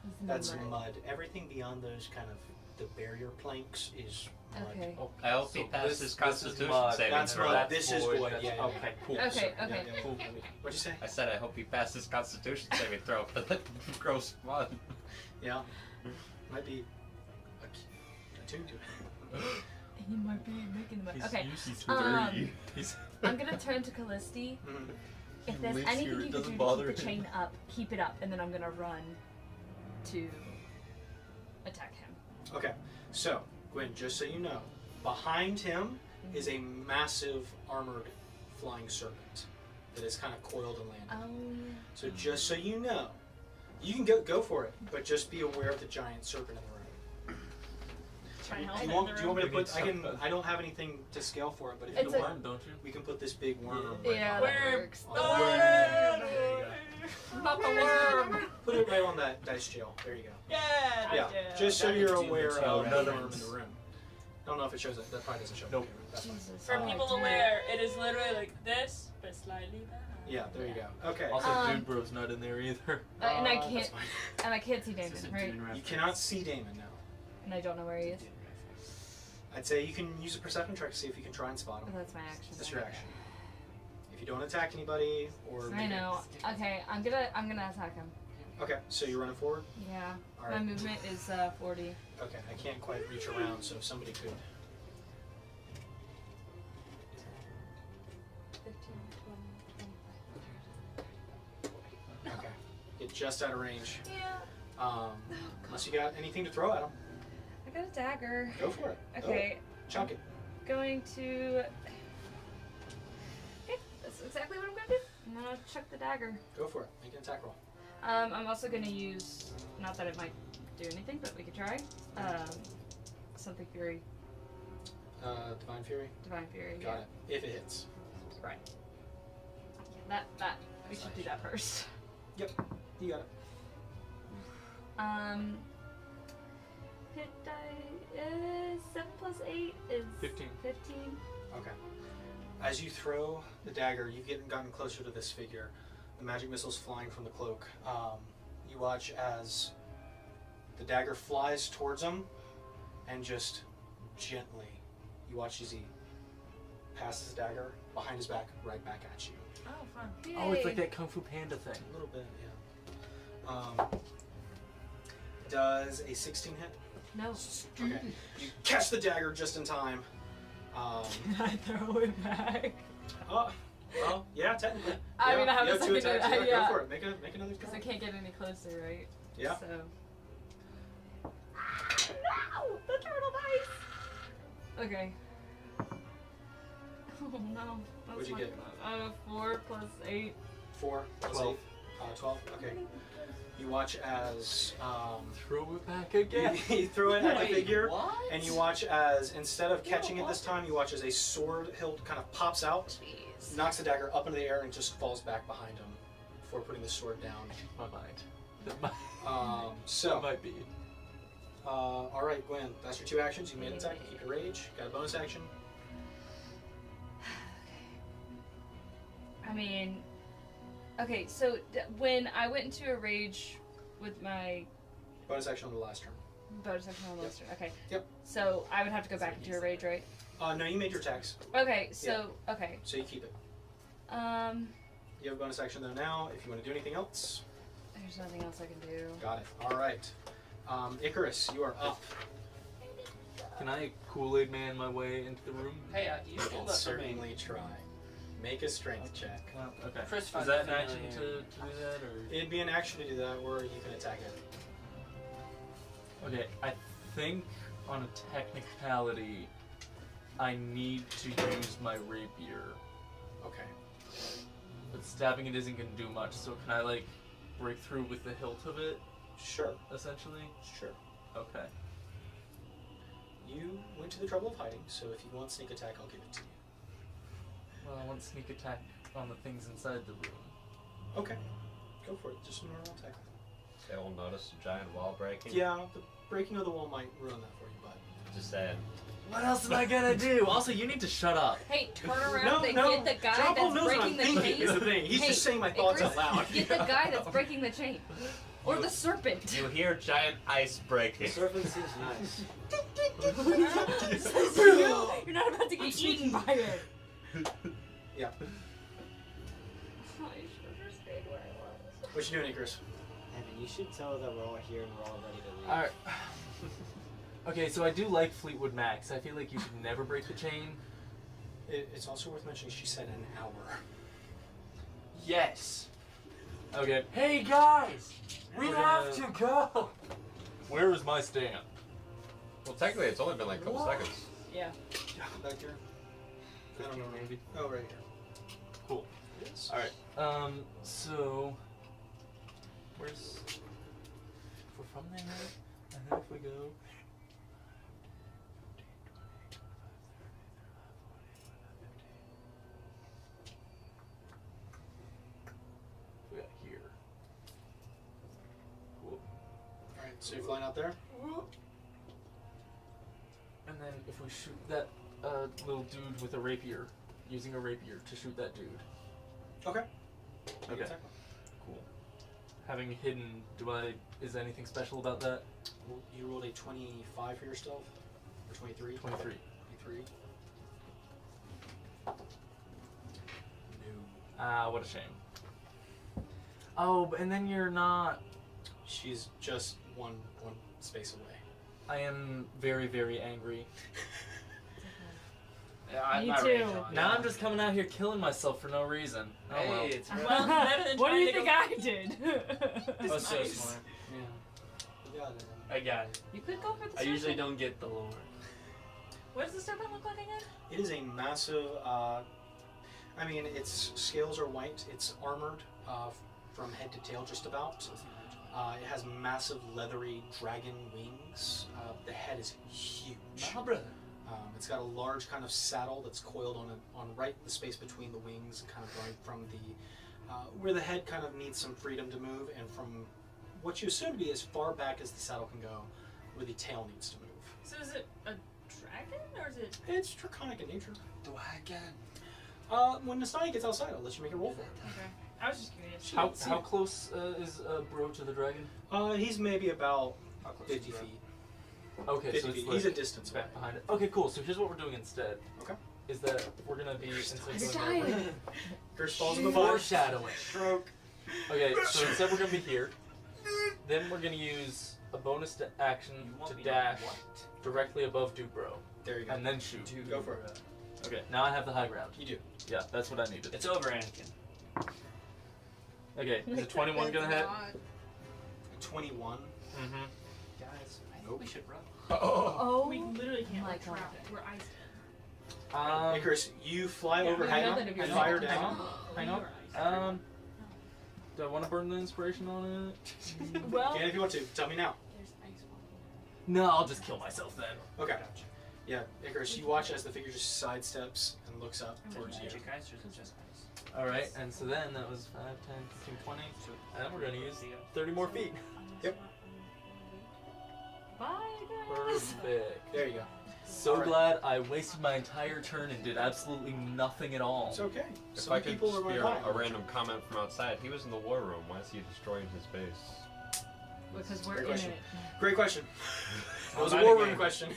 He's in the That's mud. mud. Everything beyond those kind of the barrier planks is mud. Okay. I hope he So passes this is Constitution mud. saving That's throw. mud. That's This is void. void, That's- yeah. Okay, cool. Okay. Yeah, Okay. yeah. Cool. What'd you say? I said I hope he passes Constitution saving throw for the gross mud. Yeah. Might be attuned to it. He might be making the mud. He's Okay. usually Um, He's I'm gonna turn to Callisti. Mhm. If there's lives anything here, it you can doesn't do bother to keep the him. chain up, keep it up, and then I'm gonna run to attack him. Okay, so Gwen, just so you know, behind him is a massive armored flying serpent that is kind of coiled and landed. Oh. So just so you know, you can go for it, but just be aware of the giant serpent in the room. my Do helmet you in want, the do you want me to room. put? I don't have anything to scale for it, but if It's you a- want, don't you? we can put this big worm. Yeah, that Worm. works. on The the worm. There you go. Not the worm. Put it right on that dice jail. There you go. Yeah. Yeah, just so you're aware of Oh, the no, worm no. in the room. I don't know if it shows it. That probably doesn't show. Nope. It. That's fine. Jesus. For Oh, people dude. aware, it is literally like this, but slightly better. Yeah, there you go. Okay. Also, Dude Bro's not in there either. And I that's can't. fine. And I can't see Damon, right? You cannot see Damon now. And I don't know where he is. I'd say you can use a perception check to see if you can try and spot Oh, him. that's my action. That's your action. If you don't attack anybody or I know. Okay, I'm gonna attack him. Okay, so you're running forward. Yeah. All My right. movement is 40. Okay, I can't quite reach around, so if somebody could. 15, 20, Okay, get just out of range. Yeah. Unless you got anything to throw at him, I got a dagger. go for it. Okay. Chuck it. Going to. Okay, that's exactly what I'm gonna do. I'm gonna chuck the dagger. Go for it. Make an attack roll. I'm also gonna use. Not that it might do anything, but we could try. Something Fury, Divine Fury. Divine Fury. Got it. If it hits. Right. That we should do that first. Yep. You got it. Hit die 7 plus 8 is 15. 15. Okay. As you throw the dagger, you've gotten closer to this figure. The magic missile's flying from the cloak. You watch as the dagger flies towards him, and just gently, you watch as he passes the dagger behind his back, right back at you. Oh, fun. Oh, it's like that Kung Fu Panda thing. A little bit, yeah. Does a 16 hit? No. Okay. You catch the dagger just in time. I throw it back. Oh, well, yeah, technically. I mean, I have you a two second. attacks. Yeah, Yeah. go for it. Make another Because try. I can't get any closer, right? Yeah. So. No! The turtle dice! Okay. Oh no. That's What'd you not get? good. 4 plus 8. 4 plus 12. 8. 12. Okay. You watch as Throw it back again. you throw it at the figure, What? and you watch as instead of catching it this time, you watch as a sword hilt kind of pops out, Jeez. knocks the dagger up into the air, and just falls back behind him before putting the sword down. My mind. That might, that So, might be. all right, Gwen, that's your 2 actions. You made an attack. You keep your rage. Got a bonus action. I mean, okay, so when I went into a rage with my Bonus action on the last turn. bonus action on the list, okay. Yep. So I would have to go back into a rage, right? No, you made your attacks, Okay, so okay. so you keep it. You have a bonus action though now. If you want to do anything else, There's nothing else I can do. got it. All right, Icarus, you are up. Can I Kool-Aid Man my way into the room? Hey, you You stole can that from me. certainly try. Make a strength check. Okay. Khriss Is finds that it an action to familiar. do that, or? It'd be an action to do that, or you can attack it. Okay, I think on a technicality, I need to use my rapier. Okay. But stabbing it isn't gonna do much, so can I like break through with the hilt of it, Sure. essentially? Sure. Okay. You went to the trouble of hiding, so if you want sneak attack, I'll give it to you. Well, I want sneak attack on the things inside the room. Okay. Go for it. Just a normal attack. They will notice a giant wall breaking. Yeah, the breaking of the wall might ruin that for you, but. Just saying. What else am I gonna do? Also, you need to shut up. Hey, turn around and get the guy John Paul that's knows what I'm breaking the thinking, chain. is the thing. He's Hey, just saying my thoughts out Icarus, loud. Get the guy that's breaking the chain. Or the serpent. You hear giant ice The breaking. serpent seems nice. You're not about to get eaten by it. Yeah. I should have just stayed where I was. What you doing, Icarus? Evan, you should tell her that we're all here and we're all ready to leave. Alright. Okay, so I do like Fleetwood Max. I feel like you should never break the chain. It's also worth mentioning she said an hour. Yes. Okay. Hey guys, we We're have gonna- to go. Where is my stand? Well, technically, it's only been like a couple seconds. Yeah. Back here? I don't know. Maybe. Oh, right here. Cool. Yes. All right. So where's? If we're from there, and then if we go. We got here. Cool. Alright, so you're flying out there? And then if we shoot that little dude with a rapier, using a rapier to shoot that dude. Okay. Okay. Cool. Having hidden, is anything special about that? Well, you rolled a 25 for your stealth? Or 23? 23. 23. No. What a shame. Oh, and then you're not. She's just one space away. I am very, very angry. Yeah, Me my too. range on it. Now I'm just coming out here killing myself for no reason. Oh Hey, well. it's Well, better than What do you trying think to I did? Oh, so nice. smart. You got it. I got it. You could go for the I usually serpent. don't get the lore. What does the serpent look like again? It is a massive, I mean, its scales are white. It's armored from head to tail just about. It has massive leathery dragon wings. The head is huge. My brother. It's got a large kind of saddle that's coiled on right the space between the wings, kind of going from the where the head kind of needs some freedom to move, and from what you assume to be as far back as the saddle can go, where the tail needs to move. So is it a dragon or is it? It's draconic in nature. Dragon. When Nastani gets outside, I'll let you make a roll for it. Okay. I was just curious. How close is Bro to the dragon? He's maybe about How close 50 is Bro? feet. Okay, 50 so it's feet. like He's a distance away. back behind it. Okay, cool. So here's what we're doing instead. Okay. Is that we're gonna be instead of He's going dying. Khriss falls in the mud. foreshadowing. Stroke. Okay, so instead we're gonna be here. Then we're gonna use a bonus action to dash directly above Dubro, There you go. and then shoot. Go for it. Okay, now I have the high ground. You do. Yeah, that's what I needed. It's over, Anakin. Okay, is a 21 gonna hit? 21. Mm-hmm. Guys, I think Nope. we should run. Oh. We literally can't. my We're trapped. God. We're iced Hey, Khriss, you fly Yeah, over we hang know on, that if you're and fire not- down. Hang on. Do I want to burn the inspiration on it? Well, Again, if you want to. Tell me now. there's ice water. No, I'll just kill myself then. Okay. Yeah, Icarus, you watch as the figure just sidesteps and looks up towards you. Magic ice or is it just ice? Alright, and so then that was 5, 10, 15, 20. And then we're going to use 30 more feet. Yep. Bye, guys. Perfect. There you go. So Alright. glad I wasted my entire turn and did absolutely nothing at all. It's okay. If Some I could people are just going be to a die. random comment from outside, he was in the war room. Why is he destroying his base? Because we're Great in question. it. Great question. It was a Not war again. room question.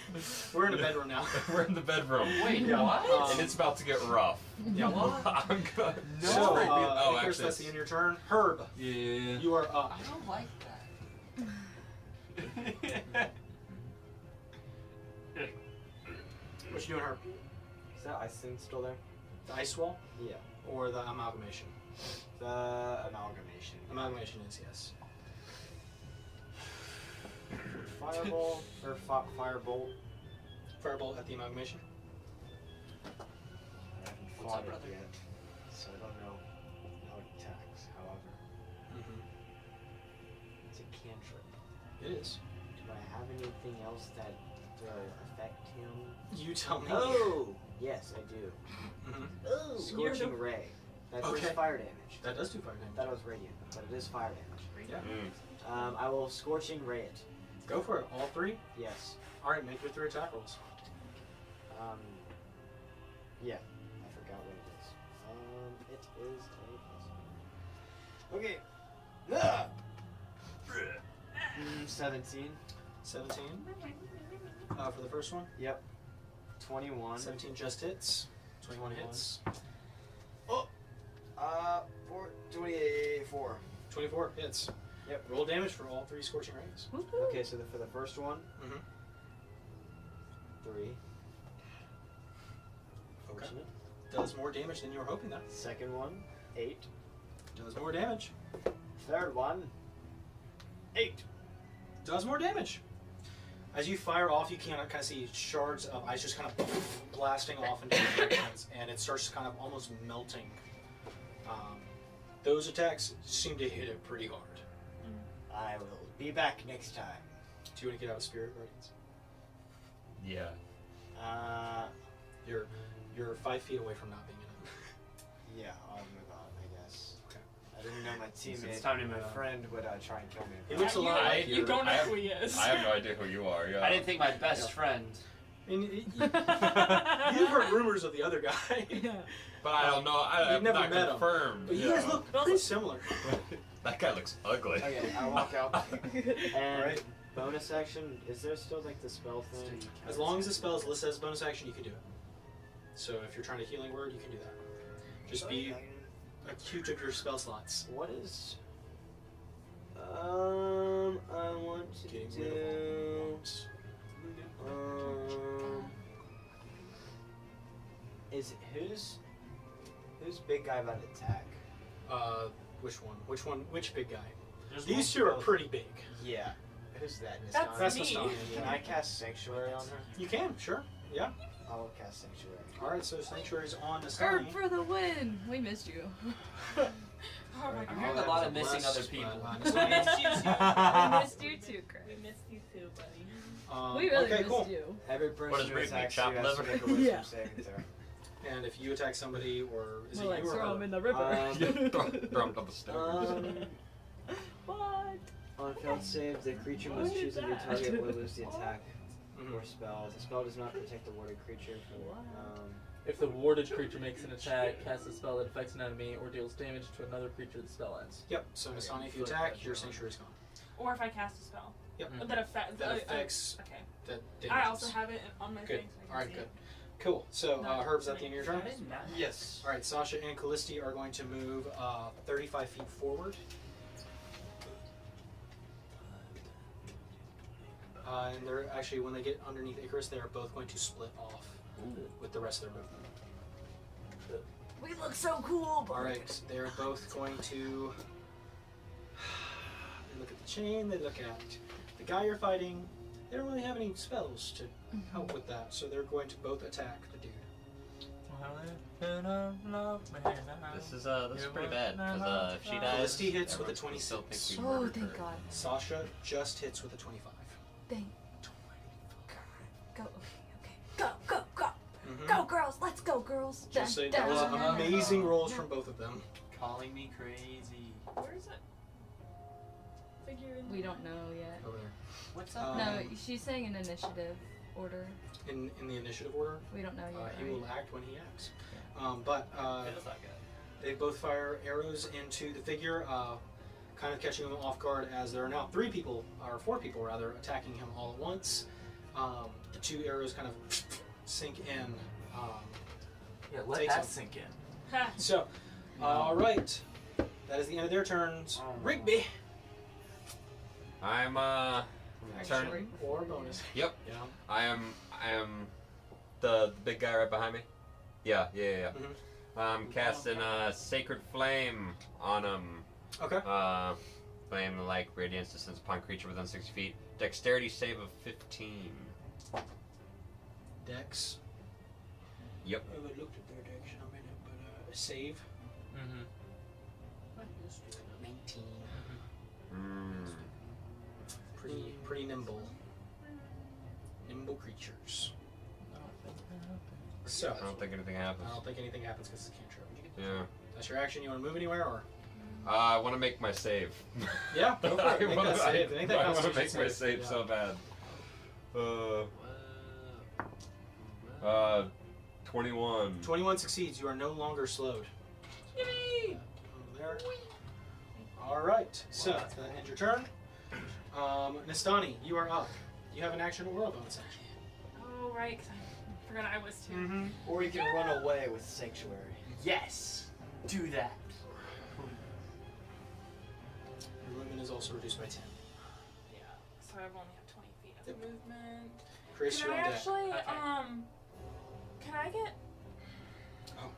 We're in a bedroom now. We're in the bedroom. Wait, Yeah. what? And it's about to get rough. Yeah. I'm good. So, Oh, Icarus, actually, that's the end of your turn. Herb, Yeah. you are up. I don't like that. What you doing, Herb? Is that ice thing still there? The ice wall Yeah. or the amalgamation? The amalgamation. Amalgamation is yes. Fireball or firebolt. Firebolt at the amalgamation. I haven't What's fought up, it brother? yet, so I don't know how it attacks. However, it's a cantrip. It is. Do I have anything else that affect him? You tell me. Oh, yes, I do. Mhm. Oh, Scorching ray. That Okay. is fire damage. That does do fire damage. That was radiant, but it is fire damage. Yeah. Mm. I will scorching ray it. Go for it. All three. Yes. All right. Make your 3 attack rolls. Yeah. I forgot what it is. It is a plus. Okay. Ah! 17. 17. For the first one. Yep. 21. 17 just hits. 21 hits. 24. 24 hits. Yep. Roll damage for all 3 scorching rays. Okay, so for the first one, Mhm. 3. Okay. Fortunate. Does more damage than you were hoping. That Second one, 8. does more damage. Third one, 8. Does more damage. As you fire off, you can kind of see shards of ice just kind of blasting off in different directions, and it starts kind of almost melting. Those attacks seem to hit it pretty hard. I will be back next time. Do you want to get out of Spirit Guardians? Yeah. You're 5 feet away from not being in it. Yeah, I'll move on, I guess. Okay. I didn't know my teammate, time to move my on. friend would try and kill me. He looks a lot like You your- don't know I who he is. I have no idea who you are. Yeah. I didn't think my best friend. And you've heard rumors of the other guy, But I don't know. I'm never not met him. confirmed. but you guys look pretty similar. That guy looks ugly. Okay, I walk out. And Alright. bonus action, is there still like the spell thing? As long as the spell is listed as bonus action, you can do it. So if you're trying to healing word, you can do that. Just be acute of your spell slots. What is... I want to Getting rid of do... wounds. Is who's big guy about to attack? Which one? Which one? Which big guy? There's These one- two are pretty big. Yeah. Who's that? That's That's me. Nastani. Can I cast Sanctuary on her? You can, sure. Yeah. I will cast Sanctuary. Alright, so Sanctuary's on Herb Nastani. for the win. We missed you. Oh my I'm god. hearing a lot of missing other people. We missed you too. We missed you too, Chris. We missed you too, buddy. We really okay, missed cool. you. Every What person does who Reed make, attacks you chopped has to liver? make a wisdom Yeah. saving throw. And if you attack somebody, or is We'll it like you or throw him her? in the river. Throw him down the stairs. What? On failed save, the creature must What choose is a new that? target or lose the attack. or spells. The spell does not protect the warded creature from. If the warded creature makes an attack, casts a spell that affects an enemy, or deals damage to another creature, the spell ends. Yep. So Nastani, if you attack, your sanctuary's gone. Or if I cast a spell. Yep. That affects. Okay. That I damages. also have it on my Good. thing. So I can Alright, see good. it. Cool. So, No, Herb's at the end of your turn? Yes. Alright, Sasha and Callisti are going to move 35 feet forward. And they're actually, when they get underneath Icarus, they are both going to split off with the rest of their movement. We look so cool. Alright, they're both going to. They look at the chain, they look at the guy you're fighting. They don't really have any spells to help with that, so they're going to both attack the dude. This is pretty bad because if she dies, Callisti hits with a everyone 26. still thinks we Oh, murdered thank her. God. Sasha just hits with a 25. Thank Go. Okay. Go. Mhm. Go, girls. Let's go, girls. Just say Dun, that was dun, dun. amazing rolls from both of them. Calling me crazy. Where is it? Figure in. We don't know yet. Over there. What's No, she's saying an initiative order. In the initiative order, We don't know yet. he right? will act when he acts. Yeah. But Feels like it. they both fire arrows into the figure, kind of catching him off guard as there are now 4 people rather, attacking him all at once. The 2 arrows kind of sink in. Yeah, let Takes that him. sink in. Ha. So, alright. That is the end of their turns. Rigby! I'm Action turn. or bonus. Yep. Yeah. I am the big guy right behind me. Yeah. Mhm. I'm casting Sacred Flame on him. Okay. Flame like radiance distance upon creature within 60 feet. Dexterity save of 15. Dex. Yep. I haven't looked at their dex in a minute, but save. Mm-hmm. 19. Mm. Pretty nimble. Nimble creatures. So, I don't think anything I happens. don't think anything happens because it's a cantrip. Yeah. That's your action. You want to move anywhere, or? I want to make my save. Yeah, go for it. Make wanna- that save. Make that I want to Constitution make my save. save Yeah. so bad. 21. 21 succeeds. You are no longer slowed. Yippee! Over there. All right. So that ends your turn. Nastani, you are up. You have an action or a bonus action. Oh, right, 'cause I forgot I was too. Mm-hmm. Or you can run away with Sanctuary. Yes. Do that. Your movement is also reduced by 10. Yeah, so I've only have 20 feet of movement. Khriss, Can you're I on deck. actually, Okay. can I get Oh.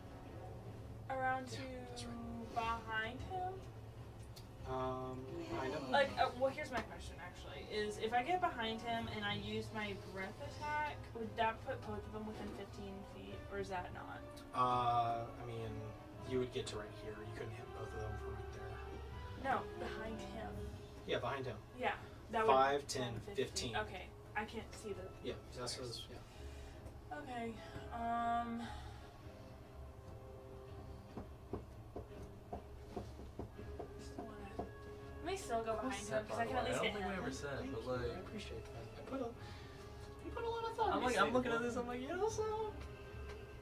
around Yeah, to that's behind him? I know. Like, well, here's my question actually: is if I get behind him and I use my breath attack, would that put both of them within 15 feet, or is that not? I mean, you would get to right here. You couldn't hit both of them from right there. No, behind him. Yeah, behind him. Yeah, that 5, would. 10, 15. Okay, I can't see the. Yeah, that's what yeah. Okay, Let me still go behind him because I can at least I get don't think we him. ever said, Thank but you. like, I appreciate that. You put a lot of thought. I'm into like, it. I'm looking at this. I'm like, yeah, so.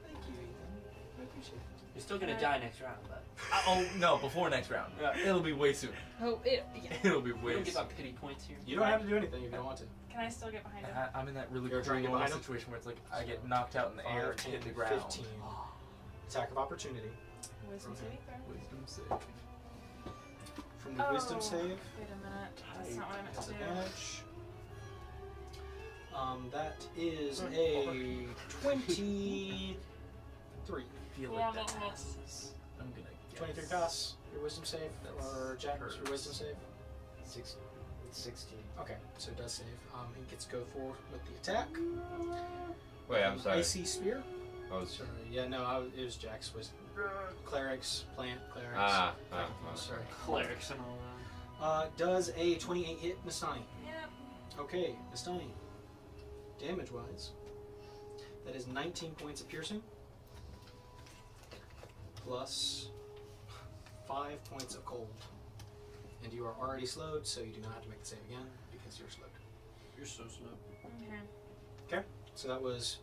Thank you, Ethan. I appreciate that. You're still gonna die next round, but Oh no, before next round. It'll be way soon. Oh, yeah. It'll be we way don't give soon. out pity points here. You don't have to do anything if you don't want to. Can I still get behind him? I'm in that really You're trying to cool get behind him? situation where it's like I get knocked out in the air 5, and hit 10, the ground. 15. Attack of opportunity. Wisdom saving throw. Wisdom save. From the wisdom save. Wait a minute. That's not what I meant to do. Disadvantage. That is a 23. Feel Yeah, like that that passes. I'm gonna guess. 23 pass. Your wisdom save. Or Jack, hers. your wisdom save. 16. Okay, so it does save. He gets to go forward with the attack. Wait, I'm sorry. Icy spear. I was. Sorry. Yeah, no, it was Jack's wisdom. Clerics, plant, clerics. Sorry. Clerics and all that. Does a 28 hit Nastani? Yep. Okay, Nastani. Damage wise, that is 19 points of piercing. Plus 5 points of cold. And you are already slowed, so you do not have to make the save again because you're slowed. You're so slow. Okay. So that was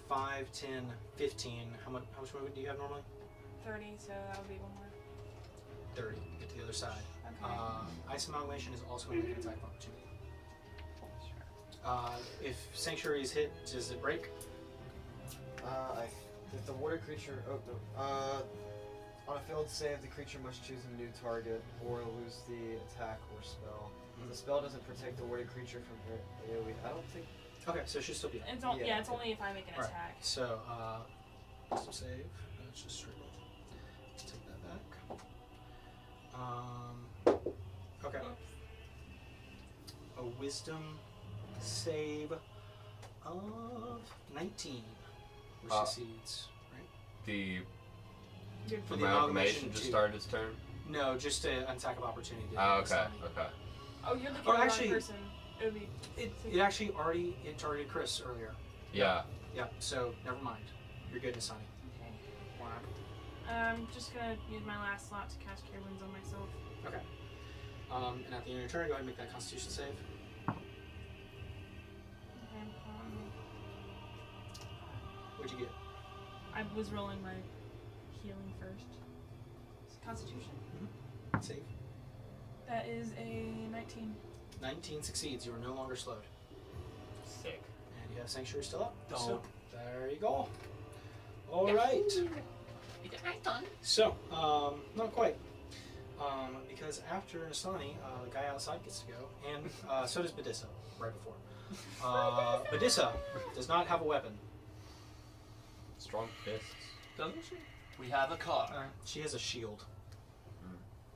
5, 10, 15. How much movement do you have normally? 30, so that would be one more. 30. Get to the other side. Okay. Ice Amalgamation is also going to make an attack of opportunity. If Sanctuary is hit, does it break? If the water creature, on a failed save, the creature must choose a new target or lose the attack or spell. The spell doesn't protect the water creature from AoE. I don't think. Okay, so it should still be. It's Yeah. it's only if I make an Right. attack. So, wisdom save. Let's just straight roll. Let's take that back. Okay. A wisdom save of 19, which succeeds, right? The For the amalgamation just too. started its turn. No, just an attack of opportunity. Oh, okay, okay. Oh, you're looking Oh, at the actually- wrong person. It would be. It actually already targeted Khriss earlier. Yeah. Yeah, so never mind. You're good, Asani. Okay. I'm just gonna use my last slot to cast Cure Wounds on myself. Okay. And at the end of your turn, go ahead and make that Constitution save. Okay. What'd you get? I was rolling my healing first. Constitution. Save. That is a 19. 19 succeeds. You are no longer slowed. Sick. And you have Sanctuary still up. Dope. So, there you go. Alright. So, not quite. Because after Asani, the guy outside gets to go, and so does Bedisa, right before. Bedisa does not have a weapon. Strong fists. Doesn't she? We have a car. She has a shield.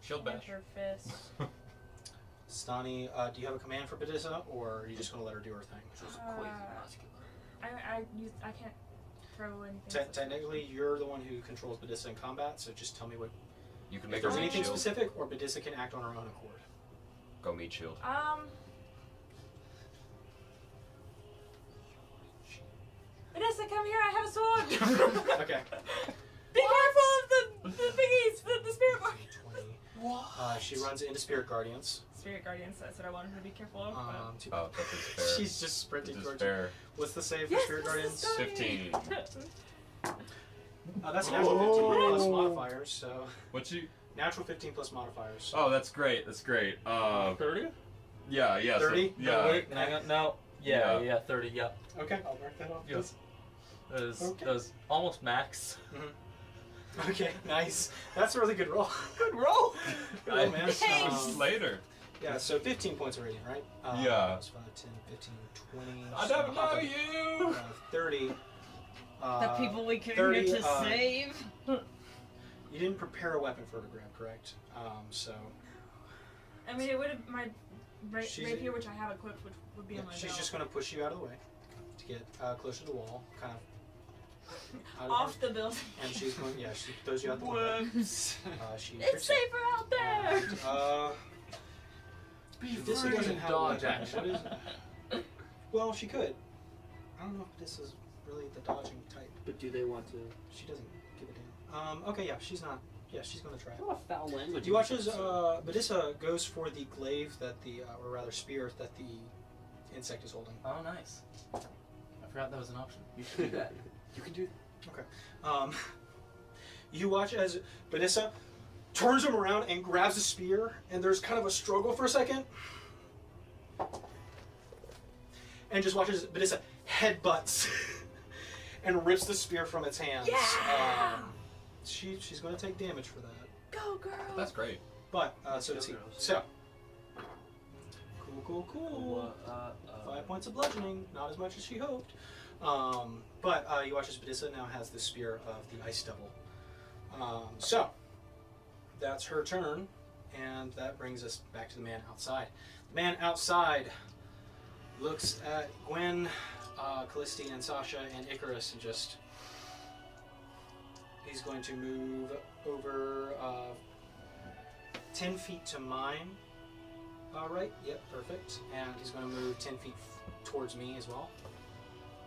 Shield And bash. her fist. Stani, do you have a command for Bedisa, or are you just going to let her do her thing? She's quite muscular. I can't throw anything. Technically, you're the one who controls Bedisa in combat, so just tell me what. You can If make her there's meat anything shield. specific, or Bedisa can act on her own accord. Go meat shield. Vanessa, come here, I have a sword! Okay. Be careful of the thingies, the spirit guardians. 20. She runs into Spirit Guardians. Spirit guardians, that's what I wanted her to be careful of. Too Oh, that is fair. She's just sprinting This is towards you. fair. What's the save for Yes, Spirit this Guardians? is 15. That's a natural 15 plus modifiers, so. What's you? Natural 15 plus modifiers. Oh, that's great. That's great. 30? Yeah, yeah. 30? So, yeah. Wait, hang on. No. Yeah. Yeah, 30, yeah. Okay, I'll mark that off. Yes. That is, Okay. that is almost max. Okay, nice. That's a really good roll. Good roll! Good roll, man. Later. Yeah, so 15 points of radiant, right? Yeah. That's 5, 10, 15, 20. I so don't know hop up, you. 30. The people we came 30, here to save. You didn't prepare a weapon for her to grab, correct? So I mean, it would have, my She's- rapier, which I have equipped, which would be yeah, on my she's belt. just going to push you out of the way to get closer to the wall, kind of out of Off the building. and she's going, yeah, she throws you out the window. She It's tricks you. safer out there. And, this doesn't have a dodge weapon. action. What is- well, she could. I don't know if this is really the dodging type. But do they want to? She doesn't give a damn. Okay, yeah, she's not. Yeah, she's going to try it. What a foul language. You watch as Bedisa goes for the glaive that the, or rather spear that the insect is holding. Oh, nice. I forgot that was an option. You should do that. You can do You watch as Bedisa turns him around and grabs the spear, and there's kind of a struggle for a second. And just watches Bedisa headbutts and rips the spear from its hands. Yeah! She's going to take damage for that. Go, girl. That's great. But, so does he. So. Cool. Cool. 5 points of bludgeoning, not as much as she hoped. But you watch as Bedisa now has the spear of the ice devil. So, that's her turn, and that brings us back to the man outside. The man outside looks at Gwen, Callisti, and Sasha, and Icarus, and just... He's going to move over 10 feet to mine. Right, yep, perfect. And he's going to move 10 feet towards me as well.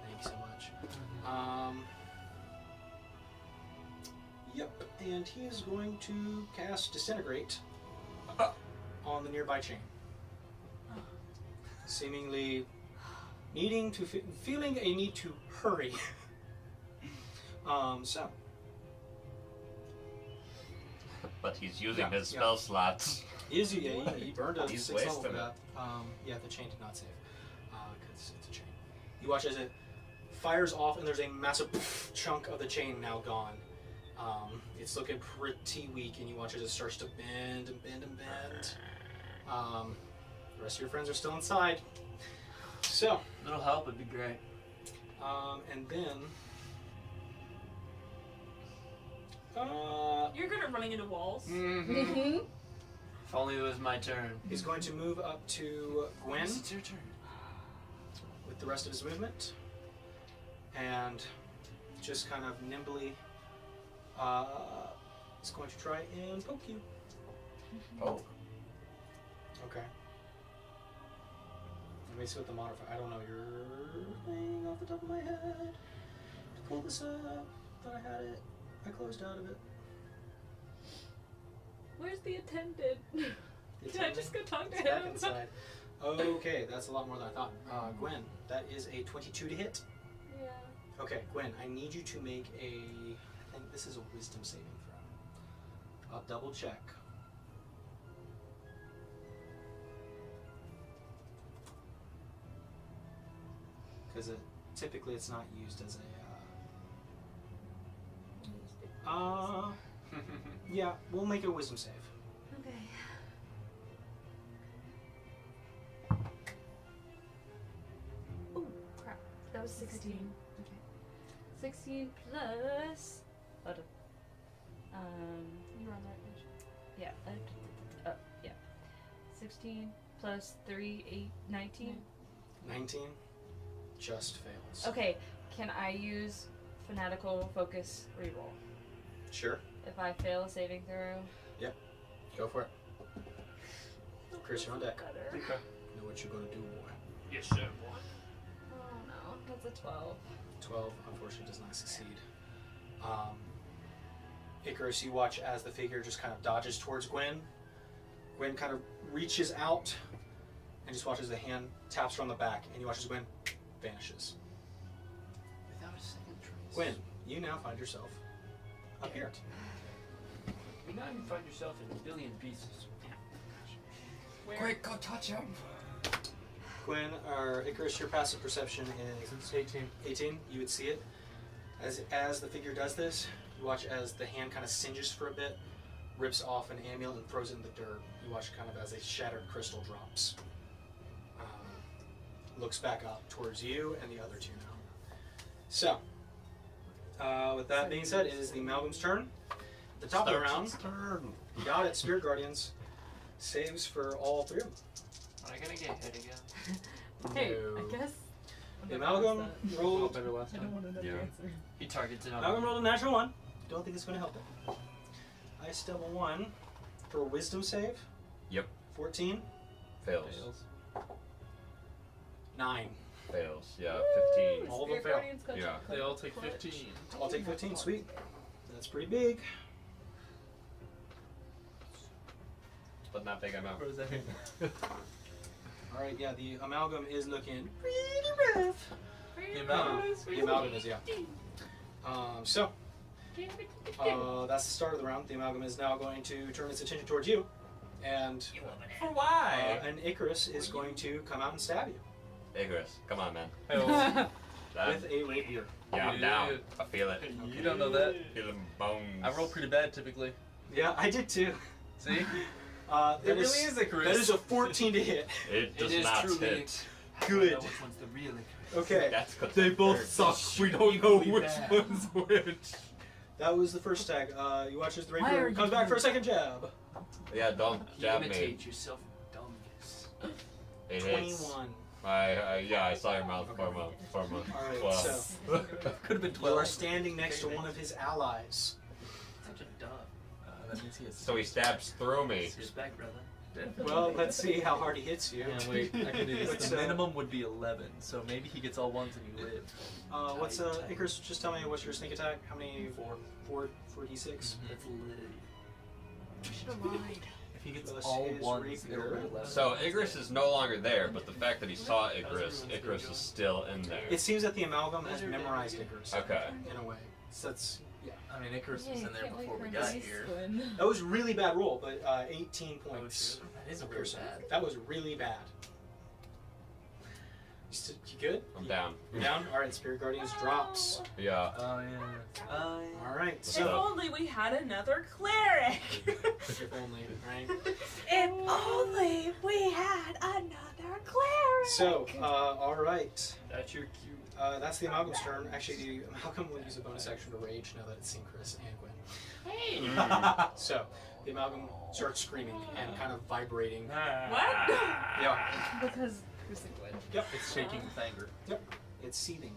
Thank you so much. Yep, and he is going to cast Disintegrate on the nearby chain. Seemingly feeling a need to hurry. So. But he's using his spell slots. He burned a He's 6 level for wasting that. Yeah, the chain did not save. Because it's a chain. You watch as it fires off, and there's a massive chunk of the chain now gone. It's looking pretty weak, and you watch as it starts to bend and bend and bend. The rest of your friends are still inside. So. A little help would be great. And then. You're good at running into walls. Mm-hmm. If only it was my turn. He's going to move up to Gwen It's your turn. with the rest of his movement. And just kind of nimbly is going to try and poke you. Oh. Okay. Let me see what the modifier. I don't know your thing off the top of my head. To pull this up, thought I had it. I closed out of it. Where's the attendant? The Can I just go talk to It's back him? inside. Okay, that's a lot more than I thought. Gwen, that is a 22 to hit. Yeah. Okay, Gwen, I need you to make a. I think this is a wisdom saving throw. I'll double check. Because typically it's not used as a. Yeah, we'll make it a wisdom save. Okay. Oh crap! That was 16. Okay. 16 plus. Hold on. You run that bitch. Yeah. Yeah. 16 plus 3, 8, 19. 19 just fails. Okay. Can I use fanatical focus reroll? Sure. If I fail a saving throw. Go for it. Khriss, you're on deck. Better. Know what you're going to do, boy. Yes, sir, boy. Oh no, that's a 12. 12, unfortunately, does not succeed. Icarus, you watch as the figure just kind of dodges towards Gwen. Gwen kind of reaches out and just watches the hand taps her on the back, and you watch as Gwen vanishes. Without a second trace. Gwen, you now find yourself up here. You now you find yourself in a billion pieces. Quick, go touch him. Gwen, or Icarus, your passive perception is 18. 18. You would see it. As the figure does this, you watch as the hand kind of singes for a bit, rips off an amulet and throws it in the dirt. You watch kind of as a shattered crystal drops. Looks back up towards you and the other two now. So, with that being said, it is the Amalgam's turn. At the top of the round, you got it, Spirit Guardians. Saves for all three of them. Am I gonna get hit again? Hey, No. I guess. The Amalgam rolled. better last I don't time. want to know the Yeah. answer. He targets it on Amalgam rolled a natural 1. Don't think it's going to help it. I still have a 1 for a wisdom save. Yep. 14. Fails. Fails. 9. Fails. Yeah, 15. All of them Spirit fail. Guardians clutch, Yeah. They all take clutch. 15. I'll take 15. Sweet. That's pretty big. But not big enough. What does that mean? Alright, yeah, the Amalgam is looking pretty rough. The Amalgam. The Amalgam is, yeah. So, that's the start of the round. The Amalgam is now going to turn its attention towards you. And For why? and Icarus is going to come out and stab you Hey, Chris, come on, man. Oh, That, with a rapier. yeah, I'm down. I feel it. you don't know that. Feel them bones. I roll pretty bad typically. Yeah, I did too. See? That It really is a Khriss. That is a 14 to hit. It does It is not truly. hit. I Good. don't know which one's the real Icarus. Okay, That's 'cause They they're both birds. suck. We don't know equally which bad. one's which. that was the first tag. You watch as the Why rapier are comes you back for a doing second jab. Yeah, don't jab me. Imitate yourself, dumbness. It hits. 21. I saw your mouth for a month. Alright, Well, so Could have been you 12. are standing next to one of his allies. Such a dub. That means he has. so he stabs through me. Respect, brother. Well, let's see how hard he hits you. Yeah, wait. I can do this. What's, The minimum would be 11, so maybe he gets all ones and you live. What's Icarus? Just tell me what's your sneak attack? How many? 4 d6. That's lit. I should have lied. If he gets Plus all his ones, rapier. it'll be 11. So Igris is no longer there, but the fact that he saw Igris, Igris is still in there. It seems that the amalgam has memorized Icarus. Okay. In a way. So that's, yeah. I mean, Icarus was Yeah, in there can't wait before for we a got nice here. one. That was a really bad roll, but 18 points. That is a really Piercing. bad. That was really bad. You good? I'm down. You down? Alright, Spirit Guardians drops. Yeah. Oh yeah. Alright, If so. only we had another cleric. If only, right? If only we had another cleric. So, alright. That's your cue. That's the amalgam's turn. Actually, the amalgam will use a bonus action to rage now that it's seen Khriss and Gwen. So, the amalgam starts screaming and kind of vibrating. What? Yeah. Because Khriss and Gwen. Yep. It's shaking with anger. Yep. It's seething.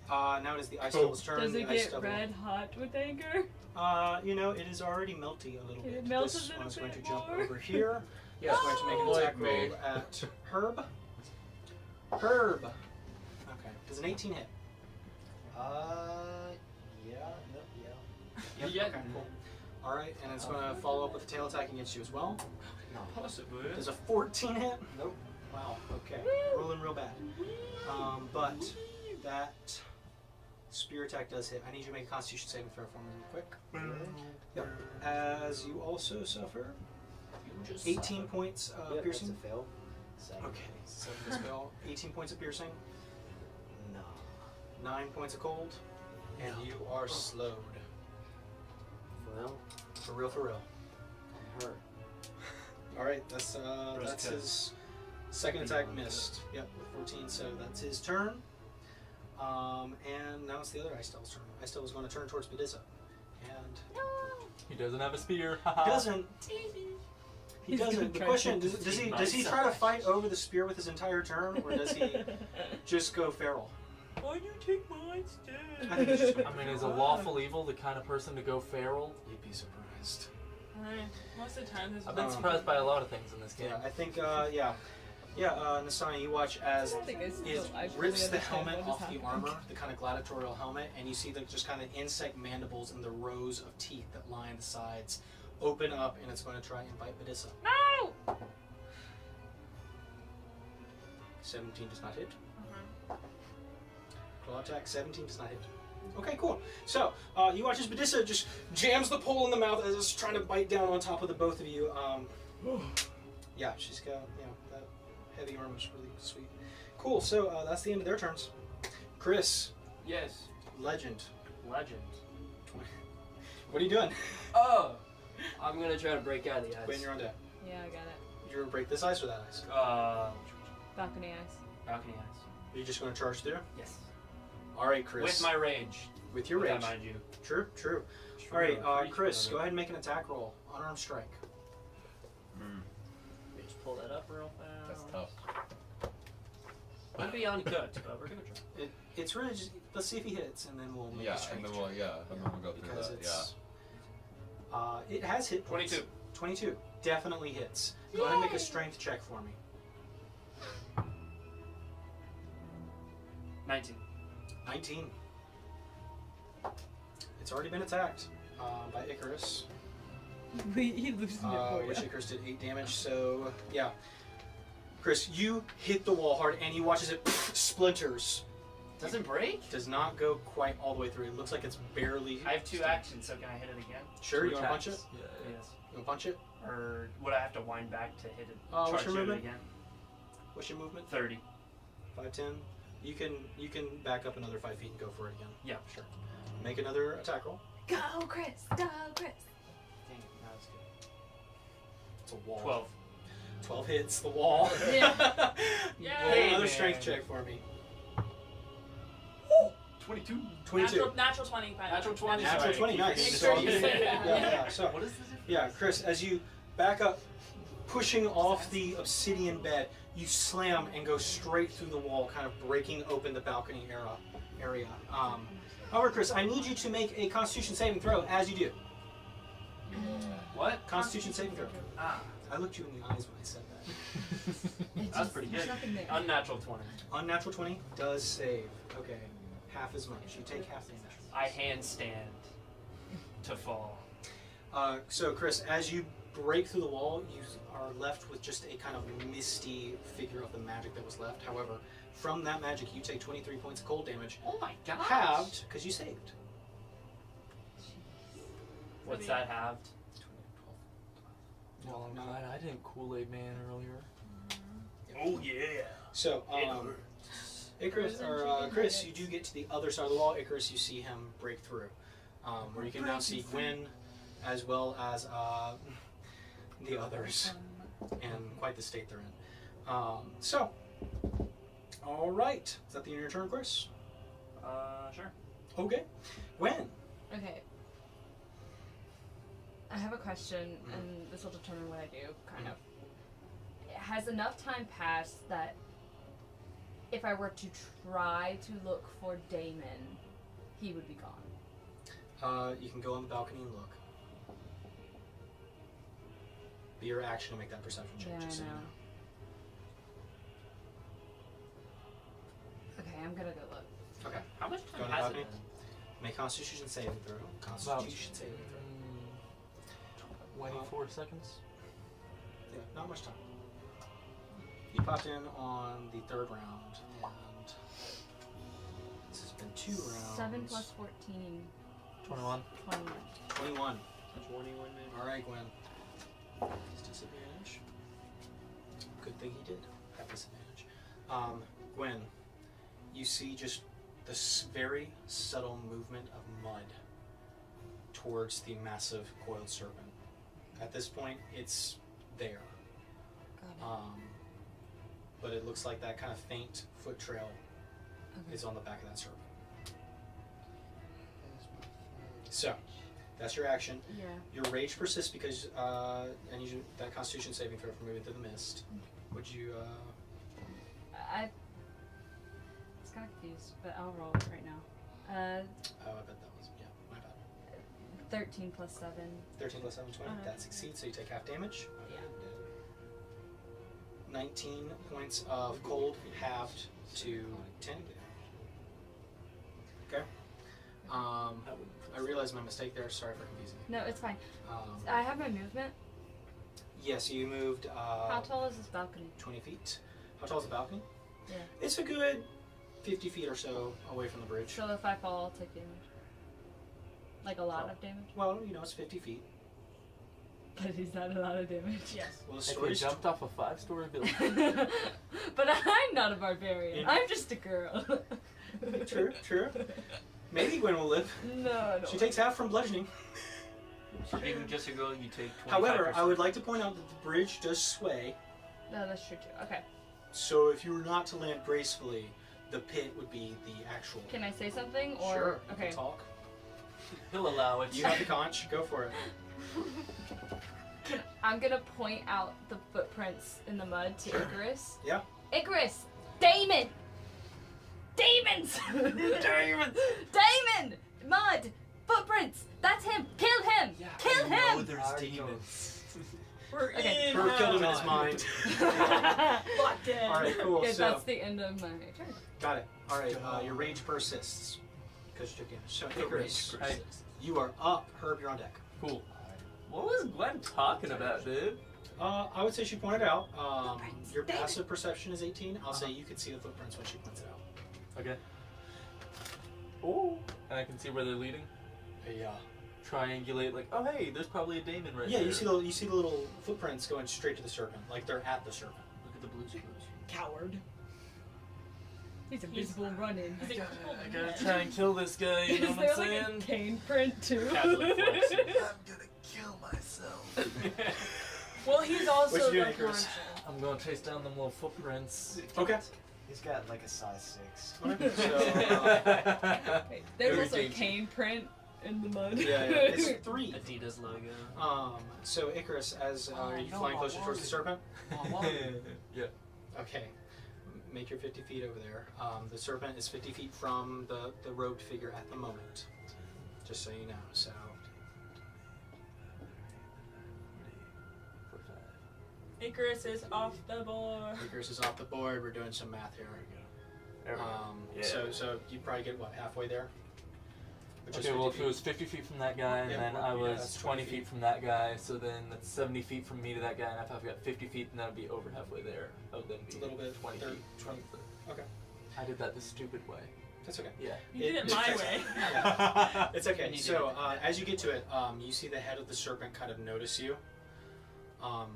Now it is the Ice Devil's turn. Does The it Ice get Devil- red hot with anger? You know, it is already melty a little Can bit. it melt a This little one's going to bit jump more? over here. Yeah. It's going to make an Like attack me. roll at Herb. Herb. Okay. Does an 18 hit? Yep. Yeah. Okay, cool. Alright, and it's going to follow up with a tail attack against you as well. Possibly. Does a 14 hit? Nope. Wow, okay. Rolling real bad. But that spear attack does hit. I need you to make a Constitution saving throw for me real quick. Yep. As you also suffer 18 points of Yep, piercing. that's a fail. Second. Okay, so this spell, 18 points of piercing, No. 9 points of cold, and you are slowed. Well, For real, for real. I'm hurt. Alright, that's his second attack missed. Yep, with 14, so that's his turn. And now it's the other Ice Devil's turn. Ice Devil's going to turn towards Bedisa. And He doesn't have a spear. he doesn't. He He's gonna doesn't. The try question, to does he try to fight over the spear with his entire turn, or does he just go feral? Why'd you take mine instead? I think he's just going I mean, is a lawful evil the kind of person to go feral? You'd be surprised. Most of the time, this I've been surprised by a lot of things in this game. Yeah, I think, Nasani, you watch as I think I it fully rips the understand helmet what is off the happening. armor, the kind of gladiatorial helmet, and you see the just kind of insect mandibles and the rows of teeth that line the sides open up, and it's going to try and bite Bedisa. No! 17 does not hit. Claw attack, 17 does not hit. Okay, cool. So, you watch as Bedisa just jams the pole in the mouth as it's trying to bite down on top of the both of you. Yeah, she's got, that heavy armor's really sweet. Cool, so that's the end of their turns. Khriss, Yes. legend. Legend. What are you doing? Oh! I'm gonna try to break out of the When ice. you're on deck. Yeah, I got it. You're gonna break this ice or that ice? Balcony eyes. Balcony ice. Are you just gonna charge through? Yes. Alright, Khriss. With my rage. With your With rage. that, mind you. True. True, Alright, pretty Khriss, good. go ahead and make an attack roll. Unarmed strike. Let me just pull that up real fast. That's tough. Might be uncooked, but we're gonna try. It's really just, let's see if he hits, and then we'll make Yeah, a strength and then check. we'll go through Because that. it's, it has hit points. 22. 22. Definitely hits. Go ahead and make a strength check for me. 19. 19. It's already been attacked by Icarus. He loses it for Which you. Icarus did 8 damage, so yeah. Khriss, you hit the wall hard and he watches it splinters. Doesn't break? Does not go quite all the way through. It looks like it's barely. I have 2 actions, so can I hit it again? Sure, Two you wanna punch attacks. it? Yes. You wanna punch it? Or would I have to wind back to hit it? What's charge your it movement? again? What's your movement? 30. 5'10". You can back up another 5 feet and go for it again. Yeah, sure. Make another attack roll. Go, Khriss! Go, Khriss! Dang it, that was good. It's a wall. 12. 12 hits the wall. Yeah. Roll Yay, another man. strength check for me. 22. 22. Natural 20. By the way. Natural 20. Natural Sorry, 20, keep nice. forgetting So to you- say yeah, that. yeah. So What is this? yeah, Khriss, as you back up, pushing off the obsidian bed, you slam and go straight through the wall, kind of breaking open the balcony area. However, Khriss, I need you to make a Constitution saving throw as you do. What? Constitution saving throw. Ah, I looked you in the eyes when I said that. that's pretty There's good. nothing there. Unnatural 20. Unnatural 20 does save. Okay, half as much. You take half damage. I handstand to fall. So, Khriss, as you break through the wall, you are left with just a kind of misty figure of the magic that was left. However, from that magic, you take 23 points of cold damage, Oh my god. halved because you saved. What's that halved? Well, I'm glad I didn't Kool-Aid Man earlier. Oh yeah. So, Icarus, or Khriss, you do get to the other side of the wall. Icarus, you see him break through, where you can now see Gwen, as well as the others, and quite the state they're in. So, all right, is that the end of your turn, Khriss? Sure. Okay, Gwen. Okay. I have a question, and this will determine what I do, kind of. Has enough time passed that if I were to try to look for Damon, he would be gone? You can go on the balcony and look. Be your action to make that perception check. Yeah, I just so you know. Okay, I'm gonna go look. Okay. How much Go time on the has it balcony. been? Make Constitution saving throw. Constitution saving throw. 24 seconds. Yeah, not much time. You popped in on the third round, and this has been 2 rounds. 7 plus 14. 21. 21. 21. 21 minutes. Alright, Gwen. His disadvantage. Good thing he did have disadvantage. Gwen, you see just this very subtle movement of mud towards the massive coiled serpent. At this point, it's there. But it looks like that kind of faint foot trail is on the back of that serpent. So, that's your action. Yeah. Your rage persists because I need you that Constitution saving throw for moving through the mist. Would you? I was kind of confused, but I'll roll it right now. Oh, I bet that was my bad. 13 plus 7. 13 plus 7, 20. That succeeds, so you take half damage. Yeah. 19 points of cold halved to 10. Okay. I realized my mistake there. Sorry for confusing you. No, it's fine. I have my movement. Yes, you moved. How tall is this balcony? 20 feet. How tall is the balcony? Yeah. It's a good 50 feet or so away from the bridge. So if I fall, I'll take damage. Like a lot of damage? Well, it's 50 feet. But is that a lot of damage? Yes. Well, the If you story's jumped off a 5-story building. But I'm not a barbarian. I'm just a girl. True. Maybe Gwen will live. No. She takes half from bludgeoning. Being just a girl, you take 25%. However, I would like to point out that the bridge does sway. No, that's true too. Okay. So if you were not to land gracefully, the pit would be the actual. Can I say something or Sure. You okay? can talk. He'll allow it. You have the conch. Go for it. I'm gonna point out the footprints in the mud to Icarus. Yeah. Icarus! Damon! Demons! Damon! Mud! Footprints! That's him! Kill him! Kill him! There's demons. Okay. Herb killed him in his mind. Locked in. All right, cool. Okay, So that's the end of my turn. got it. All right, your rage persists because you took damage. So Icarus, you are up. Herb, you're on deck. Cool. What was Gwen talking about, dude? I would say she pointed out. Your passive perception is 18. I'll say you could see the footprints when she points it out. Okay. Oh. And I can see where they're leading. Yeah. Triangulate, like, oh hey, there's probably a Damon right Yeah, there. you see the little footprints going straight to the serpent, like they're at the serpent. Look at the blue screws. Coward. He's invisible running. He's like, I gotta try and kill this guy, you know Is what there I'm like saying? a cane print too? Catholic flex. I'm gonna kill myself. well, he's also What you the doing, Khriss? conch. I'm gonna chase down them little footprints. Okay. He's got like a size 6. So, Wait, there's Very also a dainty. cane print in the mud. yeah, it's 3. Adidas logo. So Icarus, as are you no, flying I closer towards the serpent? Yeah. Okay. Make your 50 feet over there. The serpent is 50 feet from the robed figure at the moment. Just so you know. So. Icarus is off the board. Icarus is off the board. We're doing some math here. There we go. So you probably get what, halfway there? Which is Okay, well, 50 if it was 50 feet from that guy, and Yeah, then well, I yeah, was that's 20 20 feet from that guy, so then that's 70 feet from me to that guy, and if I've got 50 feet, then that would be over halfway there. I would then It's be a little bit 20 third- feet. 20. Okay. I did that the stupid way. That's okay. Yeah. You did it my way. Yeah. It's okay. And you So did it. as you get to it, you see the head of the serpent kind of notice you. Don't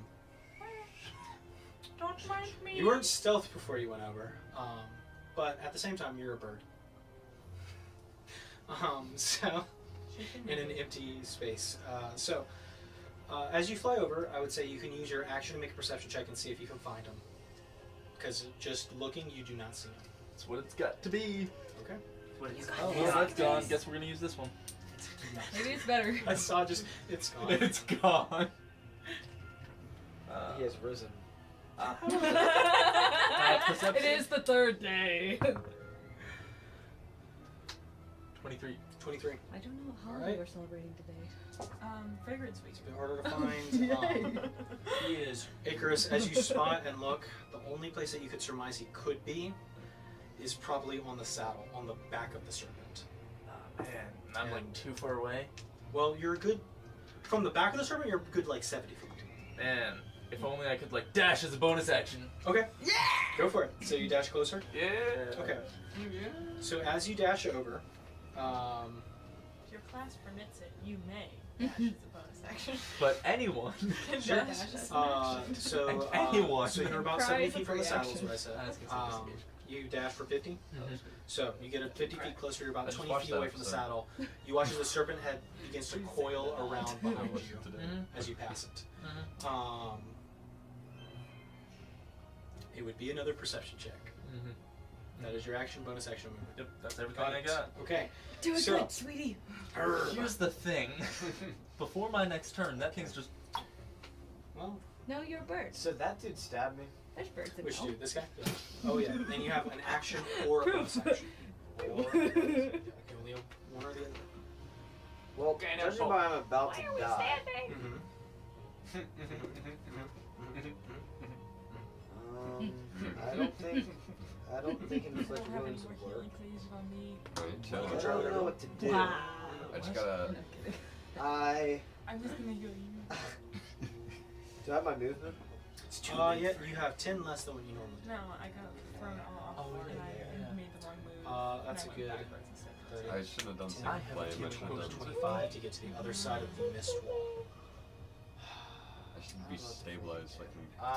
mind me. You weren't stealth before you went over, but at the same time, you're a bird. So in an empty space. As you fly over, I would say you can use your action to make a perception check and see if you can find him. Because just looking, you do not see him. That's what it's got to be. Okay. Oh, well, that's gone. Guess we're gonna use this one. Maybe it's better. I saw just it's gone. It's gone. He has risen. It is the third day. 23. 23. I don't know how Alright. we're celebrating today. Fragrance week. It's a bit harder to find. He is Icarus. As you spot and look, the only place that you could surmise he could be is probably on the saddle, on the back of the serpent. Man, I'm like too far away. Well, you're good. From the back of the serpent, you're good like 70 feet. Man, if only I could like dash as a bonus action. Okay. Yeah. Go for it. So you dash closer. Yeah. Okay. So as you dash over, If your class permits it, you may dash as a bonus action. But anyone. Can Sure. dash as a Anyone. So you're about Cry 70 is a feet from the free saddle, is action. what I said. That's considered You dash for 50. Mhm. So you get 50 feet closer. You're I about just 20 watched feet that away from the episode. saddle. You watch as the serpent head begins to coil around behind you Mhm. as you pass it. Mhm. It would be another perception check. Mhm. That is your action, bonus action movement. Yep, that's everything I got. Okay. Do it So- good, sweetie. Here's the thing. Before my next turn, that thing's just. Well, No, you're a bird. So that dude stabbed me. There's birds in which hell. dude? This guy? Oh yeah. And you have an action or a bonus action. Or okay, only one or the other. Well, Okay, no, judging so- by I'm about to die. I don't think don't inflict have any wounds more would work. healing, please, on me. I don't know what to do. Wow. I just gotta. No kidding. I'm just gonna heal you. Do I have my movement? Yeah, you have 10 less than what you normally do. No, I got thrown off Oh, and yeah. I made the wrong move. That's and a I good. went backwards instead. 30. I shouldn't have done I single have flame. a I team should of have done. 25 to get to the other side of the mist wall. I should be stabilized so I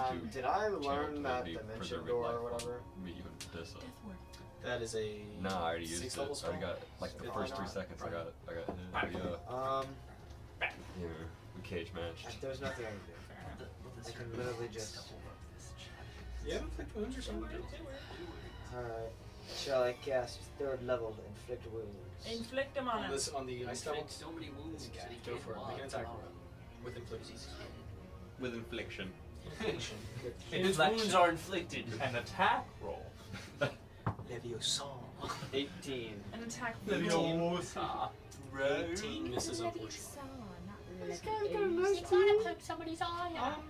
can do. Did I channel learn that divinity, dimension preserving door life or whatever? Me even Bedisa. Death ward. That is a Nah, I already used 6th it. level I already spell? got like the Fifth first level? 3 seconds. I got it. I got hit. Yeah, we cage matched. There's nothing I can do. I can literally just. You have inflict wounds or something? Alright. Shall I cast 3rd level to inflict wounds? Inflict them on On him. this on the ice level? Inflict so many wounds that he Go can't for it. walk. Make an attack roll with infliction. With infliction. Infliction. His wounds are inflicted. An attack roll. Leviosa. 18. An attack. Leviosa. 18 misses unfortunately. This Poke somebody's eye out.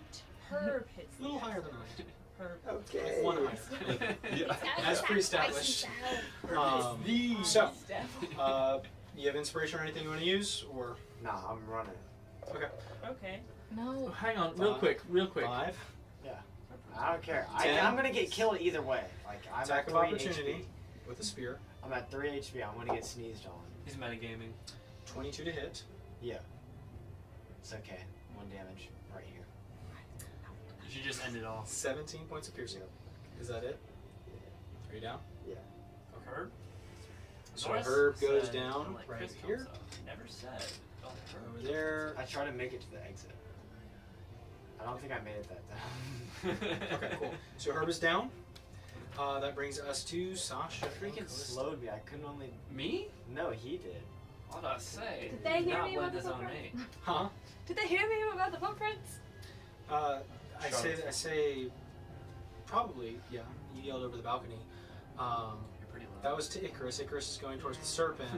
Herb hits. A little higher than I. Herb. Okay. One higher. Yeah. As pre-established. So, you have inspiration or anything you want to use, or Nah, I'm running. okay. Okay. No. Hang on, real quick. 5. I don't care. 10. I'm gonna get killed either way. Like, I'm Attack at of 3 opportunity HP. with a spear. I'm at 3 HP. I'm gonna get sneezed on. He's metagaming. 22 to hit. Yeah. It's okay. 1 damage right here. You should just end it all. 17 points of piercing. Is that it? Are you down? Yeah. Herb? So Norris Herb goes said, down like, right Khriss here. comes up. Never said. Oh, Herb. Over there. I try to make it to the exit. I don't think I made it that time. Okay, cool. So Herb is down. That brings us to Sasha. and Freaking Callista. slowed me. I couldn't only. Me? No, he did. What did I say? Did they hear Not me blame about the this on footprints? me. Huh? Did they hear me about the footprints? I say, probably, yeah. You yelled over the balcony. You're pretty loud. That was to Icarus. Icarus is going towards the serpent.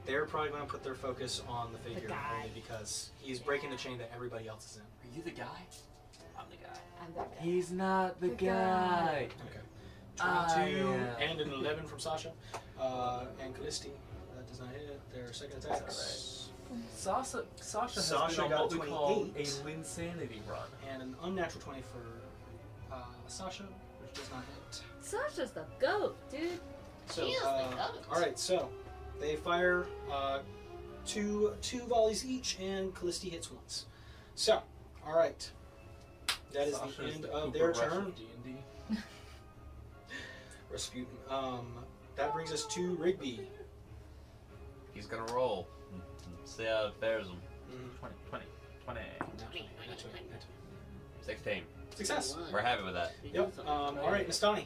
They're probably going to put their focus on the figure guy. only because he's breaking the chain that everybody else is in. Are you the guy? I'm the guy. I'm that guy. He's not the The guy. Okay. I 22 am. and an 11 from Sasha. And Callisti, that does not hit. Their second attack. Sasha has Sasha been on got what we call 28. a Linsanity run. And an unnatural 20 for Sasha, which does not hit. Sasha's the goat, dude. So, She is the goat. alright, so they fire two volleys each, and Callisti hits once. So, alright. That is Sasha the is end the of Cooper their Rush turn. of D&D. Rasputin. That brings us to Rigby. He's gonna roll. And see how it fares him. 20. Not 20, not 20. 16. Success. We're happy with that. Yep. Alright, Nastani.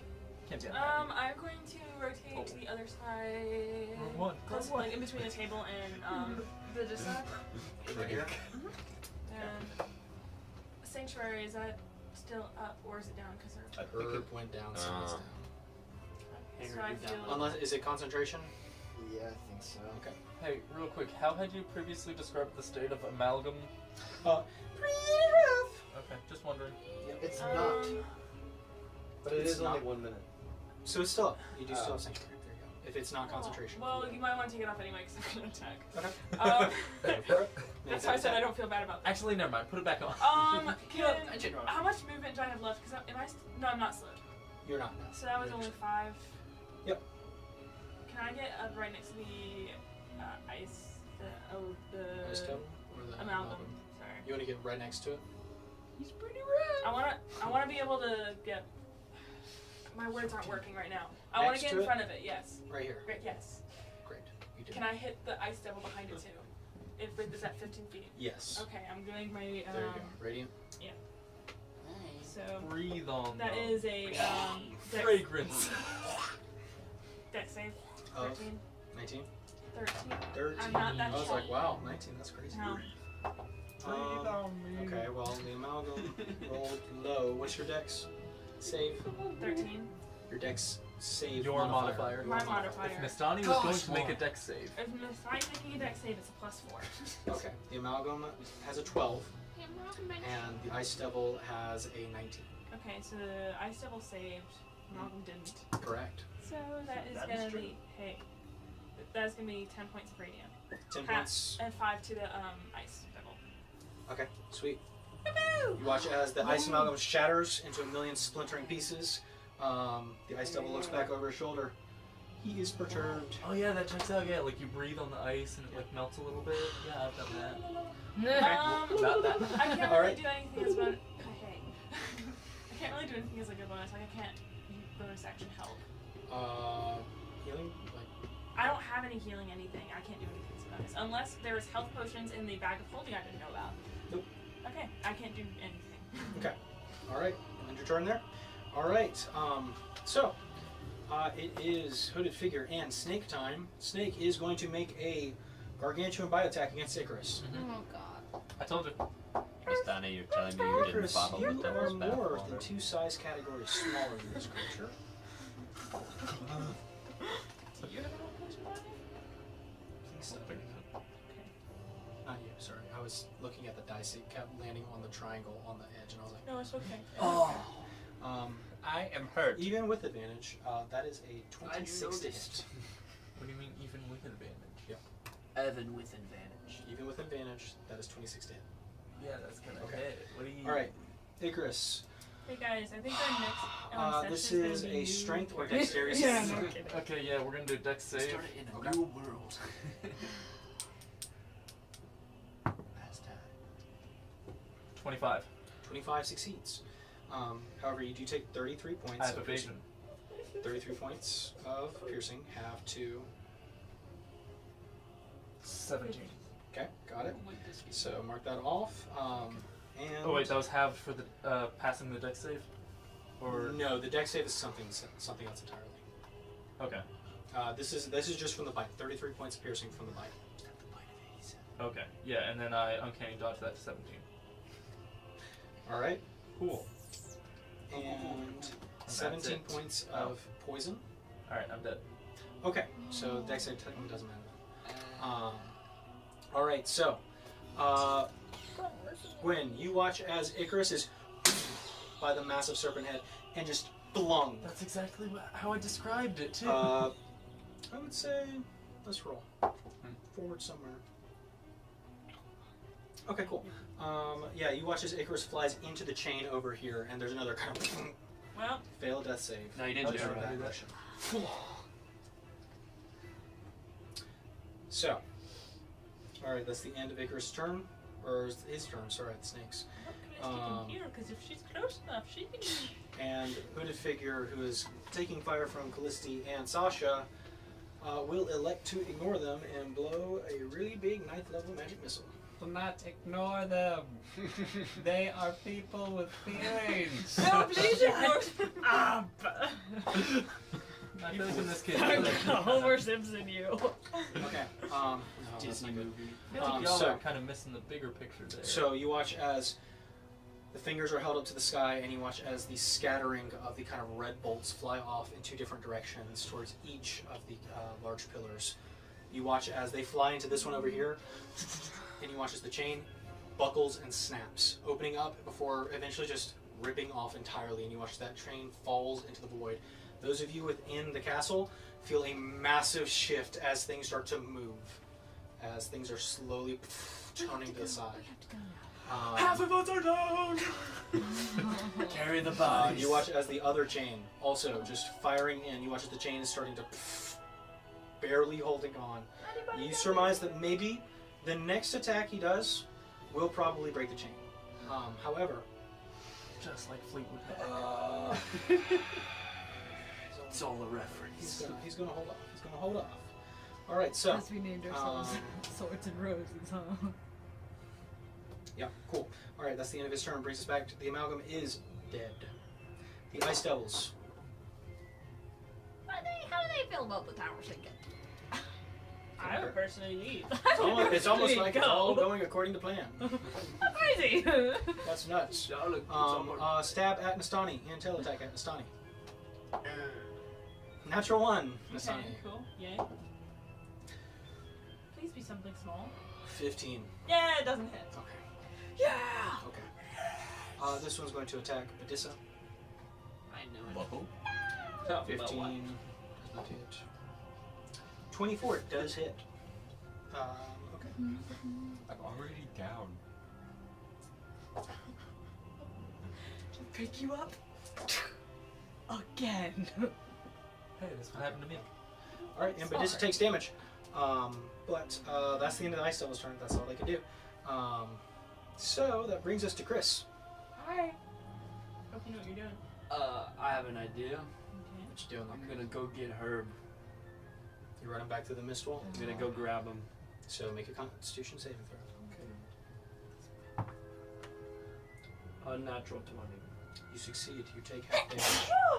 Can't be I'm going to rotate to the other side. Wrong one. Close, like in between the table and Bedisa. Right here. And Sanctuary, is that still up or is it down? Because I think it went down, so it's down. so I feel. Unless, is it concentration? Yeah, I think so. Okay. Hey, real quick, how had you previously described the state of amalgam? Pretty rough. Okay, just wondering. It's not, but it It's is only not. 1 minute. So it's still up. You do still have sanctuary. There you go. If it's not concentration. Well, you might want to take it off anyway because I'm Okay. gonna attack. That's why I said I don't feel bad about that. Actually, never mind. Put it back on. How much movement do I have left? Because no, I'm not slowed. You're not now. So that was only 5. Yep. Can I get up right next to the ice? The Ice Devil or the amalgam. Sorry. You want to get right next to it? He's pretty rough. I wanna be able to get. My words aren't working right now. I want Next to get to in it? front of it. Yes. Right here. Great. Yes. Great. You do. Can I hit the ice devil behind it too? If it is at 15 feet. Yes. Okay, I'm doing my. There you go. Radiant. So Breathe on that them. is a dex, Fragrance. dex save. Of 13. 19. 13. 13. I'm not that I was strong. like, wow, 19. That's crazy. No. Breathe on me. Okay, well, the amalgam rolled low. What's your dex save? 13. Your dex save Your modifier. My modifier. If Nastani was going to make a dex save, If I'm making a dex save, it's a +4. Okay, the amalgam has a 12, and the ice devil has a 19. Okay, so the ice devil saved. Malcolm didn't. Correct. So that is That gonna is true. be that's gonna be 10 points of radiant. 10 Half, points. and 5 to the ice devil. Okay, sweet. You watch as the ice amalgam shatters into a million splintering pieces. The ice devil looks back over his shoulder. He is perturbed. oh yeah, that checks out. Yeah, like you breathe on the ice and it like melts a little bit. Yeah, I've done that. Not that. I can't All really right. do anything as bonus. Okay. I can't really do anything as like a bonus. Like I can't bonus action help. Healing? Like, I don't have any healing anything. I can't do anything as a bonus unless there's health potions in the bag of holding I didn't know about. Nope. Okay, I can't do anything. okay. Alright, end your turn there. Alright, so, it is Hooded Figure and Snake time. Snake is going to make a gargantuan bite attack against Icarus. Oh god. I told you. Nastani, you're telling me you didn't Icarus, bottle the you are devil's more than bathwater. 2 size categories smaller than this creature. Do you have a potion body? Please stop it. Not you, sorry. I was looking at the dice. It kept landing on the triangle on the edge, and I was like, No, it's okay. Oh, I am hurt. even with advantage, that is a 26 to hit. noticed. What do you mean even with advantage? Evan with advantage. Even with advantage, that is 26 to hit. Yeah, that's gonna Okay. hit. What do you? Alright, Icarus. Hey guys, I think our next This session is gonna be a new strength or work. dexterity. Yeah, no kidding. Okay, yeah, we're gonna do a dex save. Started in a Okay. new world. Last time. 25. 25 succeeds. However, you do take 33 points. I have of evasion. 33 points of piercing. Have to. 17. Okay, got it. So mark that off. And Oh wait, that was halved for the passing the dex save, or no, the dex save is something else entirely. okay, This is just from the bite. 33 points of piercing from the bite. okay, yeah, and then I uncanny dodge that to 17. All right, Cool. and that's 17 it. points of poison. All right, I'm dead. Okay, so dex save technically doesn't matter. All right, so Gwen, you watch as Icarus is by the massive serpent head and just flung. That's exactly how I described it too. I would say let's roll. Forward somewhere. Okay, cool. Yeah, you watch as Icarus flies into the chain over here, and there's another kind of Well, fail death save. No, you didn't do Just it for right. that motion. So, alright, that's the end of Icarus' turn. Or his turn, sorry, the snakes. I'm here because if she's close enough, she can. And hooded figure who is taking fire from Callisti and Sasha will elect to ignore them and blow a really big 9th level magic missile. Do not ignore them. They are people with feelings. No, please ignore up. I feel like in this case, Homer Simpson, you. Okay. Disney movie. I feel like y'all so- are kind of missing the bigger picture there. So you watch as the fingers are held up to the sky, and you watch as the scattering of the kind of red bolts fly off in 2 different directions towards each of the large pillars. You watch as they fly into this one over here, and you watch as the chain buckles and snaps, opening up before eventually just ripping off entirely, and you watch as that train falls into the void. Those of you within the castle feel a massive shift as things start to move, as things are slowly turning to the side. Half of us are down. Carry the bodies. You watch as the other chain also just firing in. You watch as the chain is starting to barely holding on. You surmise that maybe the next attack he does will probably break the chain. However, just like Fleetwood. It's all a reference. he's gonna hold off. He's gonna hold off. All right, so As we named ourselves Swords and Roses, huh? yeah, cool. All right, that's the end of his turn. Brings us back to the amalgam is dead. The ice devils. How do they feel about the tower sinking? I would personally leave. It's almost There like you it's all go. going according to plan. Crazy. That's nuts. Charlotte, Stab at Nastani and tail attack at Nastani. Natural 1, Nastani. Okay, cool. Yay. Please be something small. 15. Yeah, it doesn't hit. Okay. Yeah. Okay. This one's going to attack Bedisa. I know Whoa. it. 15 does not hit. 24 does hit. Okay. I'm already down. Pick you up again. Hey, that's what happened to me. All right, and Bedisa takes damage. But that's the end of the Ice Devil's turn. That's all they can do. So that brings us to Khriss. Alright. Hope you know what you're doing. I have an idea. Okay. What you doing? I'm gonna go get Herb. You're running back to the mist wall. I'm gonna go grab him. So make a Constitution saving throw. Unnatural 20. You succeed. You take half damage.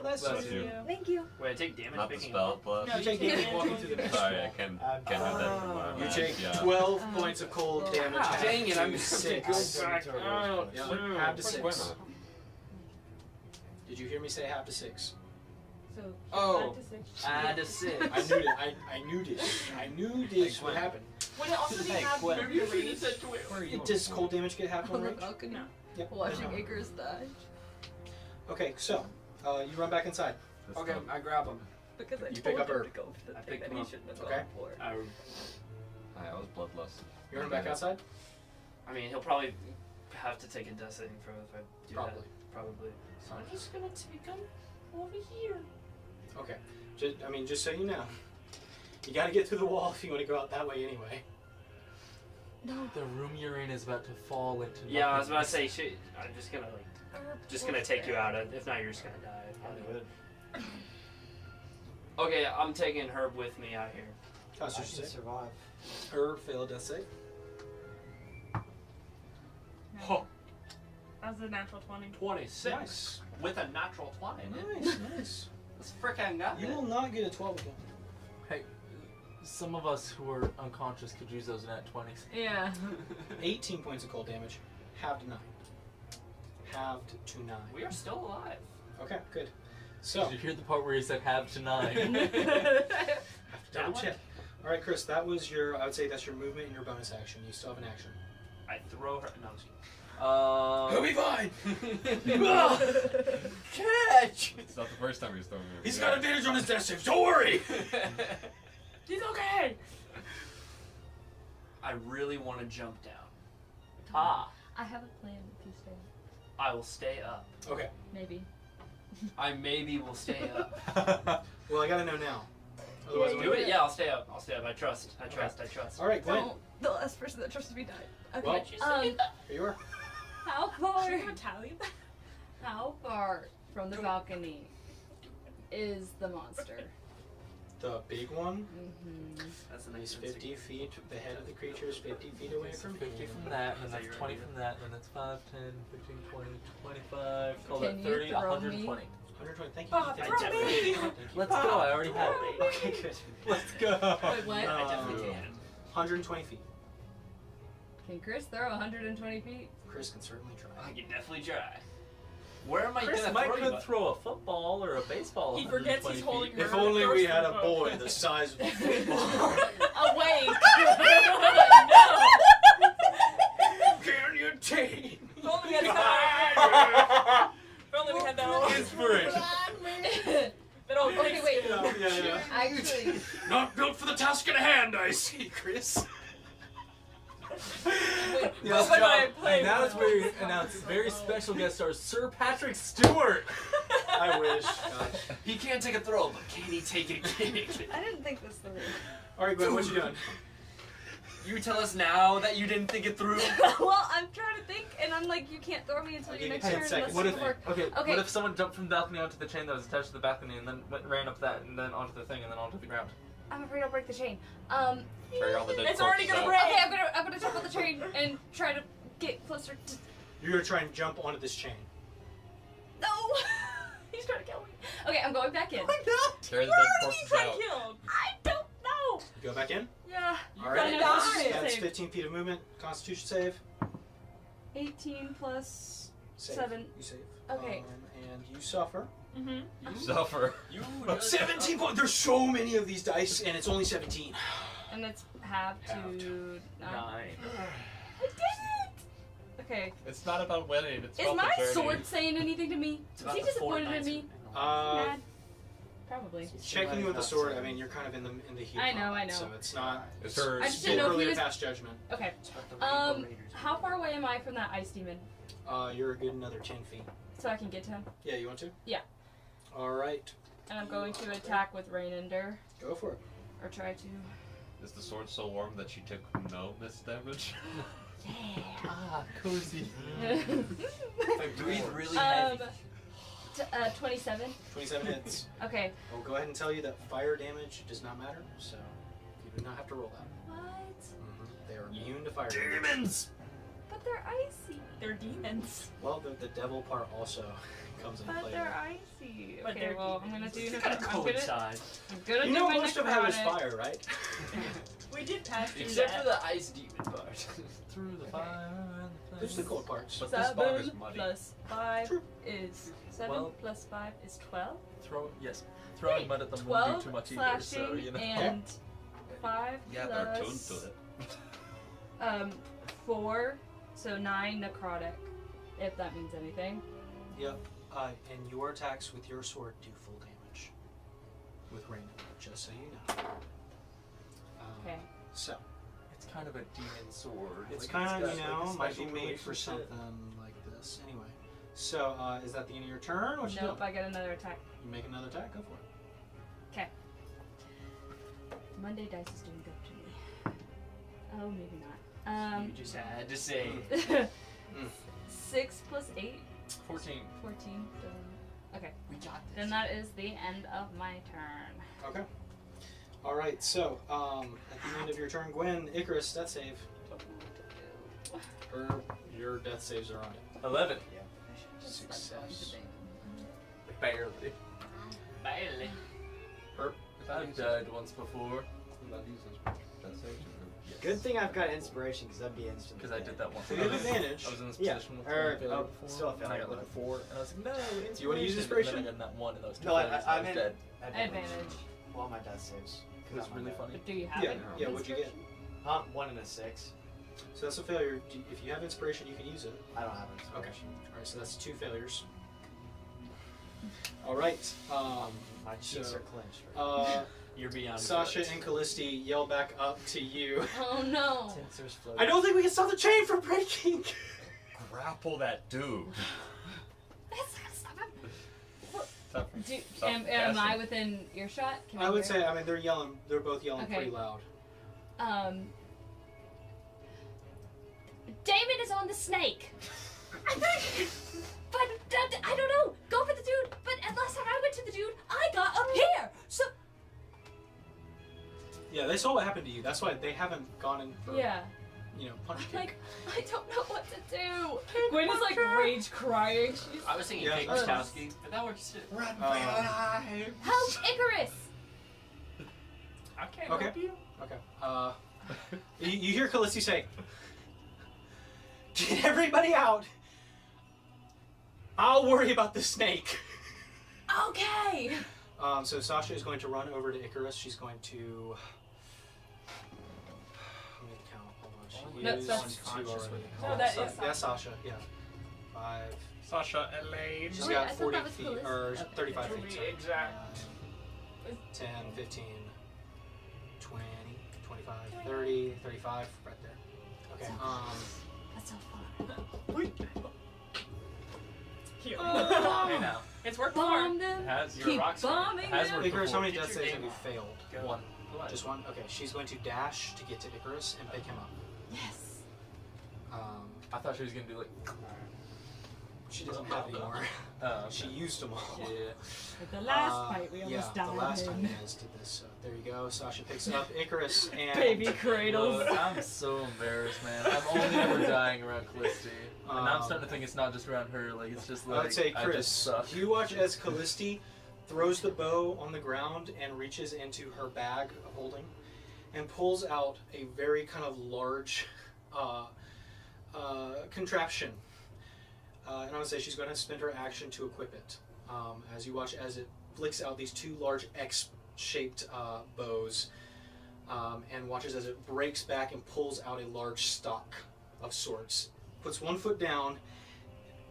That's Bless sweet you. of you. Thank you. Wait, I take damage Not the picking spell up? plus. No, You take damage walking through the mist Sorry, I wall. can't do that anymore. You man. take Yeah. 12 points of cold damage. Ah, half dang it, I'm to gonna have to 6. go back out. Yeah, too. half to Why 6. not? Did you hear me say half to 6? So, Oh. 5 to 6. Add a 6. I knew it. I knew this. I knew this would happen. Would it also be Hey, half Quinn. your Maybe you should range? have said Twitch. Does cold damage get half On one the range? balcony, No. Yep. watching Icarus die. Okay, so you run back inside. This Okay, time. I grab him. Because I You told pick up him Herb. to go for the I thing pick that him he up. shouldn't have Okay. gone for. I was bloodlust. You run back outside? I mean, he'll probably have to take a death saving throw if I do Probably. that. Probably. So I'm just gonna take him over here. Okay. Just so you know, you got to get through the wall if you want to go out that way anyway. No. The room you're in is about to fall into. Yeah, I was about to nothingness. say, shit, I'm just gonna take you out. If not, you're just gonna die. Okay, I'm taking Herb with me out here. I Constitution can save. survive. Or fail a death save. Oh, That's a natural 20. 26 Nice. with a natural 20. Nice, nice. That's frickin' got You it. will not get a 12 again. Hey, some of us who are unconscious could use those nat 20s. Yeah. 18 points of cold damage. Halved to 9. Halved to 9. We are still alive. Okay, good. So, Did you hear the part where he said half to 9? have to double That check. All right, Khriss, that was your. I would say that's your movement and your bonus action. You still have an action. I throw her. No, I'm just He'll be fine. catch. It's not the first time he's throwing me. He's got advantage on his death save. Don't worry. He's okay. I really want to jump down. Ah, I have a plan if you stay. I will stay up. Okay. Maybe. I maybe will stay up. Well, I gotta know now. Otherwise, I'm Do gonna- it? Yeah, I'll stay up. I'll stay up. I trust. I trust. All right, Gwen. Don't. The last person that trusted me died. Okay. Well, Here here you are. how far? Should we retaliate? How far from the balcony is the monster? The big one Mm-hmm. That's a is nice 50 feet. The head of the creature is 50 feet away So from 50 him. from that, and Is that then your that's 20 idea? from that, and that's 5, 10, 15, 20, 25. Call Can that you 30, throw 120. 120. Thank you. Bob, Thank throw you. me! Thank you. Let's go. I already have it. Okay, good. Let's go. Wait, what? I definitely can. 120 feet. Can Chris throw 120 feet? Chris can certainly try. I can definitely try. Where am I Chris gonna might throw you? could throw a football or a baseball. He forgets he's 120 holding feet. her. If only we had a First boy the size of a football. Away! Can you take? If only we had that. If only we had that. Inspiration. That old Okay, wait. Yeah. Actually, Not built for the task at hand, I see, Chris. Yes, but John. I play And now with it's where we announce very special guest star Sir Patrick Stewart. I wish. Gosh. He can't take a throw, but can he take a kick? I didn't think this through. All right, Gwen, what you doing? You tell us now that you didn't think it through. Well, I'm trying to think, and I'm like, you can't throw me until I'll your give next you 10 turn. seconds. Unless What you if work. okay, Okay. What if someone jumped from the balcony onto the chain that was attached to the balcony and then ran up that and then onto the thing and then onto the ground? I'm afraid I'll break the chain. Carry all the dead It's already corpses gonna out. break. Okay, I'm gonna jump on the train and try to get closer to. You're gonna try and jump onto this chain. No! He's trying to kill me. Okay, I'm going back in. Carry the We're dead already corpses trying out. killed. I don't know. Go back in. Yeah. All right. gonna die. That's Save. 15 feet of movement. Constitution save. 18 plus Save. 7. You save. Okay. And you suffer. Mm-hmm. You suffer. You 17 points. There's so many of these dice, and it's only 17. And it's halved Halved. to 9. 9. I did it! Okay. It's not about winning. It's Is about my the journey. sword saying anything to me? It's Is about he the disappointed in Fortnite. me? Uh, Mad? Probably. checking you with the sword. I mean, you're kind of in the heat. I of know, combat, I know. So it's not. It's her. I just didn't know if he overly was. to pass judgment. Okay. It's about the Rainbow Raiders. How far away am I from that ice demon? You're a good another 10 feet. So I can get to him? Yeah, you want to? Yeah. All right, And I'm going to attack with Rain Ender. go for it. Or try to. Is the sword so warm that she took no miss damage? Ah, cozy. If I breathe really heavy. 27. 27 hits. Okay. I'll go ahead and tell you that fire damage does not matter, so you do not have to roll that. What? They are immune to fire damage. Demons! But they're icy. They're demons. Well, the devil part also comes into But play. they're icy. But Okay, they're well, I'm demons. gonna do. You gotta I'm gonna coincide. do You know my most of how is necrotic. fire, right? We did pass through Except that. for the ice demon part. Through the fire and the There's the cold parts. But this bog is 7 muddy. plus 5 True. is 7 Well- plus 5 is 12. Throwing mud at them wouldn't 12 do too much either, so slashing you know. and 5 Yeah, they're tuned plus to it. 4, so 9 necrotic, if that means anything. Yep. And your attacks with your sword do full damage. With rain, just so you know. Okay. So, It's kind of a demon sword. it's Like, kind of, got, you like, know, a might be special made for relationship. something like this. Anyway. So, is that the end of your turn? What you Nope, doing? I get another attack. You make another attack? Go for it. Okay. Monday dice is doing good to me. Oh, maybe not. You just had to say. 6 plus 8, 14. 14. Okay. We got this. Then that is the end of my turn. Okay. All right. So, at the end of your turn, Gwen, Icarus, death save. Or your death saves are on it. 11. Success. Barely. Barely. I've died once before. Good thing I've got inspiration because that'd be instant. Because I did that once. So you have advantage. I was in this Yeah. position with Or- one failure oh, before. still a And I failure, got like a but- 4, and I was like, no, inspiration. Do you wanna use And inspiration? then I got that 1, and I was No, I failures, and I I was meant dead. Advantage. Well, my death saves. It was really funny. Do you have Yeah, it? yeah, what'd you get? 1 and a 6. So that's a failure. If you have inspiration, you can use it. I don't have Okay. inspiration. All right, so that's 2 failures. All right. My cheeks So, are clenched. You're beyond. Sasha good. and Callisti yell back up to you. Oh no. Tensors floating. I don't think we can stop the chain from breaking. Grapple that dude. That's not stop him. Stop him. Stop Am casting. I within earshot? Can I would hear? say, I mean, they're yelling. They're both yelling Okay. pretty loud. Damon is on the snake. But I don't know. Go for the dude. But last time I went to the dude, I got up here. So Yeah, they saw what happened to you. That's why they haven't gone in for, yeah, punch I'm kick. like, I don't know what to do. Gwen is like rage crying. She's I was thinking Yeah. Kate Wachowski, but that works too. Run Um, for your life. help Icarus. I can't Okay. help you. Okay. You hear Callisti say, "Get everybody out. I'll worry about the snake." Okay. So Sasha is going to run over to Icarus. She's going to. Let me count. Hold on. She No, is that's- 2 already. No, that Sa- is That's Sasha. Yeah. 5. Sasha Elaine. She's Wait, got I thought 40 that was feet, Callisti. or Okay. 35 To feet. be sorry. exact. 10, 15, 20, 25, 30, 35, right there. Okay. That's so far. Hey now. It's worked before. Bomb them. It has your Keep rock star. bombing It has them. worked Icarus, how before. many Get death your saves have game you failed? Go. One. Just one? Okay, she's going to dash to get to Icarus and pick him up. Yes. I thought she was gonna do like. She doesn't have any more. She used them all. Yeah. The last fight, we almost yeah, died the last time in. you guys did this. So there you go. Sasha picks up Icarus and Baby cradles. Look, I'm so embarrassed, man. I'm only ever dying around Callisti. And now I'm starting to think it's not just around her, like it's just like I would say, I Khriss, just suck. you watch as Callisti throws the bow on the ground and reaches into her bag of holding and pulls out a very kind of large contraption. And I would say she's going to spend her action to equip it. As you watch as it flicks out these 2 large X-shaped bows and watches as it breaks back and pulls out a large stock of sorts. Puts 1 foot down,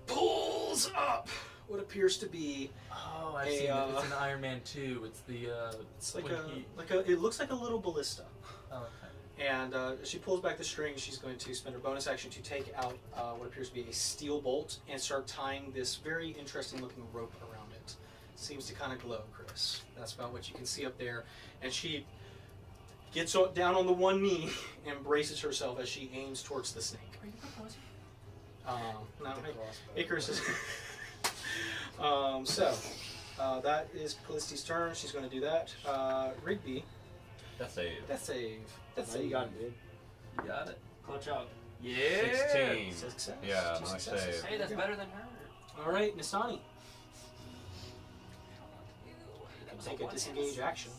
pulls up what appears to be Oh, I've seen it. It's an Iron Man 2. It's the it's like when a it looks like a little ballista. Oh, okay. And she pulls back the string. She's going to spend her bonus action to take out what appears to be a steel bolt and start tying this very interesting looking rope around it. Seems to kind of glow, Khriss. That's about what you can see up there. And she gets down on the one knee and braces herself as she aims towards the snake. Are you proposing? No, Icarus is. That is Callisti's turn. She's going to do that. Rigby. That's a Death save. Death No, save. you got it, dude. You got it. Clutch out. Yeah. 16. Success. Yeah, 2 nice successes. save. Hey, that's better than her. All right, Nisani. That Take was a disengage action.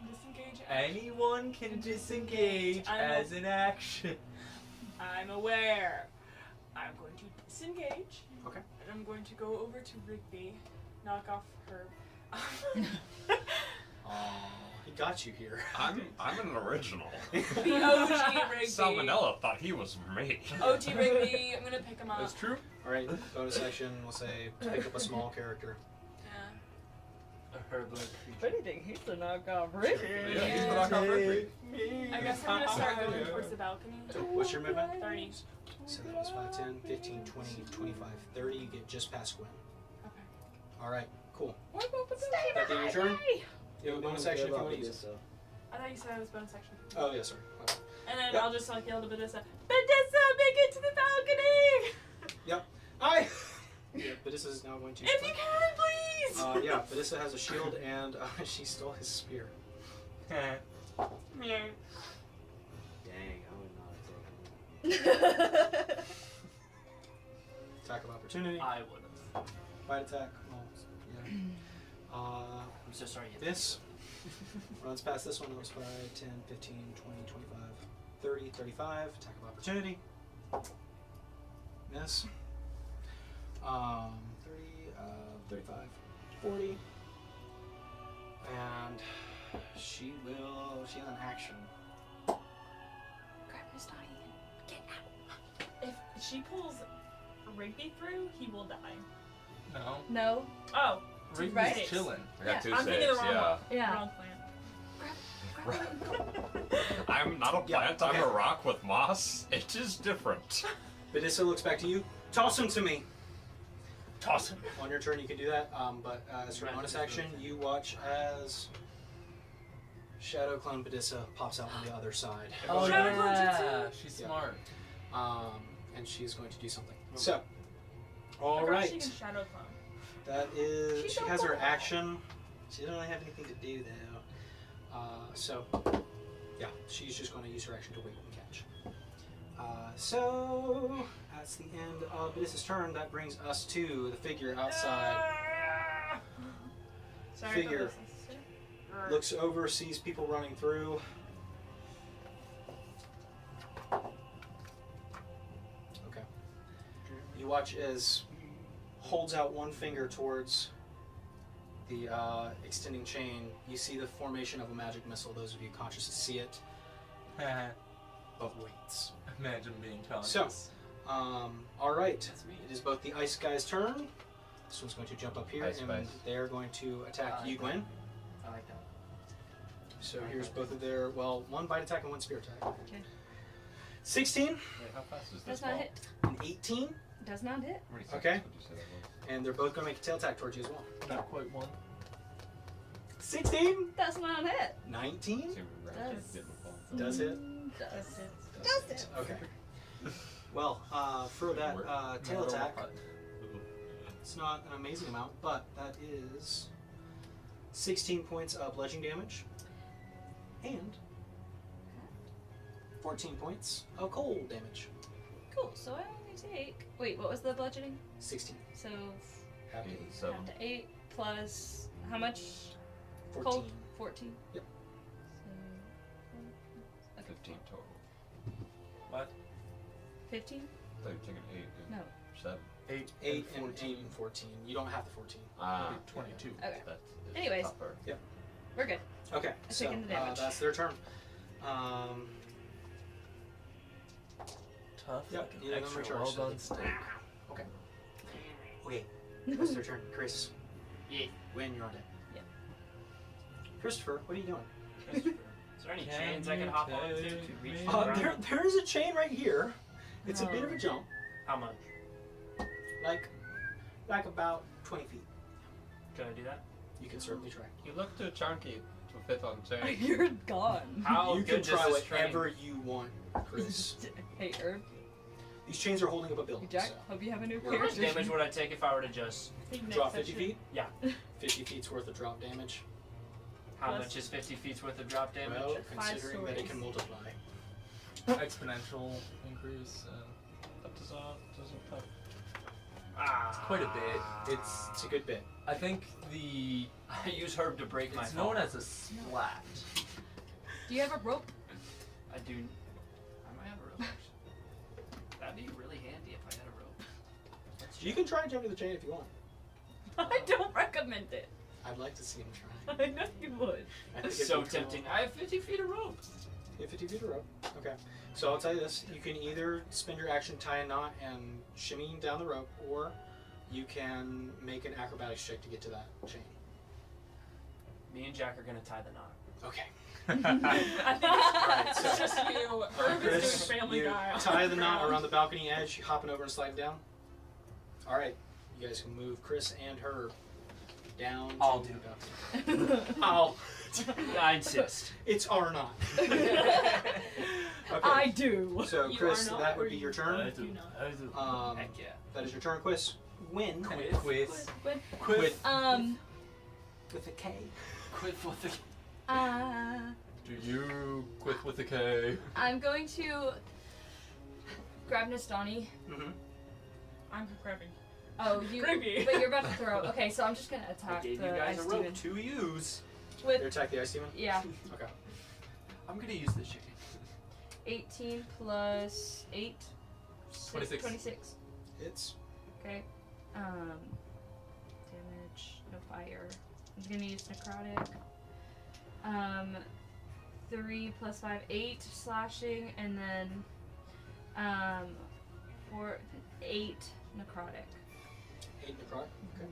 Disengage. Anyone can disengage I know. as an action. I'm aware. I'm going to disengage. Okay. And I'm going to go over to Rigby, knock off her. Oh, he got you here. I'm an original. The OG Rigby. Salmonella thought he was me. OG Rigby. I'm gonna pick him up. That's true. All right, bonus action. We'll say pick up a small character. Yeah. A herb-like If creature. anything, he's the knockoff Rigby. Yeah, he's the knockoff Rigby. I guess I'm gonna start going towards the balcony. What's your movement? 30. 7 plus 5, 10, 15, 20, 25, 30. You get just past Gwen. Okay. All right, cool. What about the That be your turn? You have a bonus action if you want to use it. I thought you said it was bonus action. Oh, yeah, sorry. Okay. And then Yep. I'll just like yell to Bedisa, Bedisa, make it to the balcony! Hi! Yeah, Bedisa is now going to. If you can, please! Yeah, Bedisa has a shield and she stole his spear. Yeah. Dang, I would not have taken it. Attack of opportunity. I would've. Bite attack. Well, yeah. I'm so sorry. This runs past this one. That was 5, 10, 15, 20, 25, 30, 35. Attack of opportunity. Miss. 30, 35, 40. And she has an action. Grab his body and get out. If she pulls Rigby through, he will die. No. No. Oh, Ricky's right. chilling. I got 2 I'm thinking saves, the wrong yeah. one. Yeah. Wrong plant. I'm not a plant, I'm a rock with moss. It is different. Bedisa looks back to you. Toss him to me. Toss him. On your turn, you can do that. But as your bonus action, you watch as Shadow Clone Bedisa pops out on the other side. Oh Shadow yeah, Clone she's Yeah. smart. And she's going to do something. So, I all forgot She right. can shadow clone. That is. She's She a has her ball. action. She doesn't really have anything to do though. So, yeah, she's just going to use her action to wait and catch. So that's the end of Bedisa's turn. That brings us to the figure outside. Sorry Figure. for this. Looks over, sees people running through. Okay. You watch as holds out one finger towards the extending chain. You see the formation of a magic missile. Those of you conscious to see it, but waits. Imagine being conscious. So, all right. That's me. It is both the ice guy's turn. This one's going to jump up here, Ice and Spice. they're going to attack I you, like Gwen. I like that. So here's both of their, well, one bite attack and one spear attack. Okay. 16, Wait, how fast is this Does not ball? hit. an 18, Does not hit. How many Okay. seconds would you say that was? and they're both going to make a tail attack towards you as well. Not quite one. 16, Does not hit. 19, See if we ran Does. to get the ball. does hit. Does. Does it? Okay. Well, for that tail attack, it's not an amazing amount, but that is 16 points of bludgeoning damage and 14 points of cold damage. Cool. So I only take. Wait, what was the bludgeoning? 16. So Half to 8. 7. half to 8 plus how much? 14. Cold. 14. Yep. So, okay. 15 total. What? 15? I thought you were taking 8 and No. 7. 8, 8 and 14. You don't have the 14. Ah, 22. Okay. that is Anyways. tougher. We're good. Okay, I so taken the damage. that's their turn. Tough. Yep, Like an neither of them extra recharge, well so done steak. Okay, that's their turn. Chris. Yeah. When you're on deck. Yeah. Christopher, what are you doing? Is there any chains I can hop onto to reach the ground? There is a chain right here. It's a bit of a jump, How much? like about 20 feet. Can I do that? You can certainly try. You look too chunky to fit on chain. You're gone. How you good can try does this whatever train? you want, Chris. Hey, Herb. These chains are holding up a building. Jack, So. hope you have a new How much character. damage would I take if I were to just? Drop 50 feet? Yeah. 50 feet's worth of drop damage. How Plus- much is 50 feet's worth of drop damage? Well, 5 considering that it stories. can multiply. Exponential increase. That doesn't touch. It's quite a bit. It's a good bit. I think the I use herb to break my it's fall. known as a splat. Do you have a rope? I do. I might have a rope. Actually. That'd be really handy if I had a rope. You can try and jump to the chain if you want. I don't recommend it. I'd like to see him try. I know you would. I think It's it'd so be cool. tempting. I have 50 feet of rope. You have 50 feet of rope. Okay. So I'll tell you this. You can either spend your action, tie a knot, and shimmy down the rope, or you can make an acrobatics check to get to that chain. Me and Jack are gonna tie the knot. Okay. I think Alright, it's so just you. Herb Chris, is doing Family you Guy. on tie the knot ground. around the balcony edge, hopping over and sliding down. All right. You guys can move Chris and her down. I'll to do the balcony. I'll. I insist. It's our knot. Okay. I do. So You Chris, are not, that would or be you- your turn. do not. Heck yeah. That is your turn, Quiz. Win Quiz. with Um. a K. Quit for the. Do you quit with a K? I'm going to grab Nastani. Mm-hmm. I'm grabbing. Oh, you. Creepy. But you're about to throw. Okay, so I'm just gonna I attack gave the you guys ice a rope demon to use. You with attack the ice demon? yeah, Okay. I'm gonna use this chicken. 18 plus 8. 26. 26. Hits. Okay. Damage. No fire. I'm just gonna use necrotic. 3 plus 5, 8 slashing, and then 8 necrotic. 8 necrotic. Okay.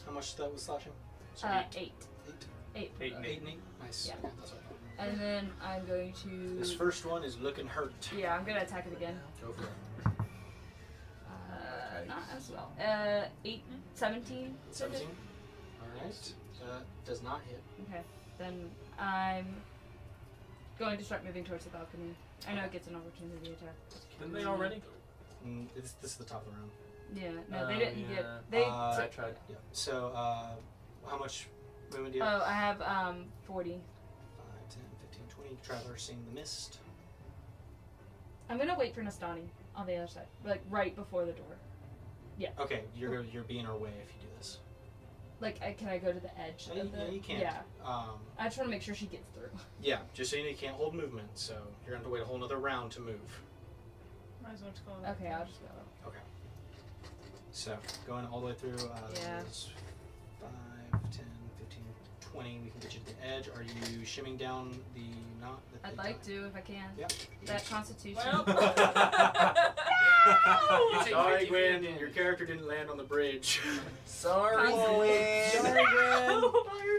How much that was slashing? So 8. 8. 8. 8 and 8 and 8? Nice. Yeah. Okay, that's what I thought. And then I'm going to. This first one is looking hurt. Yeah, I'm gonna attack it again. Go for it. Not as well. 17. 17. Alright. That does not hit. Okay. Then I'm going to start moving towards the balcony. I know it gets an opportunity attack. Didn't they already? This is the top of the round. Yeah. No, they didn't yeah. get. They. I tried. Yeah. So, how much movement do you Oh, have? I have 40. 5, 10, 15, 20. Traversing the mist. I'm gonna wait for Nastani on the other side, like right before the door. Okay, you're being our way if you do this. Like, can I go to the edge? Yeah, of the, yeah, you can. Yeah. I I just want to make sure she gets through. Yeah, just so you know, you can't hold movement, so you're going to have to wait a whole nother round to move. Might as well just go. Okay, I'll just go. Okay. So, going all the way through, Yeah. there's 5, 10, 15, 20. We can get you to the edge. Are you shimming down the knot? I'd like to if I can. Yep. That Constitution. Well. Sorry, Gwen, your character didn't land on the bridge. Sorry, Sorry, Gwen.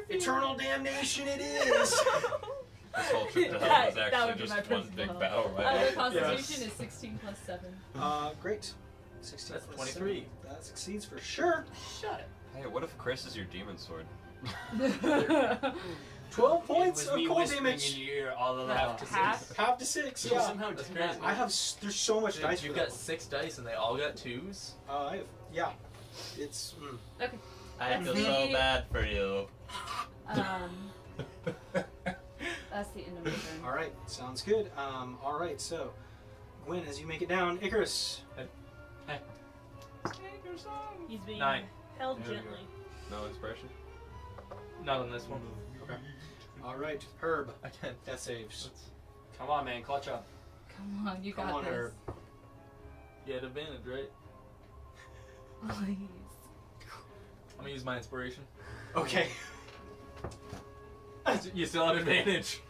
Eternal damnation it is. This whole trip to hell That- was that actually would be my just one principal big help. battle The right Constitution is 16 plus 7. Great. 16 That's plus 23. 7. That succeeds for sure. Shut it. Hey, what if Khriss is your demon sword? 12 It points was of me cold whispering damage. in your ear all along. Half to Half? 6. Half to 6, You yeah. somehow That's did crazy. that. I have, there's so much dice You for got that. 6 dice and they all got 2s? I have, yeah. It's, Okay. I That's feel the- so bad for you. That's the end of my turn. Alright, sounds good. Alright, so, Gwen, as you make it down, Icarus. He's being 9. held There we go. gently. No inspiration? Not on this one. Okay. Alright, Herb. I can't. Death saves. Come on, man, clutch up. Come on, you Come got on, this. Herb. You had advantage, right? Please. I'm gonna use my inspiration. Okay. You still have advantage.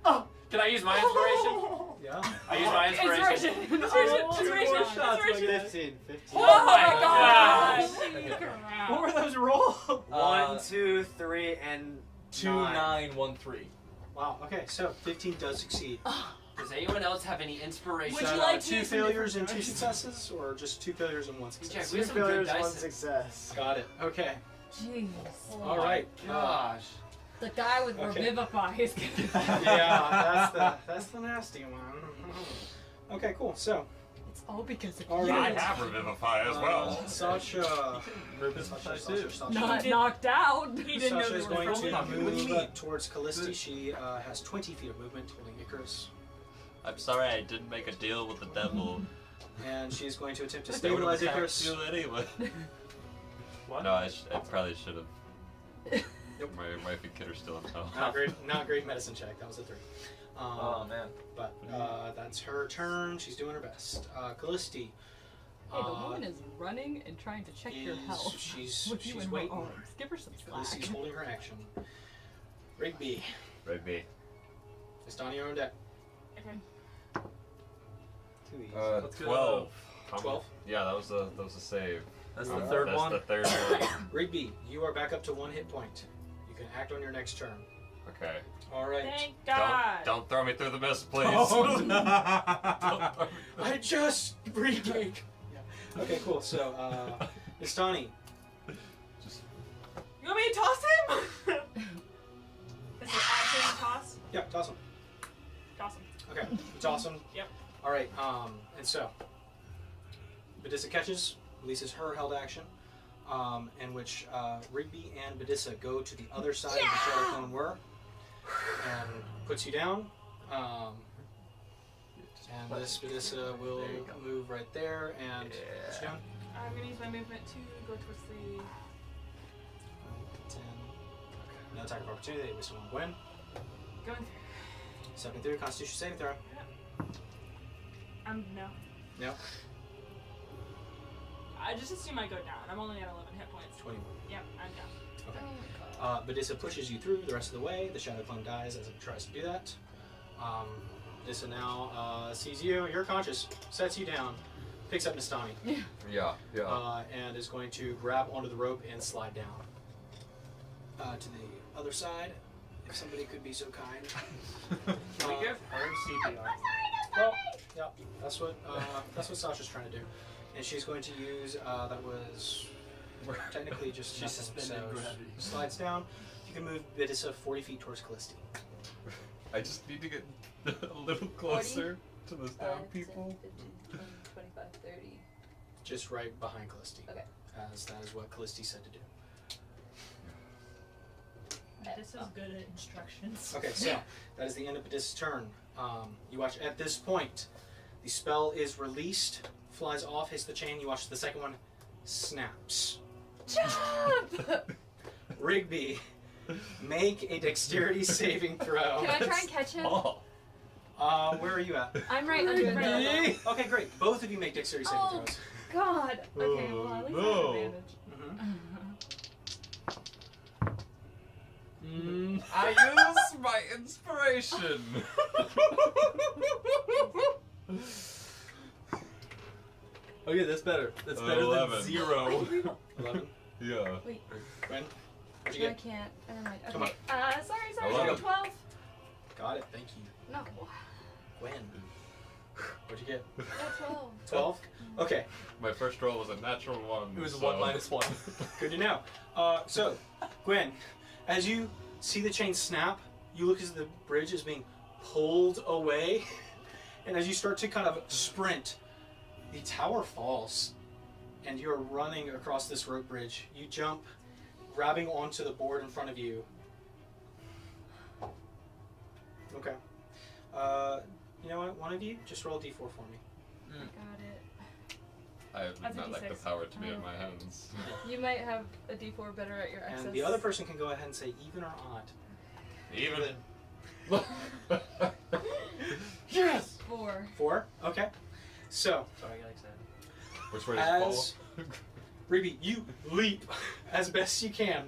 Can I use my inspiration? Yeah. I use my inspiration. Inspiration! shots like that. 15. Oh my gosh! What were those rolls? 1, 2, 3, and 2, 9. 9, 1, 3. Wow, okay, so 15 does succeed. Does anyone else have any inspiration? Would So, you like to 2 use some failures and 2 different successes, or just 2 failures and 1 Jack, success? we 2 have some good failures, 1 dice. success. Got it. Okay. Jeez. All right. Gosh. The guy with Okay. Revivify is gonna. Yeah, that's the nasty one. Okay, cool. So, It's all because of all you. right. have Revivify as well. Sasha. Revivify too. Not knocked out. He didn't know Sasha they is were going frozen. to What do you move mean? towards Callisti. She has 20 feet of movement, holding Icarus. I'm sorry I didn't make a deal with the devil. And she's going to attempt to They would've stabilize attacked Icarus. you anyway. What? No, I probably should have. My wife and kid are still in hell. Not great medicine check. That was a 3. Oh man. But that's her turn. She's doing her best. Callisti. Hey, the woman is running and trying to check your health. She's with you in her waiting. arms. Give her some Callisti's slack. holding her action. Rigby. Right, B. It's Donnie on deck. Okay. Too easy. Let's go. 12. 12? Yeah, that was a save. That's the third That's one. the third one. Rigby, you are back up to 1 hit point. You can act on your next turn. Okay. All right. Thank God. Don't throw me through the mist, please. I just regained. Yeah. Okay, cool. So, it's Donnie. You want me to toss him? Is it action toss? Yeah, toss him. Toss him. Okay, you toss him. Yep. All right. And so, Bedisa catches, releases her held action, in which Rigby and Bedisa go to the other side of the shadow cone were, and puts you down. And this Bedisa will There you go. move right there and put you down. I'm gonna use my movement to go towards the. 10. Okay. No attack of opportunity. They just won't win. Going through. Stepping through. Constitution saving throw. No. No. I just assume I go down. I'm only at 11 hit points. 21. Yep, I'm down. Okay. Bedisa pushes you through the rest of the way. The shadow clone dies as it tries to do that. Bedisa now sees you. You're conscious. Sets you down. picks up Nastani. Yeah. And is going to grab onto the rope and slide down to the other side. If somebody could be so kind. Can we give her CPR? Well, yeah, that's what Sasha's trying to do, and she's going to use that was technically just She's nothing, suspended so gravity. slides down. You can move Bedisa 40 feet towards Callisti. I just need to get a little closer to those down 5, people. 10, 15, 20, 25, 30. Just right behind Callisti. Okay. As that is what Callisti said to do. This is good at instructions. Okay, so that is the end of Bedisa's turn. You watch at this point, the spell is released, flies off, hits the chain. You watch the second one snaps. Jump! Rigby, make a dexterity saving throw. Can I try and catch him? Oh. Where are you at? I'm right under the Rigby. Okay, great. Both of you make dexterity saving Oh. throws. God. Okay, well at least I have no. advantage. I use my inspiration. Okay, that's better. That's better 11. than 0. 11. Yeah. Wait, Gwen, what'd you I get? can't. Never mind. Come Okay. Sorry, 11. 12. Got it. Thank you. No. Gwen, what'd you get? Yeah, 12. 12. Okay. My first roll was a natural 1. It was so. 1 minus 1. Good to know. So, Gwen, as you see the chain snap, you look as the bridge is being pulled away, and as you start to kind of sprint, the tower falls, and you're running across this rope bridge. You jump, grabbing onto the board in front of you. Okay. You know what? One of you, just roll a d4 for me. Got it. I would That's a not like the D6. power to be in Oh. my hands. You might have a d4 better at your access. And the other person can go ahead and say even or odd. Even. Yes! 4. 4? Okay. So, Sorry, I got excited. Which way As does it Rigby, you leap as best you can.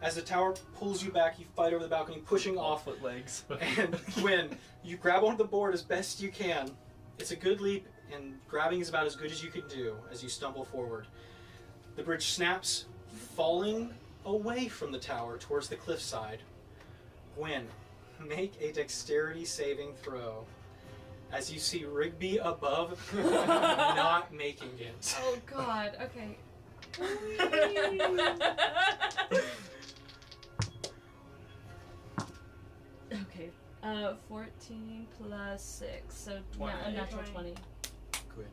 As the tower pulls you back, you fight over the balcony, pushing off. Foot legs. And Gwen, you grab onto the board as best you can. It's a good leap, and grabbing is about as good as you can do as you stumble forward. The bridge snaps, falling away from the tower towards the cliffside. Gwen, make a dexterity saving throw. As you see Rigby above, not making it. Oh God. Okay. Okay. 14 plus 6, so 20. a natural 20. Good.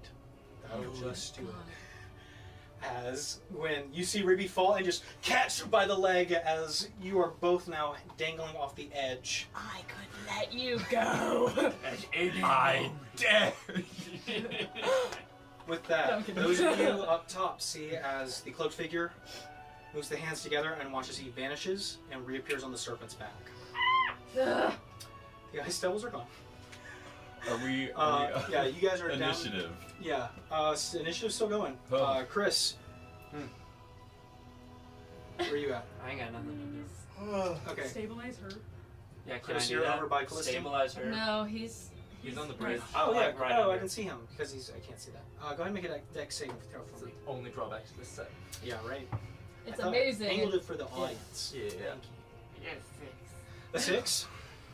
That'll just do it. As when you see Rigby fall and just catch you by the leg as you are both now dangling off the edge. I could let you go. I dare. With No, that, I'm kidding. those of you up top see as the cloaked figure moves the hands together and watches he vanishes and reappears on the serpent's back. Ugh. The ice devils are gone. Are we? Yeah, you guys are down. Initiative. Yeah, initiative's still going. Oh. Chris. Where are you at? I ain't got nothing to do. Okay. Stabilize her. Yeah, can Chris, I do you're that? over by Callisti? Stabilize her. No, he's He's on the bridge. Oh yeah, Like, right oh I under. can see him because he's. I can't see that. Go ahead and make a dex saving throw It's for the me. only drawback to this set. Yeah, right. it's I thought amazing. I angled it for the audience. Yeah. Thank you. Yeah, A 6.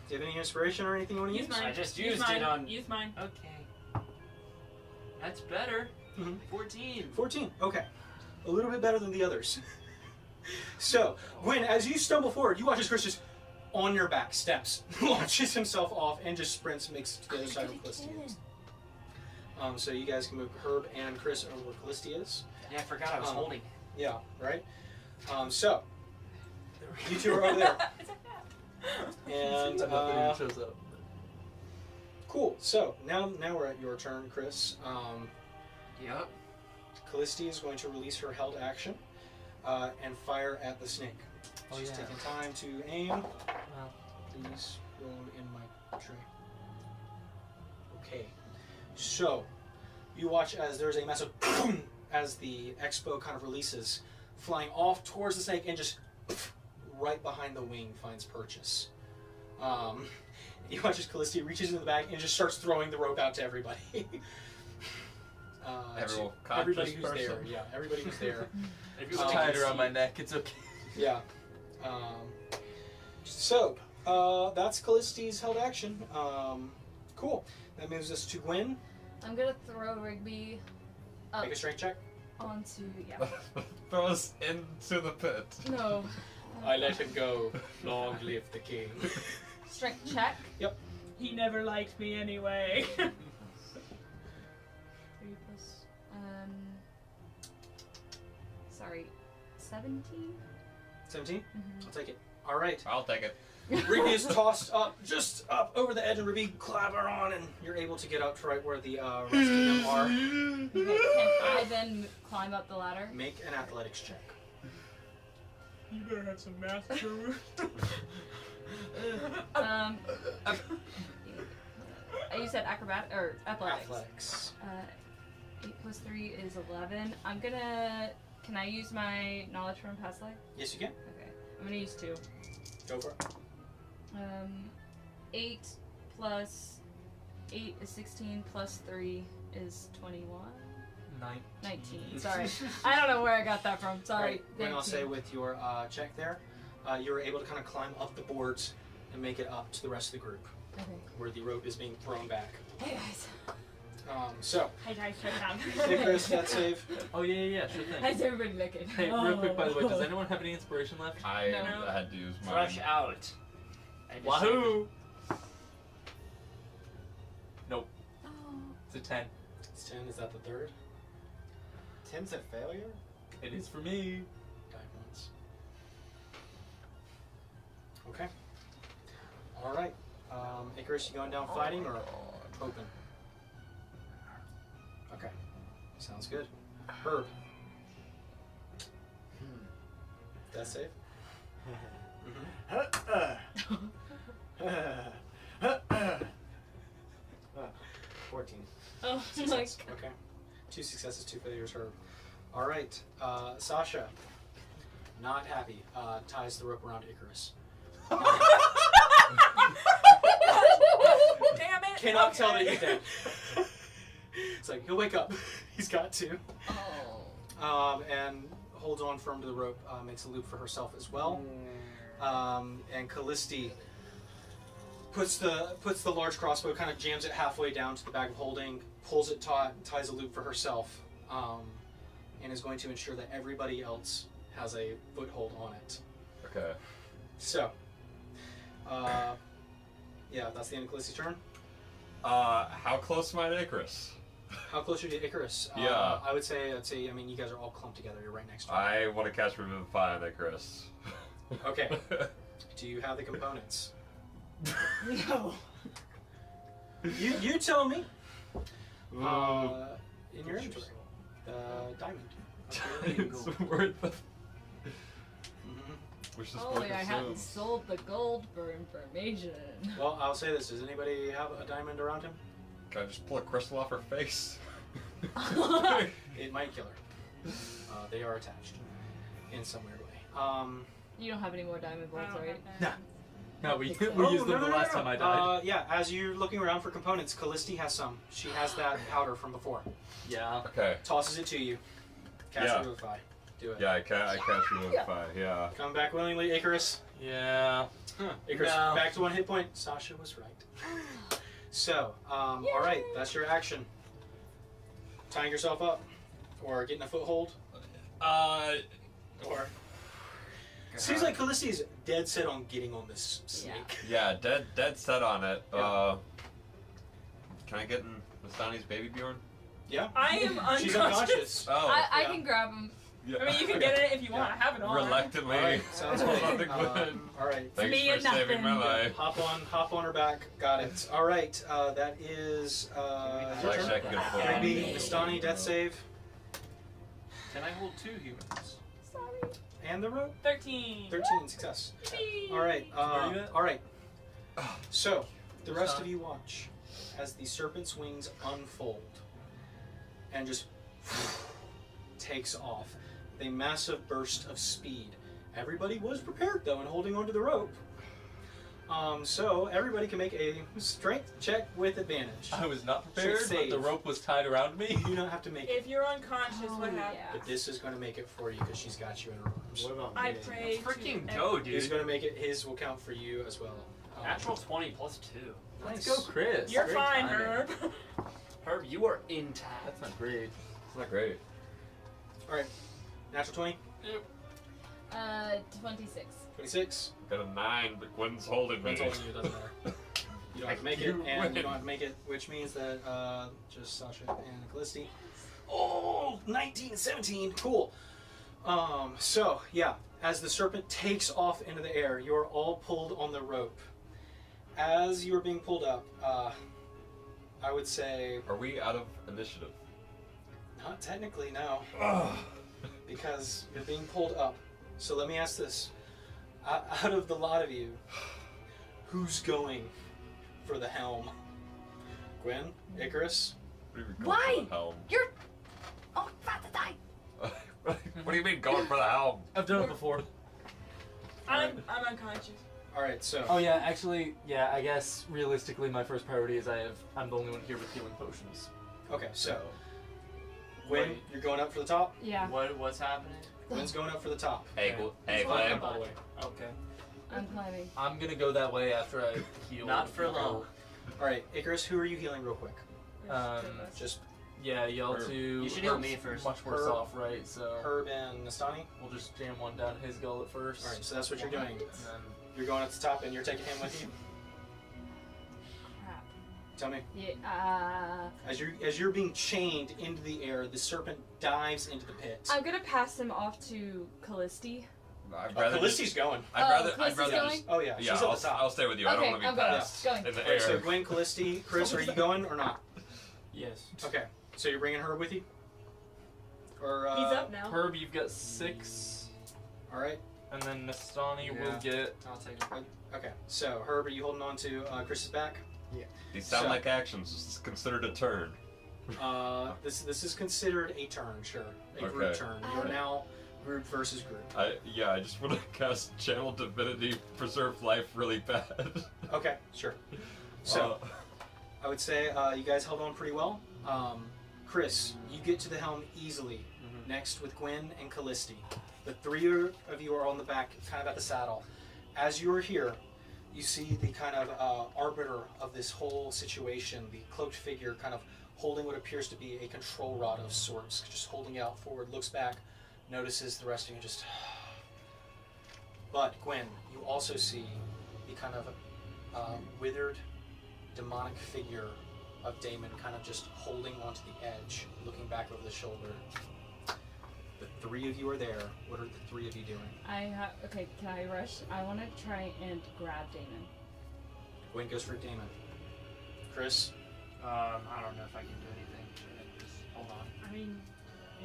Do you have any inspiration or anything you want to Use use? mine. I just Use used mine. it on. Use mine. Okay. That's better. Mhm. 14. 14. Okay. A little bit better than the others. So, Gwen, as you stumble forward, you watch as Chris just on your back steps, launches himself off, and just sprints, makes it to the other side of Callistia's. So you guys can move Herb and Chris over where Callistia is. Yeah, I forgot I was holding. Yeah, right? So, you two are over there. And, shows up. cool. So, now we're at your turn, Chris. Yep. Callisti is going to release her held action and fire at the snake. Oh, She's yeah. taking time to aim. Please roll in my tray. Okay. So, you watch as there's a massive as the expo kind of releases, flying off towards the snake and just right behind the wing finds purchase. You watch as Callisti reaches into the bag and just starts throwing the rope out to everybody. Everyone everybody conscious who's there. person. Yeah, everybody who's there. If it's Um, tied around my neck, it's okay. Yeah. So, that's Calliste's held action. Cool. That moves us to Gwen. I'm gonna throw Rigby up Make a strength check. onto yeah. Throw us into the pit. No. I let him go. Long live the king. Strength check. He never liked me anyway. 3 plus sorry, 17? 17? Mm-hmm. I'll take it. All right. I'll take it. Ruby is tossed up, just up over the edge, and Ruby clamber on, and you're able to get up to right where the rest of them are. Okay, can I then climb up the ladder? Make an athletics check. You better have some math, Drew. You said acrobat or athletics. Athletics. 8 plus 3 is 11. I'm gonna. Can I use my knowledge from past life? Yes, you can. Okay, I'm gonna use 2. Go for it. 8 plus 8 is 16 plus 3 is 21. 19. Sorry, I don't know where I got that from. Sorry. Right. When I'll 19. say with your check there, you were able to kind of climb up the boards and make it up to the rest of the group, Okay. where the rope is being thrown back. Hey guys. So, Hi guys, check it out. hey Khriss, that save. Oh yeah, sure thing. How's everybody looking? Hey, real quick, by the way, does anyone have any inspiration left? I No. had to use mine. Rush out. I just Wahoo! Nope, Oh. it's a 10. It's 10. Is that the third? 10's a failure? It is for me. Die once. Okay. All right. Icarus, you going down fighting or open? Okay. Sounds good. Herb. That save? Ah, 14. Oh my Success. god. Okay. 2 successes, 2 failures, Herb. All right. Sasha. Not happy. Ties the rope around Icarus. Damn it! Cannot tell that Okay. he's dead. It's like, he'll wake up. He's got to. Oh. And holds on firm to the rope, makes a loop for herself as well. And Callisti puts the large crossbow, kind of jams it halfway down to the bag of holding, pulls it taut, ties a loop for herself, and is going to ensure that everybody else has a foothold on it. Okay. So, yeah, that's the end of Callisti's turn. How close am I to Icarus? How close are you to Icarus? Yeah. I would say, I mean, you guys are all clumped together. You're right next to him. I want to cast Revivify on Icarus. Okay. Do you have the components? No. You tell me. In your Push inventory. The diamond. it's worth it. Mhm. Which is Holy, I hadn't sold the gold for information. Well, I'll say this. Does anybody have a diamond around him? Can I just pull a crystal off her face? It might kill her. They are attached in some weird way. You don't have any more diamond bolts, right? No, we Oh, used them the last time I died. Yeah, as you're looking around for components, Callisti has some. She has that powder from before. Yeah. Okay. Tosses it to you. Cast Yeah. Revivify. Do it. Yeah, I cast Revivify. Yeah. Come back willingly, Icarus. Yeah. Icarus, No. back to 1 hit point. Sasha was right. So, alright, that's your action. Tying yourself up, or getting a foothold, or... Seems like Callisti is dead set on getting on this snake. Yeah, dead set on it. Yeah. Can I get in Mastani's baby Bjorn? Yeah? I am unconscious. She's unconscious. Oh. I yeah. can grab him. Yeah. I mean, you can get it if you want. I have it on. Reluctantly. Alright, sounds Hold on good. to Gwen. Alright, Thanks me for and saving my nothing. life. hop on her back. Got it. Alright, that is... your Actually, I turn. can get full. Rigby, Mastani, death save, Can I hold 2 humans? Sorry. and the rope. 13. 13, success. Alright, Where are you at? alright. So, the rest of you watch as the serpent's wings unfold and just takes off. A massive burst of speed. Everybody was prepared though and holding onto the rope. So everybody can make a strength check with advantage. I was not prepared, but Save. the rope was tied around me. You don't have to make it, If you're unconscious, what Oh, happens? yeah. but this is going to make it for you because she's got you in her arms. What about I me? pray Freaking to go, He's dude. going to make it. His will count for you as well. Natural 20 plus 2. Let's Nice. go, Chris. You're Great fine, timing. Herb. Herb, you are intact. That's not great. It's not great. All right. Natural 20, 26. 26. Got a 9, but Gwen's holding me. That's all you. Doesn't matter. You don't have to make it, You and win. you don't have to make it, which means that just Sasha and Callisti. Oh, 19, 17. Cool. So, yeah, as the serpent takes off into the air, you're all pulled on the rope. As you're being pulled up, I would say, Are we out of initiative? not technically, no, because you're being pulled up. So let me ask this. Out of the lot of you, who's going for the helm? Gwen? Icarus? What are we going Why? for the helm? You're. Oh, I'm about to die. What do you mean going for the helm? I've done it before. I'm unconscious. Alright, so... Oh yeah, actually, yeah. I guess realistically, my first priority is I'm the only one here with healing potions. Okay, so... Gwen, you're going up for the top? Yeah. What's happening? Gwen's going up for the top. Hey, Okay. hey, Climb Gwen. up all the way. Okay. I'm climbing. I'm gonna go that way after I heal. Not for long. Alright, Icarus, who are you healing real quick? Just Yeah, y'all Herb. two. You should heal Herb's me first. Much worse Herb. off, right? So Herb and Nastani? we'll just jam one down his gullet first. Alright, so that's what you're doing. And then You're going up to the top and you're taking him with you? Crap. Tell me. Yeah. As you're being chained into the air, the serpent dives into the pit. I'm gonna pass him off to Callisti. I'd rather Callisti's going. I'd rather Callisti's just. going? Oh yeah, Yeah, she's at the top. I'll stay with you. I Okay, don't want to I'm be going. passed Going. in the Alright, so air. Gwen, Callisti, Chris, are you going or not? Yes. Okay, so you're bringing her with you? Or He's up now. Herb, you've got 6, All right. and then Nastani Yeah. will get. I'll take it. Okay. So Herb, are you holding on to Chris's back? These sound So- like actions. This is considered a turn. This is considered a turn, sure, a group Okay. turn. You're now group versus group. I just want to cast Channel Divinity, preserve life really bad. Okay, sure. So I would say you guys held on pretty well. Khriss, you get to the helm easily. Next with Gwen and Callisti. The three of you are on the back, kind of at the saddle. As you are here, you see the kind of arbiter of this whole situation, the cloaked figure kind of holding what appears to be a control rod of sorts, just holding it out forward, looks back, notices the rest of you just... But Gwen, you also see the kind of withered, demonic figure of Damon kind of just holding onto the edge, looking back over the shoulder. The three of you are there. What are the three of you doing? Okay, can I rush? I want to try and grab Damon. Gwen goes for Damon. Khriss, I don't know if I can do anything. Just hold on. I mean,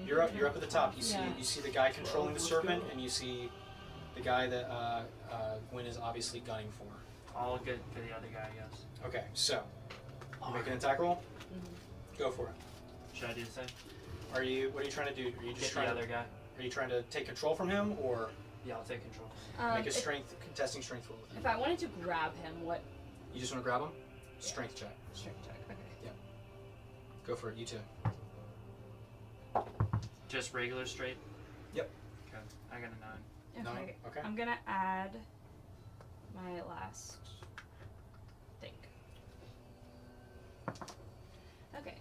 you're up at the top. You see Yeah. you see the guy controlling the serpent, and you see the guy that Gwen is obviously gunning for. I'll get for the other guy, I guess. Okay, so you make an attack roll. Go for it. Should I do the same? What are you trying to do? Are you just Get the trying other to guy. Are you trying to take control from him, or Yeah, I'll take control. make a If, contesting strength roll with him? if I wanted to grab him, what You just want to grab him? Strength check. strength check? Okay. Go for it. You two. Just regular straight? Yep. Okay. I got a 9. No? Okay. Okay. I'm gonna add my last thing. Okay.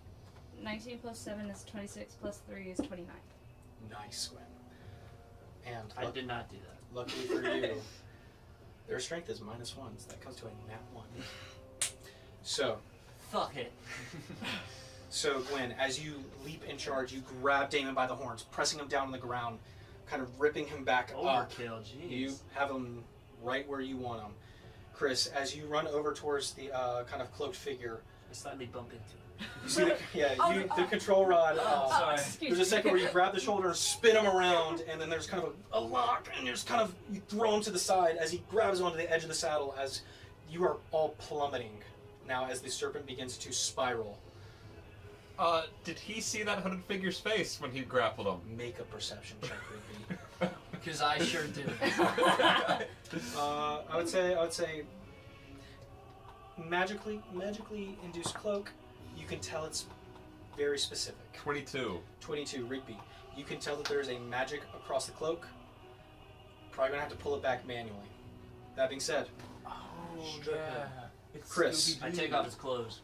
19 plus 7 is 26, plus 3 is 29. Nice, Gwen. And I did not do that. luckily for you, their strength is -1, so that comes to a nat 1. So, Fuck it. so Gwen, as you leap in charge, you grab Damon by the horns, pressing him down on the ground, kind of ripping him back up. Overkill, jeez. You have him right where you want him. Khriss, as you run over towards the kind of cloaked figure, I slightly bump into it. you see the control rod. Sorry. Excuse There's a me. second where you grab the shoulder and spin him around, and then there's kind of a lock, and there's kind of, you throw him to the side as he grabs onto the edge of the saddle as you are all plummeting now as the serpent begins to spiral. Did he see that hooded figure's face when he grappled him? Make a perception check, Rigby. Because I sure did. I would say magically induced cloak. You can tell it's very specific. 22. 22, Rigby. You can tell that there is a magic across the cloak. Probably gonna have to pull it back manually. That being said, It's Khriss. I take off his clothes.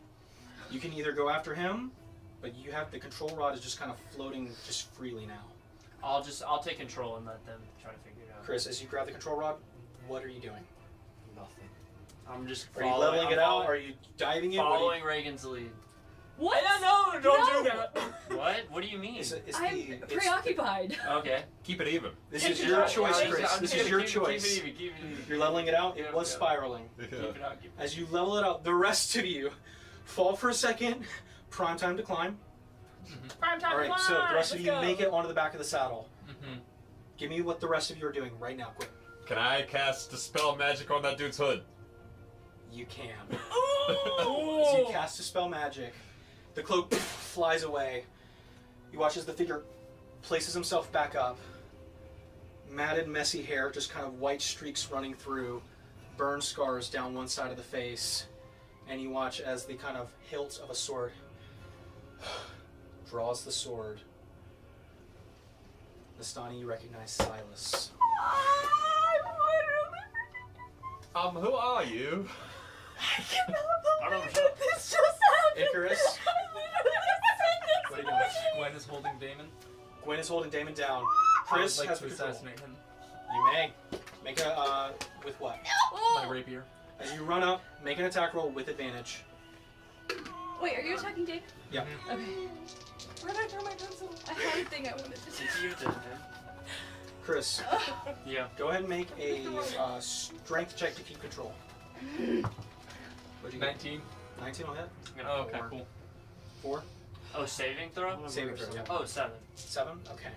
you can either go after him, but you have the control rod is just kind of floating just freely now. I'll take control and let them try to figure it out. Chris, as you grab the control rod, what are you doing? Nothing. I'm just Are you following. leveling it out? Are you diving in? What are you- Following Reagan's lead. What? No, don't No. do that. What? What do you mean? I'm preoccupied. Okay. Keep it even. This Take is it your out. choice, I'm Chris. just This gonna is your keep choice. it even. You're leveling it out. It Yeah, was yeah. spiraling. Keep it out. As you level it out, the rest of you fall for a second. Prime time to climb. Prime time All right, climb. so the rest of Let's you go. make it onto the back of the saddle. Mm-hmm. Give me what the rest of you are doing right now, quick. Can I cast Dispel Magic on that dude's hood? You can. Ooh. As you cast a spell magic, the cloak flies away. You watch as the figure places himself back up. Matted, messy hair, just kind of white streaks running through, burn scars down one side of the face, and you watch as the kind of hilt of a sword draws the sword. Nastani, you recognize Silas. Who are you? I don't know. This just happened. Icarus. What are you doing? Gwen is holding Damon. Gwen is holding Damon down. I would Khriss like has to the control. assassinate him. You may. Make a, with what? My rapier. As you run up, make an attack roll with advantage. Wait, are you attacking Dave? Yeah. Okay. Where did I throw my pencil? I had a thing I wanted to do. It's you then. Chris, Yeah. go ahead and make a strength check to keep control. What'd you get? 19. 19 will hit. Oh, okay, cool. 4. Oh, saving throw? Saving throw. Yeah. Oh, 7. 7. Okay.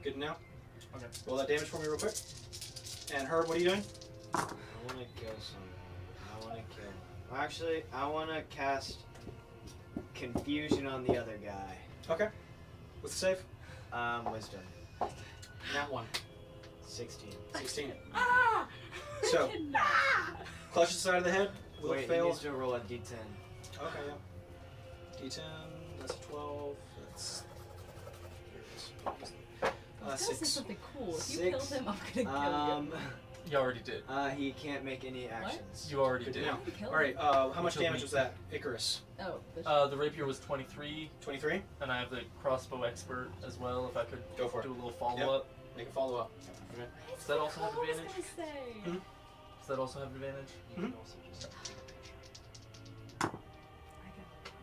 Good to know. Okay. Roll that damage for me real quick. And Herb, what are you doing? I want to kill someone. I want to kill. Actually, I want to cast confusion on the other guy. Okay. What's the save? Wisdom. Nat 1. 16. 16. Ah! So, clutch the side of the head. Will Wait, he fail. needs to roll a d10. Okay, yeah. D10, that's a 12. That's. Let's say 6. something cool. If you 6. kill him, I'm gonna kill you. You already did. He can't make any actions. You already Good to did. know. Kill him. Alright, how much killed damage me. was that? Icarus. Oh, The rapier was 23, 23? and I have the crossbow expert as well. If I could Go for it. do a little follow-up. Make a follow up. Does that also have I was advantage? gonna say. Hmm? Does that also have advantage? Mhm.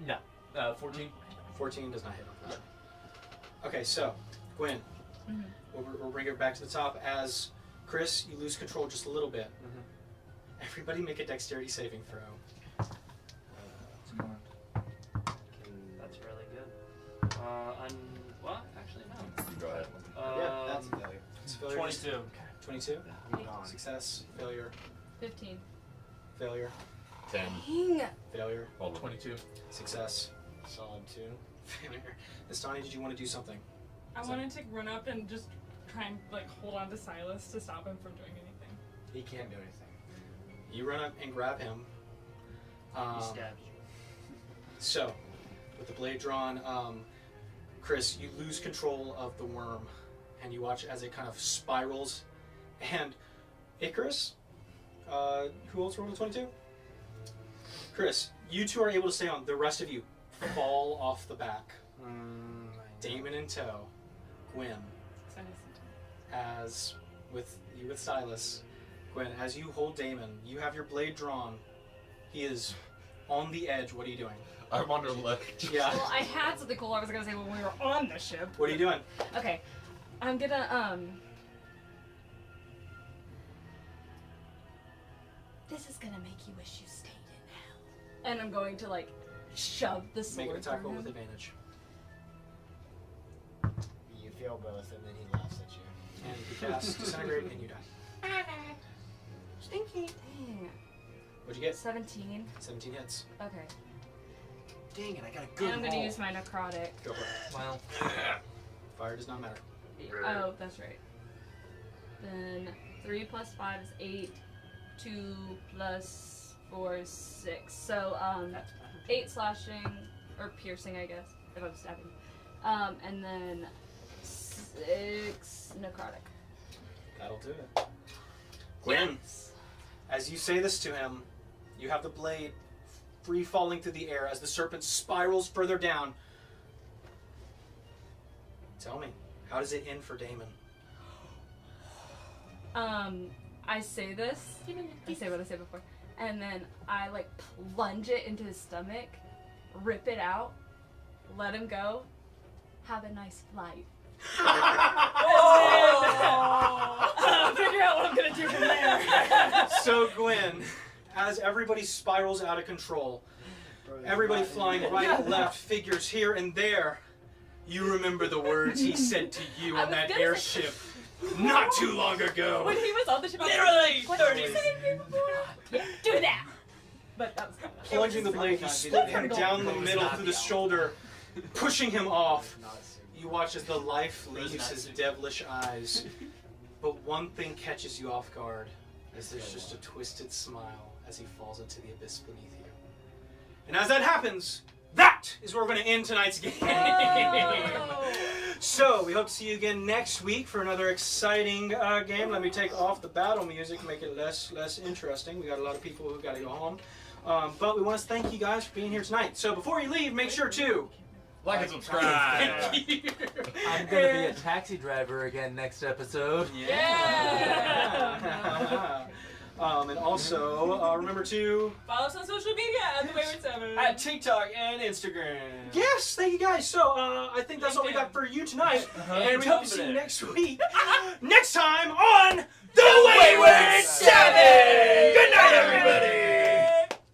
No. 14. 14 does not hit on that. Okay, so, Gwen, Mhm. we'll bring it back to the top. As Khriss, you lose control just a little bit. Everybody make a dexterity saving throw. That's really good. Well, actually, no. You go ahead. Yeah, that's a failure. It's failure. 22. 22. I'm gone. Success. Failure. 15. Failure. 10. Dang. Failure. Hold on. 22. Success. Solid 2. Failure. Nastani, did you want to do something? I wanted to run up and just try and like hold on to Silas to stop him from doing anything. He can't do anything. You run up and grab him. He stabbed you. So, with the blade drawn, Khriss, you lose control of the worm, and you watch as it kind of spirals. And Icarus, who else rolled a 22? Khriss, you two are able to stay on. The rest of you fall off the back. Damon in tow. Gwen, It's innocent. as with Silas. Gwen, as you hold Damon, you have your blade drawn. He is on the edge. What are you doing? I'm on her left. Yeah. Well, I had something cool I was gonna say when we were on the ship. What are you doing? Okay. I'm gonna, This is gonna make you wish you stayed in hell. And I'm going to, like, shove the sword Make an attack from roll him. with advantage. You feel both, and then he laughs at you. And you cast Disintegrate, and you die. Stinky. Dang. What'd you get? 17. 17 hits. Okay. Dang it, I got a good And I'm gonna roll. use my necrotic. Go for it. Wow. Fire does not matter. Oh, that's right. Then 3 plus 5 is 8. 2 plus 4, 6. So, 8 slashing, or piercing, I guess, if I'm stabbing. And then 6 necrotic. That'll do it. Gwen, as you say this to him, you have the blade free falling through the air as the serpent spirals further down. Tell me, how does it end for Damon? I say this. I say what I said before. And then I, like, plunge it into his stomach, rip it out, let him go. Have a nice flight. Figure out what I'm gonna do from there. So, Gwen, as everybody spirals out of control, everybody flying right and left, figures here and there, you remember the words he said to you on that airship not too long ago. When he was on the ship, Literally what 30 did you say to me before? Yeah, do that. But that was kind of Plunging the blade, you split him down the middle through the shoulder, pushing him off. You watch as the life leaves his devilish eyes. But one thing catches you off guard, as there's just a twisted smile as he falls into the abyss beneath you. And as that happens, that is where we're going to end tonight's game. So, we hope to see you again next week for another exciting game. Let me take off the battle music and make it less interesting. We got a lot of people who've got to go home. But we want to thank you guys for being here tonight. So, before you leave, make sure to... Like and subscribe. I'm gonna be a taxi driver again next episode. Yeah! And also, remember to... Follow us on social media at the Wayward 7. At TikTok and Instagram. Yes, thank you guys. So, I think that's all we got for you tonight. And we hope to see you next week. Next time on